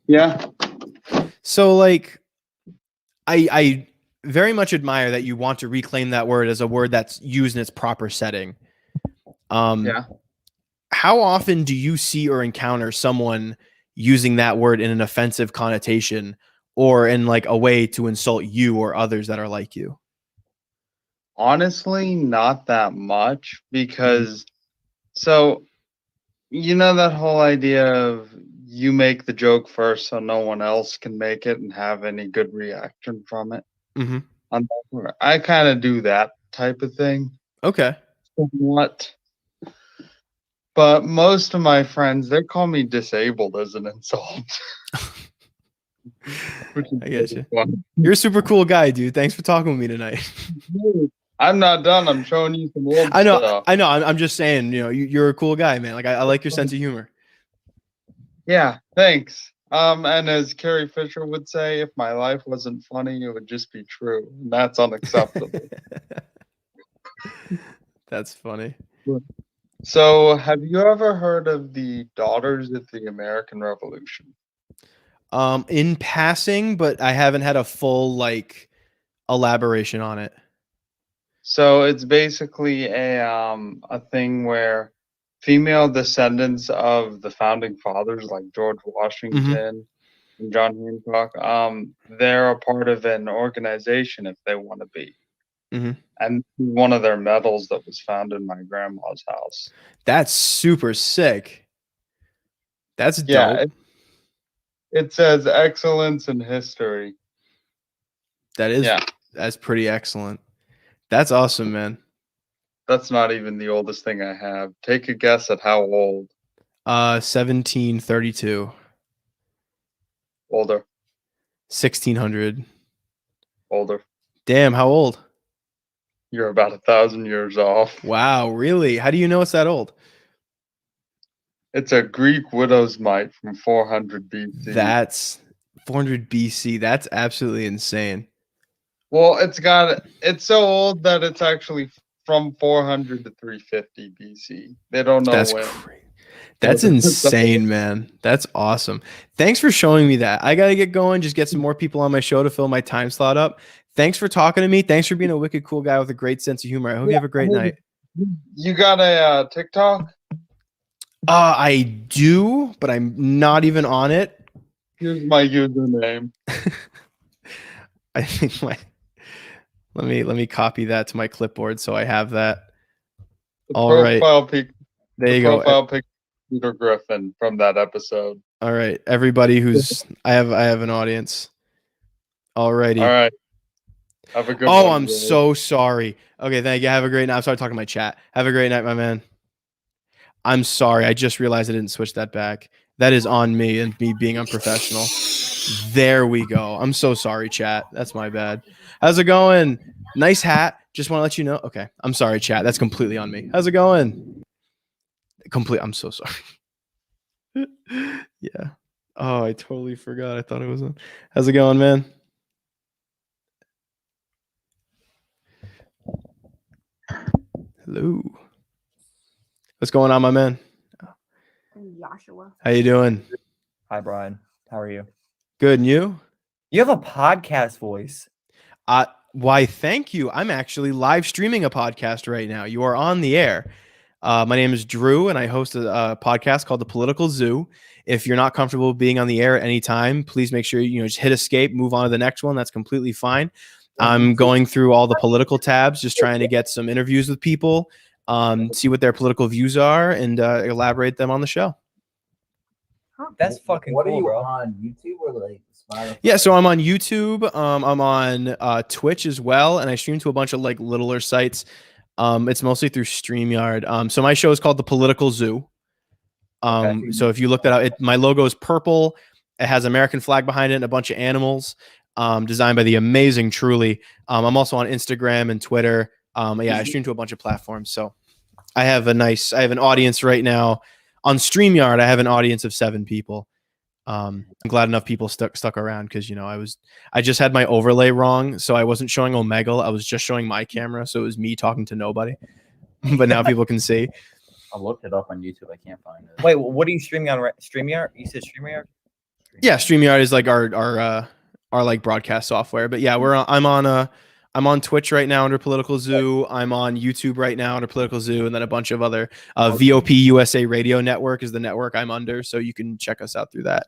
Yeah. So, like, I very much admire that you want to reclaim that word as a word that's used in its proper setting. Yeah. How often do you see or encounter someone using that word in an offensive connotation or in like a way to insult you or others that are like you? Honestly, not that much because so you know that whole idea of you make the joke first so no one else can make it and have any good reaction from it. I kind of do that type of thing. Okay. Somewhat. But most of my friends, they call me disabled as an insult. I get you. You're a super cool guy, dude. Thanks for talking with me tonight. I'm not done. I'm showing you some old I know. stuff. I know. I'm just saying, you're a cool guy, man. Like I like your sense of humor. Yeah, thanks. And as Carrie Fisher would say, if my life wasn't funny, it would just be true. And that's unacceptable. That's funny. So, have you ever heard of the Daughters of the American Revolution? In passing, but I haven't had a full like elaboration on it. So it's basically a thing where female descendants of the founding fathers like George Washington and John Hancock, they're a part of an organization if they want to be. And one of their medals that was found in my grandma's house. That's super sick. That's dope. It says excellence in history. That's pretty excellent. That's awesome, man. That's not even the oldest thing I have. Take a guess at how old. 1732. Older. 1600. Older. Damn, how old? You're about 1,000 years off. Wow, really? How do you know it's that old? It's a Greek widow's mite from 400 BC. That's 400 BC. That's absolutely insane. Well, it's so old that it's actually from 400 to 350 BC. They don't know when. That's insane, man. That's awesome. Thanks for showing me that. I got to get going. Just get some more people on my show to fill my time slot up. Thanks for talking to me. Thanks for being a wicked cool guy with a great sense of humor. I hope you have a great night. You got a TikTok? I do, but I'm not even on it. Here's my username. I think let me copy that to my clipboard so I have that. All right. There you go. Profile pic Peter Griffin from that episode. All right. Everybody who's I have an audience. Alrighty. All right. Have a good one. Oh, one, I'm Billy. so sorry. Okay, thank you. Have a great night. I'm sorry talking to my chat. Have a great night, my man. I'm sorry. I just realized I didn't switch that back. That is on me and me being unprofessional. There we go. I'm so sorry, chat. That's my bad. How's it going? Nice hat. Just want to let you know. Okay. I'm sorry, chat. That's completely on me. How's it going? I'm so sorry. Yeah. Oh, I totally forgot. I thought it was on. How's it going, man? Hello. What's going on, my man? Joshua. How you doing? Hi, Brian. How are you? Good, and you? You have a podcast voice. Why, thank you. I'm actually live streaming a podcast right now. You are on the air. My name is Drew, and I host a podcast called The Political Zoo. If you're not comfortable being on the air at any time, please make sure you just hit escape, move on to the next one. That's completely fine. I'm going through all the political tabs, just trying to get some interviews with people, see what their political views are, and elaborate them on the show. That's fucking What cool, are you bro. on YouTube or like Spotify? Yeah, so I'm on YouTube. I'm on Twitch as well, and I stream to a bunch of like littler sites. It's mostly through StreamYard. So my show is called The Political Zoo. So if you look that up, my logo is purple. It has American flag behind it and a bunch of animals. Designed by the amazing Truly. I'm also on Instagram and Twitter. I stream to a bunch of platforms. So I have an audience right now on StreamYard. I have an audience of 7 people. I'm glad enough people stuck around because I just had my overlay wrong, so I wasn't showing Omegle. I was just showing my camera, so it was me talking to nobody. But now people can see. I looked it up on YouTube. I can't find it. Wait, what are you streaming on? StreamYard? You said StreamYard? Yeah, StreamYard is like our like broadcast software. But yeah, I'm on Twitch right now under Political Zoo. I'm on YouTube right now under Political Zoo, and then a bunch of other VOP USA Radio Network is the network I'm under, so you can check us out through that.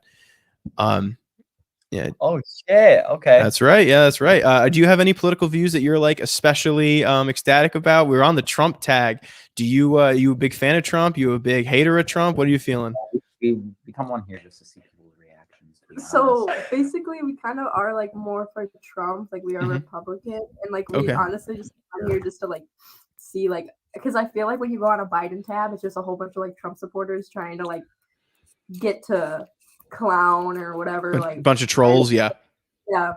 Yeah. Oh shit. Okay. That's right. Yeah, that's right. Do you have any political views that you're like especially ecstatic about? We're on the Trump tag. Do you you a big fan of Trump? You a big hater of Trump? What are you feeling? We come on here just to see people's reactions. To be So honest. basically, we kind of are like more for Trump. Like we are Republican, and like we Okay. honestly just come here just to like see like because I feel like when you go on a Biden tab, it's just a whole bunch of like Trump supporters trying to like get to clown or whatever. Like Bunch of trolls. Yeah. yeah.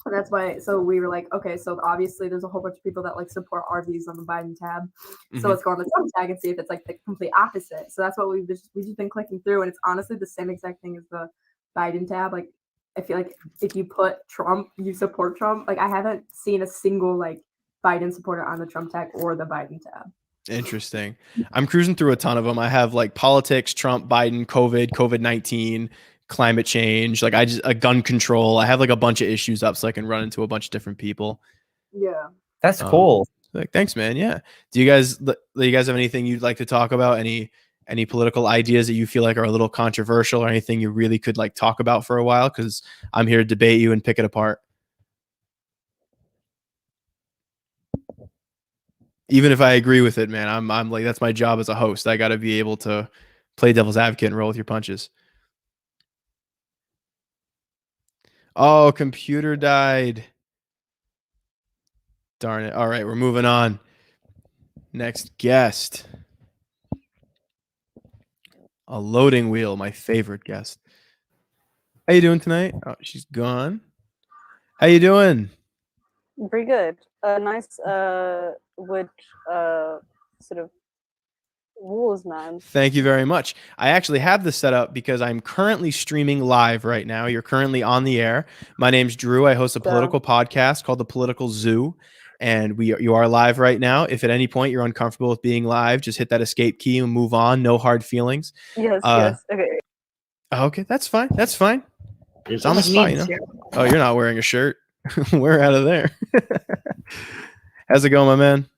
And that's why. So we were like, okay, so obviously there's a whole bunch of people that like support our views on the Biden tab. So Mhm. let's go on the Trump tag and see if it's like the complete opposite. So that's what we've just been clicking through, and it's honestly the same exact thing as the Biden tab. Like I feel like if you put Trump, you support Trump. Like I haven't seen a single like Biden supporter on the Trump tag or the Biden tab. Interesting. I'm cruising through a ton of them. I have like politics, Trump, Biden, COVID-19, climate change, like gun control. I have like a bunch of issues up so I can run into a bunch of different people. Yeah. That's cool. Like, thanks, man. Yeah. Do you guys have anything you'd like to talk about? Any political ideas that you feel like are a little controversial, or anything you really could like talk about for a while? Because I'm here to debate you and pick it apart. Even if I agree with it, man, I'm like, that's my job as a host. I got to be able to play devil's advocate and roll with your punches. Oh, computer died. Darn it. All right, we're moving on. Next guest. A loading wheel, my favorite guest. How you doing tonight? Oh, she's gone. How you doing? Pretty good. Nice wood sort of rules, man. Thank you very much. I actually have this set up because I'm currently streaming live right now. You're currently on the air. My name's Drew. I host a political podcast called The Political Zoo, and you are live right now. If at any point you're uncomfortable with being live, just hit that escape key and move on. No hard feelings. Yes, yes. Okay. Okay, that's fine. That's fine. It's on the spot, you know? Oh, you're not wearing a shirt. We're out of there. How's it going, my man?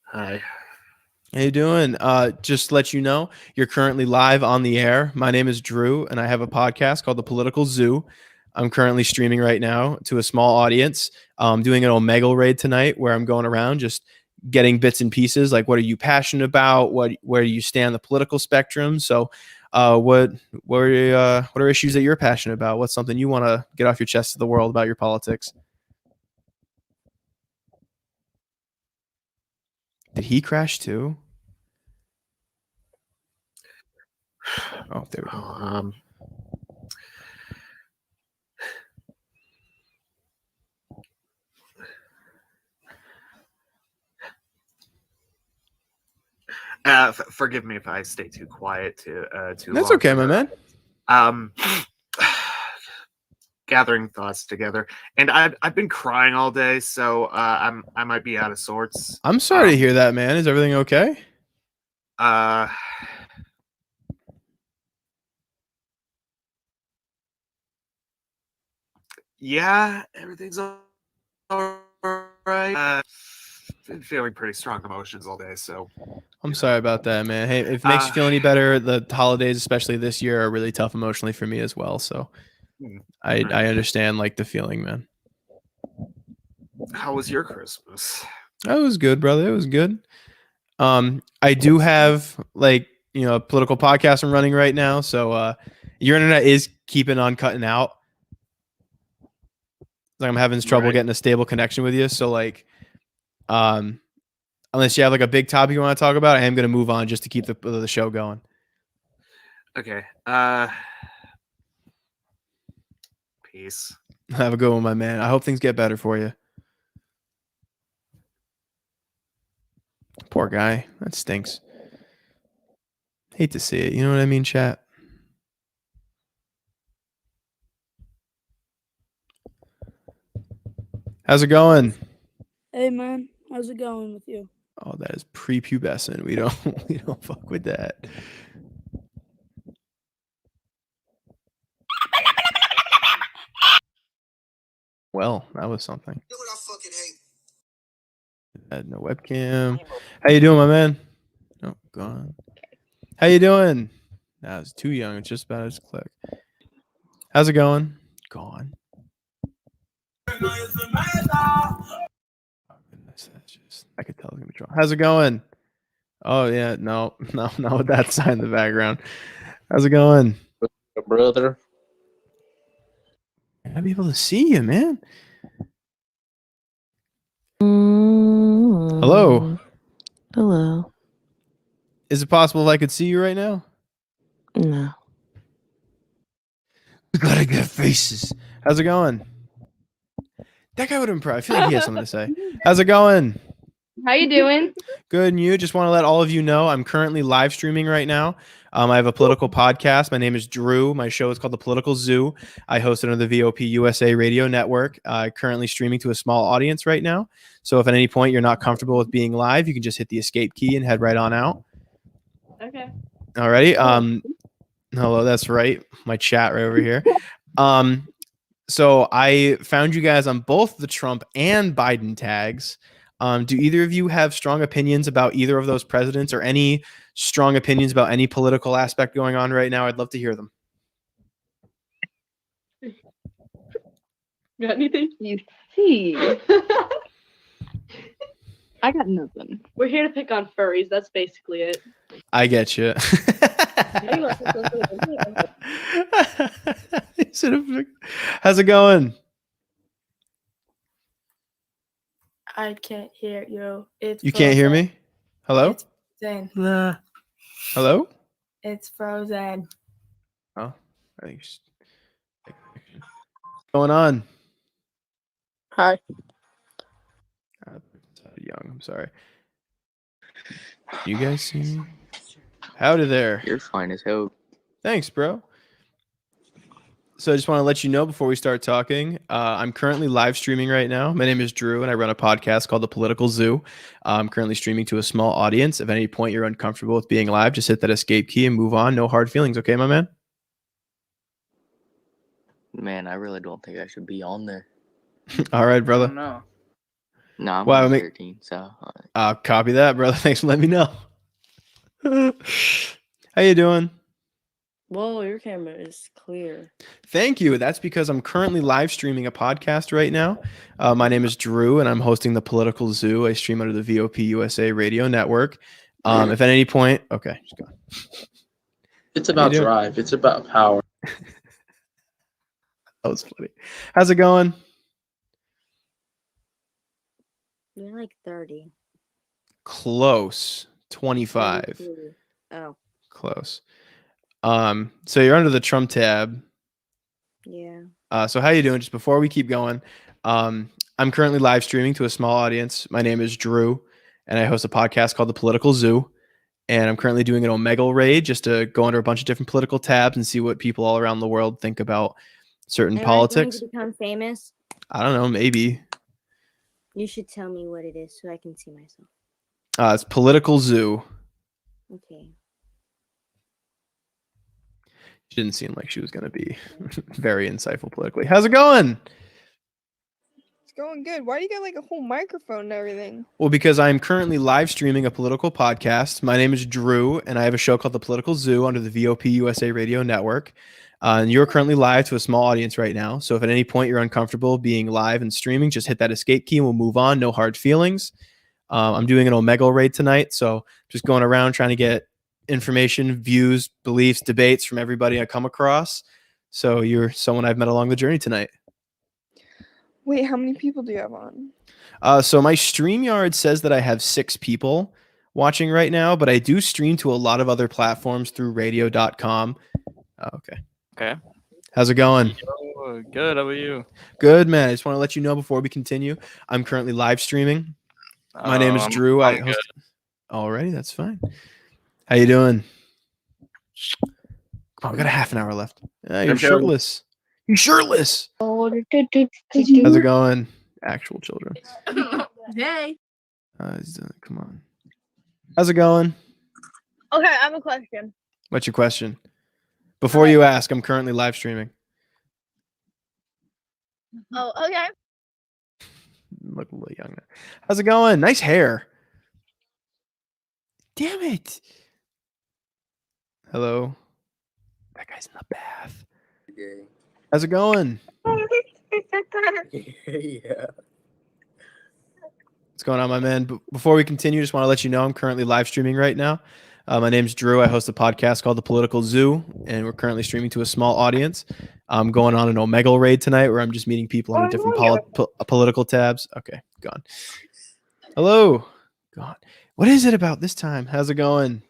Hi. How you doing? Just to let you know, you're currently live on the air. My name is Drew, and I have a podcast called The Political Zoo. I'm currently streaming right now to a small audience. Doing an Omegle raid tonight where I'm going around just getting bits and pieces. Like, what are you passionate about? Where do you stand on the political spectrum? So what are issues that you're passionate about? What's something you want to get off your chest to the world about your politics? Did he crash too? Oh, there we go. Forgive me if I stay too quiet too That's long. okay, my man. Gathering thoughts together, and I've been crying all day, so I might be out of sorts. I'm sorry to hear that, man. Is everything okay? Yeah, everything's all right. Been feeling pretty strong emotions all day, so I'm sorry about that, man. Hey, if it makes you feel any better, the holidays, especially this year, are really tough emotionally for me as well. So I understand like the feeling, man. How was your Christmas? It was good, brother. It was good. I do have like, a political podcast I'm running right now. So your internet is keeping on cutting out. Like I'm having trouble getting a stable connection with you. So like, unless you have like a big topic you want to talk about, I am going to move on just to keep the show going. Okay. Peace. Have a good one, my man. I hope things get better for you. Poor guy. That stinks. Hate to see it. You know what I mean, chat? How's it going? Hey man, how's it going with you? Oh, that is prepubescent. We don't fuck with that. Well, that was something. Had no webcam. How you doing, my man? Oh, gone. How you doing? That was too young. It's just about his click. How's it going? Gone. I could tell it's gonna be trouble. How's it going? Oh yeah, no, with that sign in the background. How's it going, brother? I'll be able to see you, man. Hello. Hello. Is it possible if I could see you right now? No. We gotta get faces. How's it going? That guy would impress. I feel like he has something to say. How's it going? How you doing? Good, and you? Just want to let all of you know I'm currently live streaming right now. I have a political podcast. My name is Drew. My show is called The Political Zoo. I host it on the VOP USA Radio Network. Currently streaming to a small audience right now. So if at any point you're not comfortable with being live, you can just hit the escape key and head right on out. Okay. Alrighty. Hello, that's right. My chat right over here. So I found you guys on both the Trump and Biden tags. Do either of you have strong opinions about either of those presidents or any strong opinions about any political aspect going on right now? I'd love to hear them. Got anything? You see. I got nothing. We're here to pick on furries. That's basically it. I get you. How's it going? I can't hear you. It's You can't hear me? Hello? frozen. Hello? It's frozen. Oh, I think what's going on? Hi. Young, I'm sorry. You guys see me? Howdy there. You're fine as hell. Thanks, bro. So I just want to let you know before we start talking, I'm currently live streaming right now. My name is Drew, and I run a podcast called The Political Zoo. I'm currently streaming to a small audience. If at any point you're uncomfortable with being live, just hit that escape key and move on. No hard feelings, okay, my man? Man, I really don't think I should be on there. All right, brother. No. No, I'm Wow, only make- 13, so I'll copy that, brother. Thanks for letting me know. How you doing? Whoa, your camera is clear. Thank you. That's because I'm currently live streaming a podcast right now. My name is Drew, and I'm hosting The Political Zoo. I stream under the VOP USA Radio Network. If at any point, okay, just go. It's about doing? drive. It's about power. That was funny. How's it going? You're like 30. Close. 25. 32. Oh, Close. So you're under the Trump tab. yeah. So how you doing? Just before we keep going, I'm currently live streaming to a small audience. My name is Drew, and I host a podcast called The Political Zoo. And I'm currently doing an Omegle raid just to go under a bunch of different political tabs and see what people all around the world think about certain Am I politics. going to become famous? I don't know, maybe. You should tell me what it is so I can see myself. It's Political Zoo. Okay. She didn't seem like she was going to be very insightful politically. How's it going? It's going good. Why do you got like a whole microphone and everything? Well, because I'm currently live streaming a political podcast. My name is Drew, and I have a show called The Political Zoo under the VOP USA Radio Network. And you're currently live to a small audience right now. So if at any point you're uncomfortable being live and streaming, just hit that escape key and we'll move on. No hard feelings. I'm doing an Omegle raid tonight. So just going around trying to get information, views, beliefs, debates from everybody I come across. So you're someone I've met along the journey tonight. Wait, how many people do you have on? So my StreamYard says that I have 6 people watching right now, but I do stream to a lot of other platforms through radio.com. Okay. Okay. How's it going? Oh, good. How about you? Good, man. I just want to let you know before we continue, I'm currently live streaming. My name is Drew. I host. Alrighty, that's fine. How you doing? Come on, we got a half an hour left. You're shirtless. You shirtless. How's it going? Actual children. Hey. Come on. How's it going? Okay, I have a question. What's your question? Before you ask, I'm currently live streaming. Oh, okay. Look a little young there. How's it going? Nice hair. Damn it. Hello. That guy's in the bath. How's it going? yeah. What's going on, my man? Before we continue, just want to let you know I'm currently live streaming right now. My name's Drew. I host a podcast called The Political Zoo, and we're currently streaming to a small audience. I'm going on an Omegle raid tonight where I'm just meeting people on different political tabs. Okay, gone. Hello. Gone. What is it about this time? How's it going?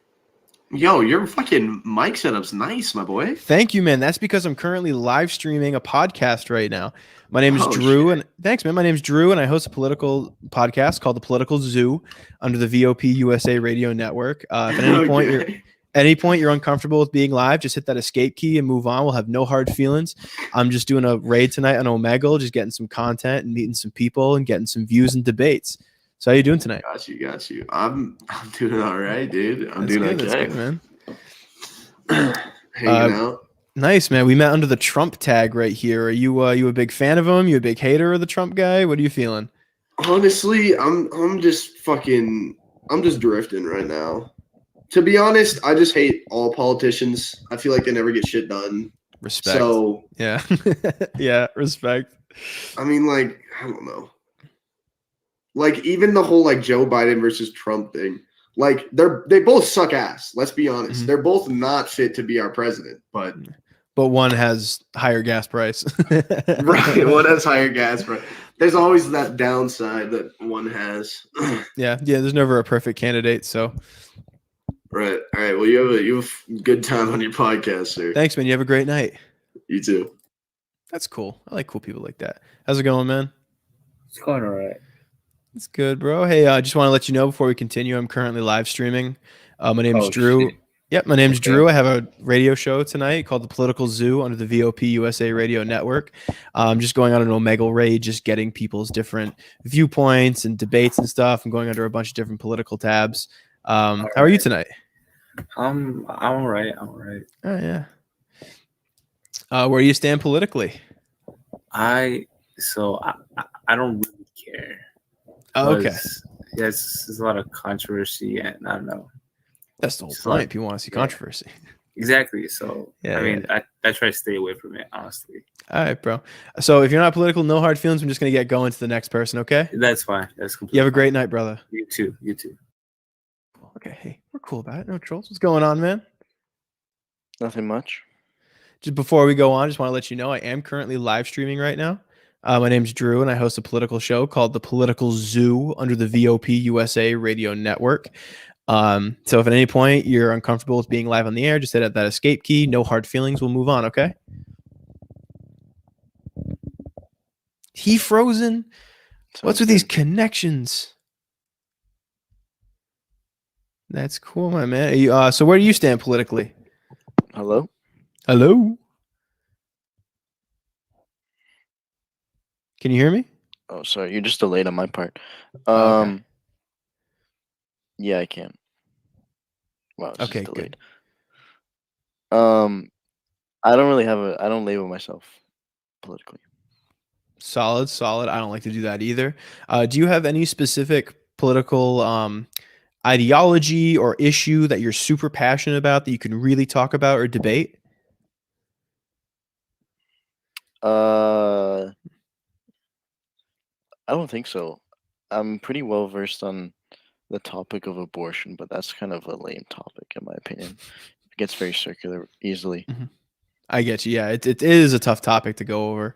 Yo, your fucking mic setup's nice, my boy. Thank you, man. That's because I'm currently live streaming a podcast right now. My name is Oh, Drew, shit. and thanks, man. My name is Drew, and I host a political podcast called The Political Zoo under the VOP USA Radio Network. If at any point you're uncomfortable with being live, just hit that escape key and move on. We'll have no hard feelings. I'm just doing a raid tonight on Omegle, just getting some content and meeting some people and getting some views and debates. So how you doing tonight? Got you. I'm doing all right, dude. I'm That's doing good, okay. that's good, man. Hanging out. Nice, man. We met under the Trump tag right here. Are you a big fan of him? You a big hater of the Trump guy? What are you feeling? Honestly, I'm just drifting right now. To be honest, I just hate all politicians. I feel like they never get shit done. Respect. So yeah. Yeah, respect. I mean, like, I don't know. Like, even the whole like Joe Biden versus Trump thing, like they both suck ass. Let's be honest. Mm-hmm. They're both not fit to be our president, but one has higher gas price. right, one has higher gas price. There's always that downside that one has. Yeah, there's never a perfect candidate, so Right. All right. Well, you have a good time on your podcast, sir. thanks, man. You have a great night. You too. That's cool. I like cool people like that. How's it going, man? It's going all right. It's good, bro. Hey, I just want to let you know before we continue, I'm currently live streaming. My name is Drew. Shit. Yep, my name's Drew. I have a radio show tonight called The Political Zoo under the VOP USA Radio Network. I'm just going on an Omegle raid, just getting people's different viewpoints and debates and stuff. I'm going under a bunch of different political tabs. How are you tonight? I'm all right. I'm all right. Oh, yeah. Where do you stand politically? I don't really care. Oh, okay. Yes, there's a lot of controversy, and I don't know. That's the whole It's point. like- People want to see yeah. controversy. Exactly. So Yeah, I mean, I try to stay away from it, honestly. All right, bro. So if you're not political, no hard feelings. I'm just going to get going to the next person, okay? That's fine. That's completely. You have a great night, brother. You too. You too. Okay, hey, we're cool about it. No trolls. What's going on, man? Nothing much. Just before we go on, just want to let you know I am currently live streaming right now. My name's Drew, and I host a political show called The Political Zoo under the VOP USA Radio Network. So if at any point you're uncomfortable with being live on the air, just hit that escape key. No hard feelings. We'll move on, okay? He frozen? What's with these connections? That's cool, my man. Are you, so where do you stand politically? Hello? Hello? Can you hear me? Oh, sorry. You're just delayed on my part. Okay. Yeah, I can. Wow, it's just Okay, delayed. good. I don't label myself politically. Solid. I don't like to do that either. Do you have any specific political ideology or issue that you're super passionate about that you can really talk about or debate? I don't think so. I'm pretty well versed on the topic of abortion, but that's kind of a lame topic in my opinion. It gets very circular easily. I get you. Yeah, it is a tough topic to go over.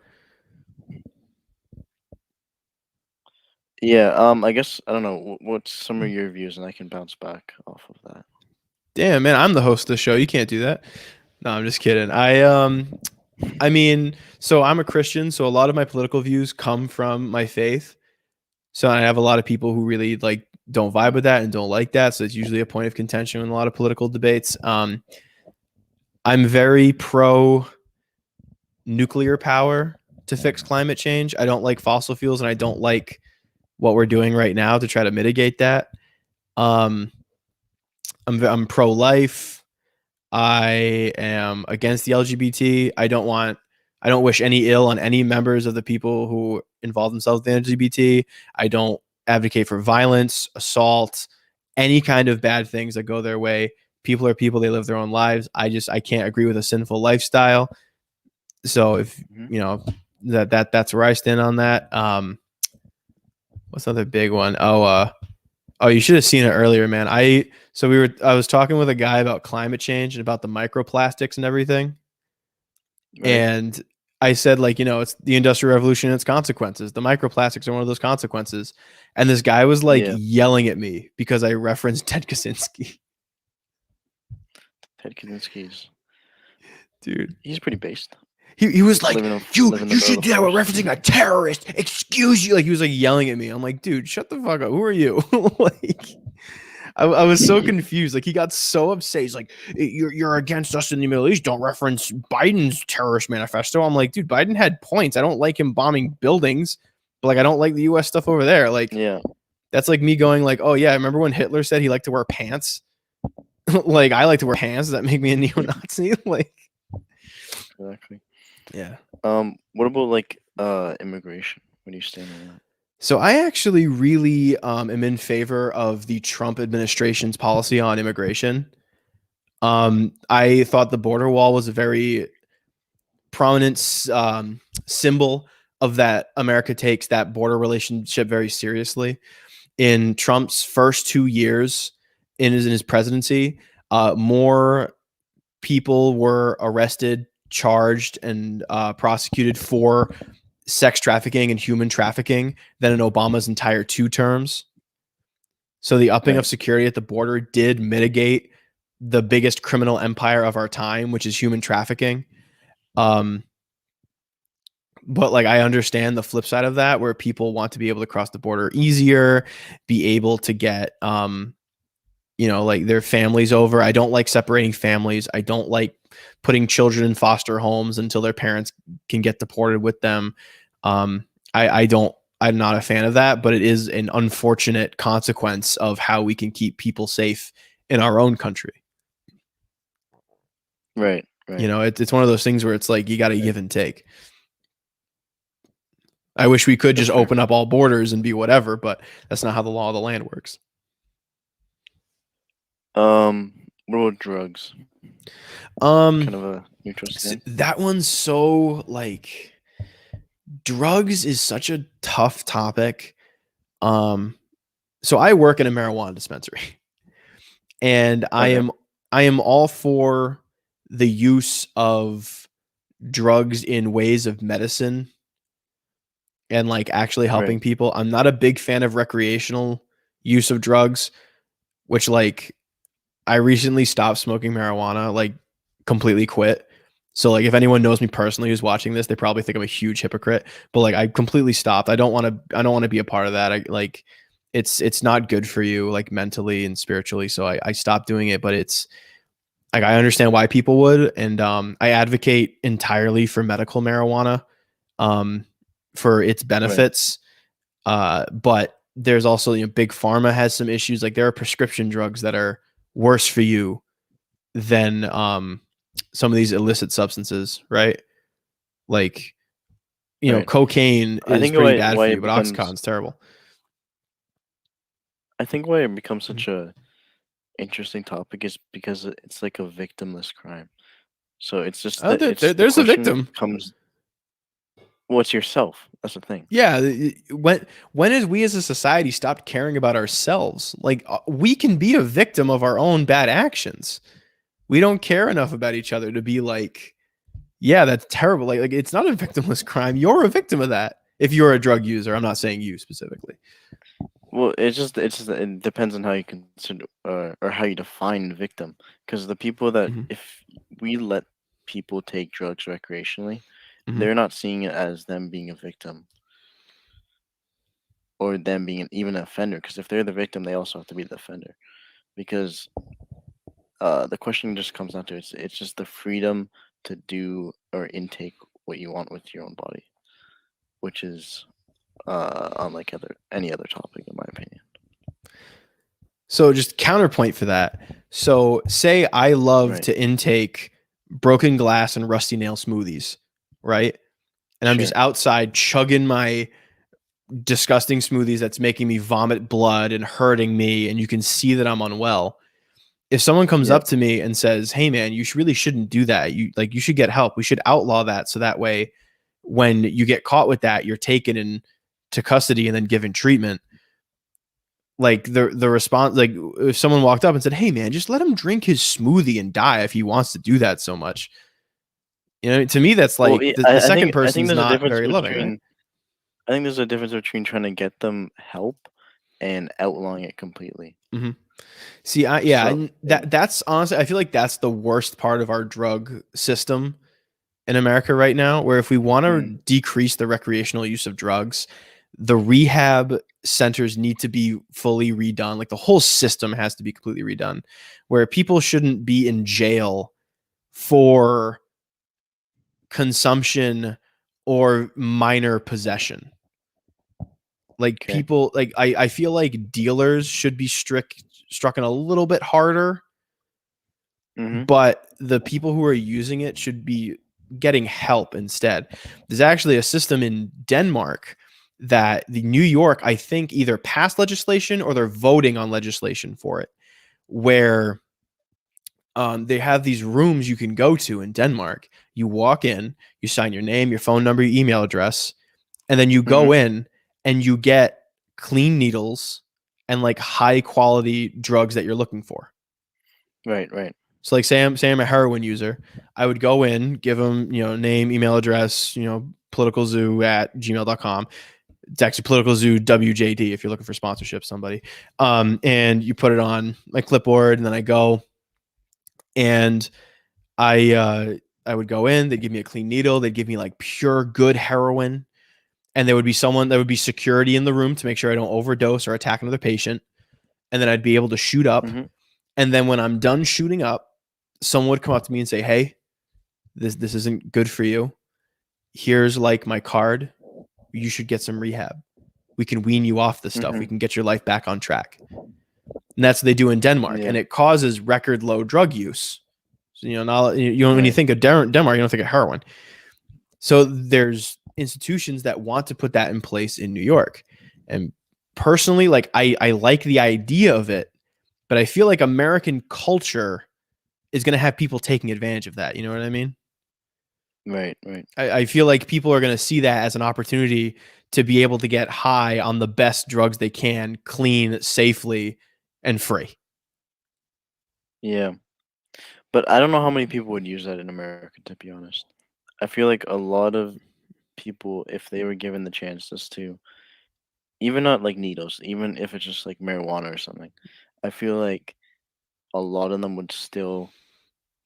Yeah, I guess I don't know what's some of your views, and I can bounce back off of that. Damn, man, I'm the host of the show. You can't do that. No, I'm just kidding. I mean, so I'm a Christian, so a lot of my political views come from my faith. So I have a lot of people who really like don't vibe with that and don't like that. So it's usually a point of contention in a lot of political debates. I'm very pro nuclear power to fix climate change. I don't like fossil fuels, and I don't like what we're doing right now to try to mitigate that. I'm pro-life. I am against the LGBT. I don't wish any ill on any members of the people who involve themselves in the LGBT. I don't advocate for violence, assault, any kind of bad things that go their way. People are people, they live their own lives. I can't agree with a sinful lifestyle. So if you know that's where I stand on that. What's another big one? Oh, you should have seen it earlier, man. I was talking with a guy about climate change and about the microplastics and everything. Right. And I said, like, it's the Industrial Revolution and its consequences. The microplastics are one of those consequences. And this guy was like yelling at me because I referenced Ted Kaczynski. Ted Kaczynski's dude. He's pretty based. He was like, Living in- you living in the you middle should of do the that. We're forest." referencing a terrorist. Excuse you. Like he was like yelling at me. I'm like, dude, shut the fuck up. Who are you? Like, I was so confused. Like he got so upset. He's like, you're against us in the Middle East. Don't reference Biden's terrorist manifesto. I'm like, dude, Biden had points. I don't like him bombing buildings, but like I don't like the U.S. stuff over there. Like, Yeah. that's like me going like, oh yeah, remember when Hitler said he liked to wear pants? Like I like to wear pants. Does that make me a neo-Nazi? Like, Exactly. yeah. What about like immigration? What do you stand on that? So I actually really am in favor of the Trump administration's policy on immigration. I thought the border wall was a very prominent symbol of that America takes that border relationship very seriously. In Trump's first 2 years in his presidency, more people were arrested, charged, and prosecuted for sex trafficking and human trafficking than in Obama's entire 2 terms. So the upping of security at the border did mitigate the biggest criminal empire of our time, which is human trafficking. But like I understand the flip side of that, where people want to be able to cross the border easier, be able to get like their families over. I don't like separating families. I don't like putting children in foster homes until their parents can get deported with them. I'm not a fan of that, but it is an unfortunate consequence of how we can keep people safe in our own country. Right. It's one of those things where it's like you got to give and take. I wish we could just open up all borders and be whatever, but that's not how the law of the land works. What about drugs? Kind of a neutral stand. That one's so like drugs is such a tough topic. So I work in a marijuana dispensary, and I am all for the use of drugs in ways of medicine and like actually helping people. I'm not a big fan of recreational use of drugs, which like I recently stopped smoking marijuana, like completely quit. So like if anyone knows me personally who's watching this, they probably think I'm a huge hypocrite, but like I completely stopped. I don't want to be a part of that. It's not good for you like mentally and spiritually. So I stopped doing it, but it's like I understand why people would, and I advocate entirely for medical marijuana for its benefits. But there's also big pharma has some issues. Like there are prescription drugs that are worse for you than some of these illicit substances, right? Like cocaine is pretty bad for you, but Oxycontin's terrible. I think why it becomes such a interesting topic is because it's like a victimless crime. So it's just there's a victim. What's yourself? That's the thing. Yeah, when is we as a society stopped caring about ourselves? Like we can be a victim of our own bad actions. We don't care enough about each other to be like, yeah, that's terrible. Like it's not a victimless crime. You're a victim of that if you're a drug user. I'm not saying you specifically. Well, it depends on how you consider or how you define victim. Because the people that if we let people take drugs recreationally, they're not seeing it as them being a victim or them being even an offender. Because if they're the victim, they also have to be the offender. Because the question just comes down to it's just the freedom to do or intake what you want with your own body, which is unlike any other topic in my opinion. So just counterpoint for that. So say I love to intake broken glass and rusty nail smoothies, right? And I'm just outside chugging my disgusting smoothies that's making me vomit blood and hurting me, and you can see that I'm unwell. If someone comes up to me and says, "Hey man, you really shouldn't do that. You should get help. We should outlaw that so that way when you get caught with that, you're taken into custody and then given treatment." Like the response, like if someone walked up and said, "Hey man, just let him drink his smoothie and die if he wants to do that so much." To me, that's like the second person's not very loving. Right? I think there's a difference between trying to get them help and outlawing it completely. See, So- that's honestly, I feel like that's the worst part of our drug system in America right now, where if we want to decrease the recreational use of drugs, the rehab centers need to be fully redone. Like the whole system has to be completely redone, where people shouldn't be in jail for consumption or minor possession. Like people, like I feel like dealers should be struck a little bit harder, but the people who are using it should be getting help instead. There's actually a system in Denmark that the New York, I think, either passed legislation or they're voting on legislation for it, where they have these rooms you can go to in Denmark. You walk in, you sign your name, your phone number, your email address, and then you go in and you get clean needles and like high quality drugs that you're looking for. Right. So like say I'm a heroin user, I would go in, give them, name, email address, politicalzoo@gmail.com. It's actually politicalzoo WJD if you're looking for sponsorship, somebody. And you put it on my clipboard, and then I go and I would go in, they'd give me a clean needle, they'd give me like pure good heroin. And there would be security in the room to make sure I don't overdose or attack another patient. And then I'd be able to shoot up. And then when I'm done shooting up, someone would come up to me and say, "Hey, this isn't good for you. Here's like my card. You should get some rehab. We can wean you off this stuff. We can get your life back on track." And that's what they do in Denmark. And it causes record low drug use. So, when you think of Denmark, you don't think of heroin. So there's institutions that want to put that in place in New York. And personally, like I like the idea of it, but I feel like American culture is going to have people taking advantage of that. You know what I mean? Right. I feel like people are going to see that as an opportunity to be able to get high on the best drugs they can, clean, safely, and free. Yeah. But I don't know how many people would use that in America, to be honest. I feel like a lot of people, if they were given the chances to, even not like needles, even if it's just like marijuana or something, I feel like a lot of them would still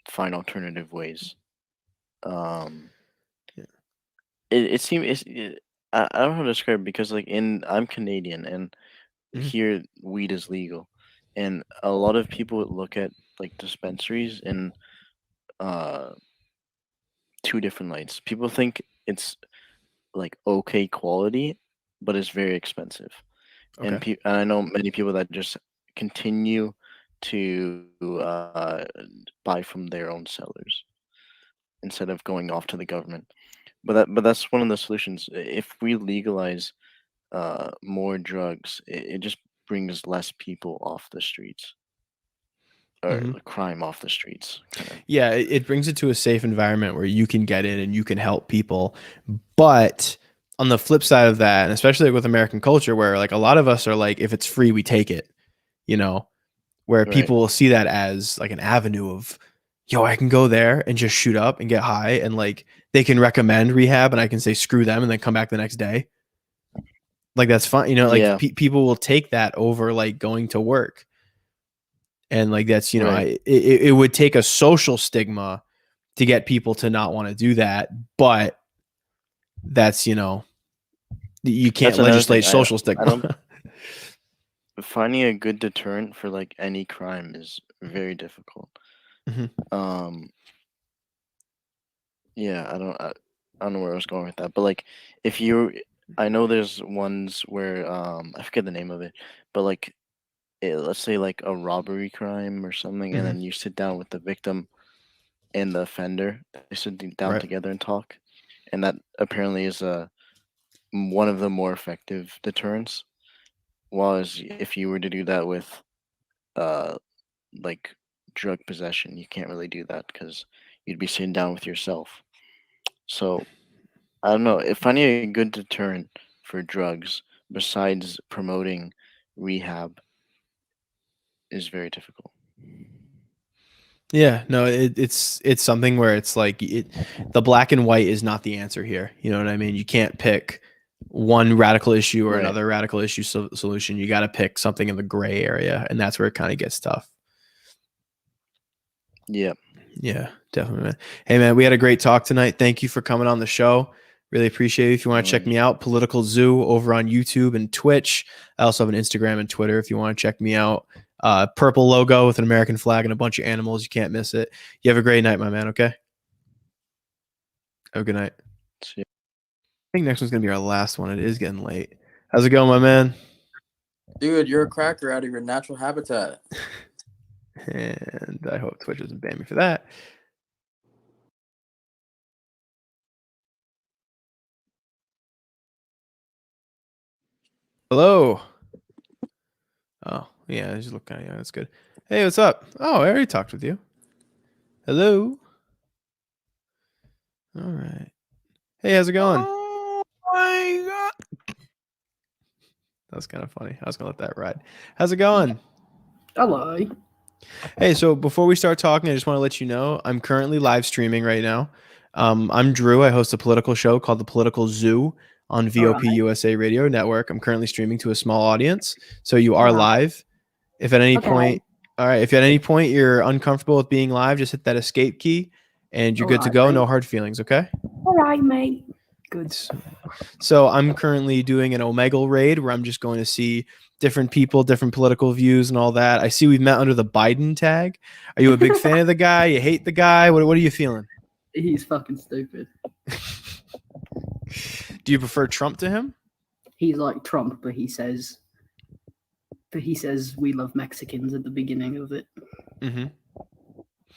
find alternative ways. It seems I don't know how to describe it, because like I'm Canadian, and here weed is legal, and a lot of people would look at like dispensaries in two different lights. People think it's like okay quality, but it's very expensive. And I know many people that just continue to buy from their own sellers instead of going off to the government. But that's one of the solutions. If we legalize more drugs, it just brings less people off the streets, or crime off the streets. Yeah, it brings it to a safe environment where you can get in and you can help people. But on the flip side of that, and especially with American culture, where like a lot of us are like, if it's free, we take it, where people will see that as like an avenue of, I can go there and just shoot up and get high, and like they can recommend rehab and I can say screw them and then come back the next day. Like that's fine. People will take that over like going to work. And like that's, it would take a social stigma to get people to not want to do that. But that's, you can't legislate social stigma. Finding a good deterrent for like any crime is very difficult. Yeah, I don't know where I was going with that, but like I know there's ones where I forget the name of it, but like let's say like a robbery crime or something, and then you sit down with the victim and the offender. They sit down together and talk, and that apparently is one of the more effective deterrents. Whereas if you were to do that with like drug possession, you can't really do that because you'd be sitting down with yourself. So I don't know, if finding a good deterrent for drugs besides promoting rehab is very difficult. Yeah, no, it's something where it's like the black and white is not the answer here. You know what I mean? You can't pick one radical issue or Right. another radical issue solution. You got to pick something in the gray area, and that's where it kind of gets tough. Yeah. Yeah, definitely, man. Hey, man, we had a great talk tonight. Thank you for coming on the show. Really appreciate it. If you want to check me out, Political Zoo over on YouTube and Twitch. I also have an Instagram and Twitter if you want to check me out. Purple logo with an American flag and a bunch of animals. You can't miss it. You have a great night, my man, okay? Have a good night. See ya. I think next one's going to be our last one. It is getting late. How's it going, my man? Dude, you're a cracker out of your natural habitat. And I hope Twitch doesn't ban me for that. Hello. Oh, yeah, I just look kind of, yeah, that's good. Hey, what's up? Oh, I already talked with you. Hello. All right. Hey, how's it going? Oh my god. That was kind of funny. I was going to let that ride. How's it going? Hello. Hey, so before we start talking, I just want to let you know I'm currently live streaming right now. I'm Drew. I host a political show called The Political Zoo on VOP USA Radio Network. I'm currently streaming to a small audience, so you are live. If at any point, all right, if at any point you're uncomfortable with being live, just hit that escape key, and you're good to go. No hard feelings, okay? All right, mate. Good. So I'm currently doing an Omegle raid where I'm just going to see different people, different political views and all that. I see we've met under the Biden tag. Are you a big fan of the guy? You hate the guy? What are you feeling? He's fucking stupid. Do you prefer Trump to him? He's like Trump, but he says we love Mexicans at the beginning of it. Mm-hmm.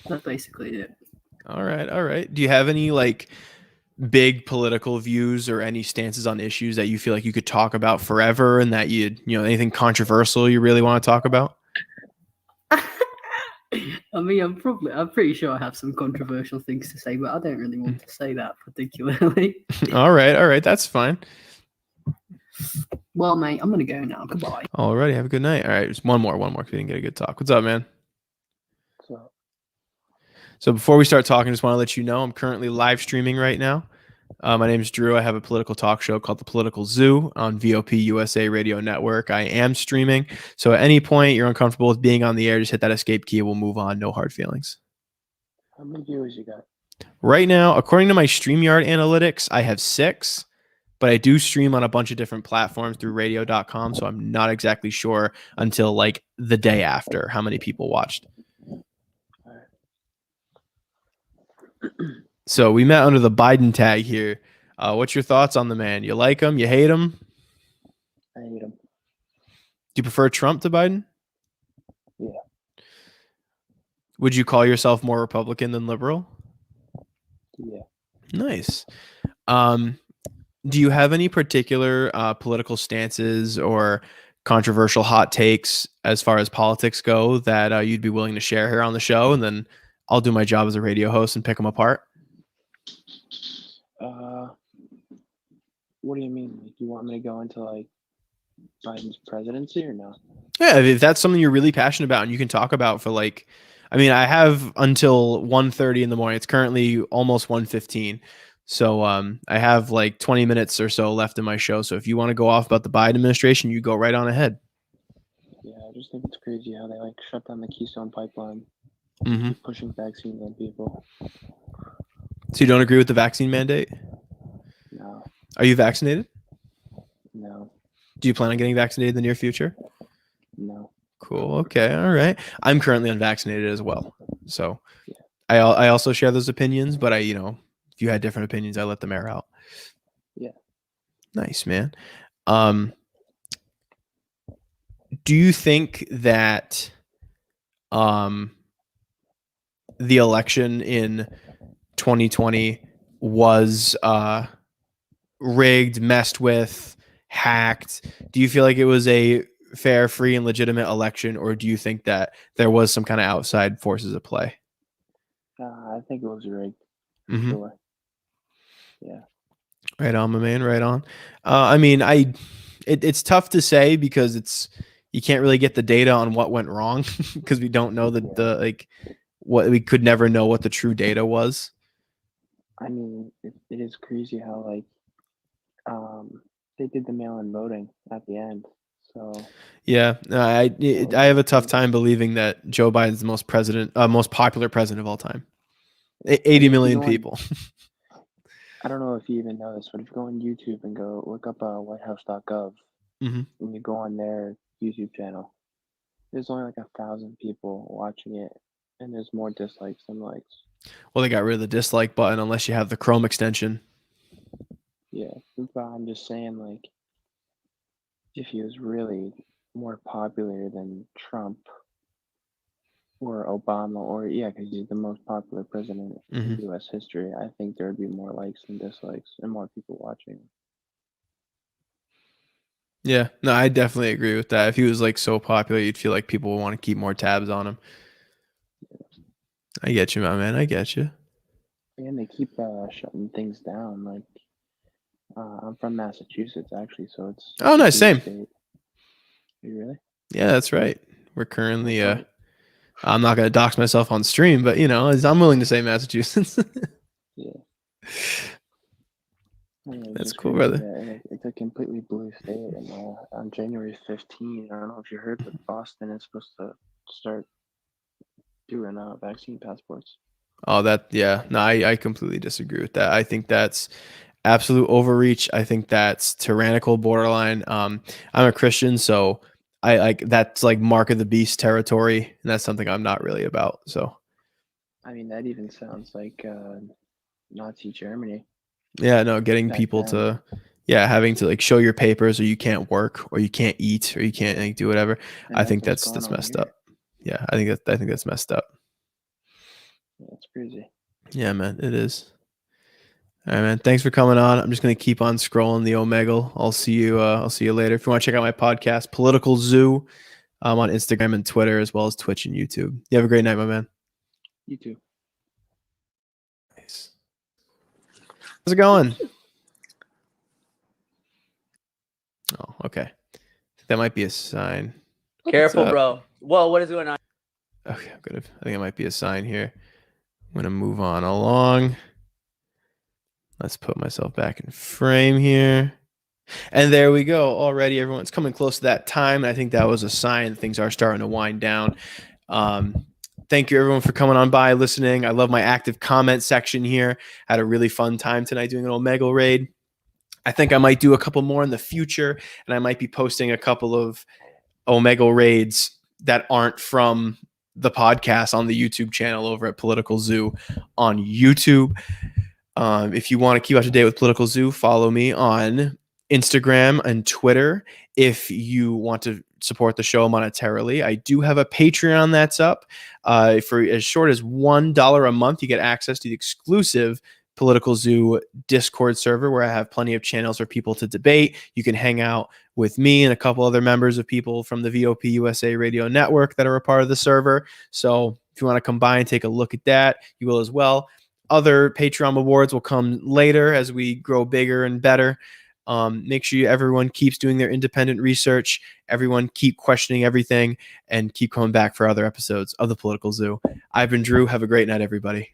That's basically it. All right, all right. Do you have any like big political views or any stances on issues that you feel like you could talk about forever, and that anything controversial you really want to talk about? I mean, I'm pretty sure I have some controversial things to say, but I don't really want to say that particularly. All right, that's fine. Well, mate, I'm gonna go now. Goodbye. Alrighty, have a good night. All right, just one more. If we didn't get a good talk. What's up, man? So before we start talking, I just want to let you know I'm currently live streaming right now. My name is Drew. I have a political talk show called The Political Zoo on VOP USA Radio Network. I am streaming. So at any point you're uncomfortable with being on the air, just hit that escape key. We'll move on. No hard feelings. How many viewers you got? Right now, according to my StreamYard analytics, I have 6, but I do stream on a bunch of different platforms through radio.com. So I'm not exactly sure until like the day after how many people watched. So we met under the Biden tag here. What's your thoughts on the man? You like him? You hate him? I hate him. Do you prefer Trump to Biden? Yeah. Would you call yourself more Republican than liberal? Yeah. Nice. Do you have any particular political stances or controversial hot takes as far as politics go that you'd be willing to share here on the show? And then I'll do my job as a radio host and pick them apart. What do you mean? Like, you want me to go into like Biden's presidency or no? Yeah, if that's something you're really passionate about and you can talk about for like, I mean, I have until 1:30 in the morning. It's currently almost 1:15. So I have like 20 minutes or so left in my show. So if you want to go off about the Biden administration, you go right on ahead. Yeah, I just think it's crazy how they like shut down the Keystone Pipeline, Mhm. pushing vaccines on people. So you don't agree with the vaccine mandate? No, Are you vaccinated? no, Do you plan on getting vaccinated in the near future? no. Cool. Okay. All right. I'm currently unvaccinated as well. So I also share those opinions, but if you had different opinions, I let them air out. Yeah. Nice, man. Do you think that the election in 2020 was rigged, messed with, hacked? Do you feel like it was a fair, free, and legitimate election, or do you think that there was some kind of outside forces at play? I think it was rigged. For Mhm. sure. Yeah. Right on, my man. Right on. I mean, it's tough to say because you can't really get the data on what went wrong because we don't know we could never know what the true data was. I mean, it is crazy how like they did the mail-in voting at the end. So Yeah, no, I have a tough time believing that Joe Biden's the most popular president of all time. 80 million people. I don't know if you even know this, but if you go on YouTube and go look up whitehouse.gov, Mhm. and you go on their YouTube channel, there's only like 1,000 people watching it, and there's more dislikes than likes. Well, they got rid of the dislike button unless you have the Chrome extension. Yeah, but I'm just saying, like, if he was really more popular than Trump or Obama, or because he's the most popular president Mhm. in U.S. history, I think there would be more likes than dislikes and more people watching. Yeah, no, I definitely agree with that. If he was like so popular, you'd feel like people would want to keep more tabs on him. I get you, my man. I get you. And they keep shutting things down. Like, I'm from Massachusetts, actually, so it's Oh, a nice. blue Same. state. Are you really? Yeah, that's right. We're currently. I'm not gonna dox myself on stream, but I'm willing to say Massachusetts. Yeah. That's It's cool, crazy brother. that it's a completely blue state, and on January 15, I don't know if you heard, but Boston is supposed to start doing vaccine passports. Oh, no, I completely disagree with that. I think that's absolute overreach. I think that's tyrannical, borderline. I'm a Christian, so I like that's like mark of the beast territory, and that's something I'm not really about. So I mean, that even sounds like Nazi Germany. yeah, no, getting Back people then. to having to like show your papers, or you can't work, or you can't eat, or you can't like, do whatever. And I think that's that's what's going on messed here. up. Yeah, I think that's messed up. Yeah, it's crazy. Yeah, man, it is. All right, man. Thanks for coming on. I'm just gonna keep on scrolling the Omegle. I'll see you later. If you want to check out my podcast, Political Zoo, on Instagram and Twitter, as well as Twitch and YouTube. You have a great night, my man. You too. Nice. How's it going? Oh, okay. That might be a sign. What's Careful, up? bro. Whoa, what is going on? Okay, I'm gonna. I think it might be a sign here. I'm gonna move on along. Let's put myself back in frame here. And there we go. Already everyone's coming close to that time. I think that was a sign things are starting to wind down. Thank you everyone for coming on by, listening. I love my active comment section here. Had a really fun time tonight doing an Omegle raid. I think I might do a couple more in the future, and I might be posting a couple of Omegle raids that aren't from the podcast on the YouTube channel over at Political Zoo on YouTube. If you want to keep up to date with Political Zoo, follow me on Instagram and Twitter. If you want to support the show monetarily, I do have a Patreon that's up. For as short as $1 a month, you get access to the exclusive Political Zoo Discord server where I have plenty of channels for people to debate. You can hang out with me and a couple other members of people from the VOP USA Radio Network that are a part of the server. So if you want to come by and take a look at that, you will as well. Other Patreon awards will come later as we grow bigger and better. Make sure everyone keeps doing their independent research. Everyone keep questioning everything and keep coming back for other episodes of the Political Zoo. I've been Drew. Have a great night, everybody.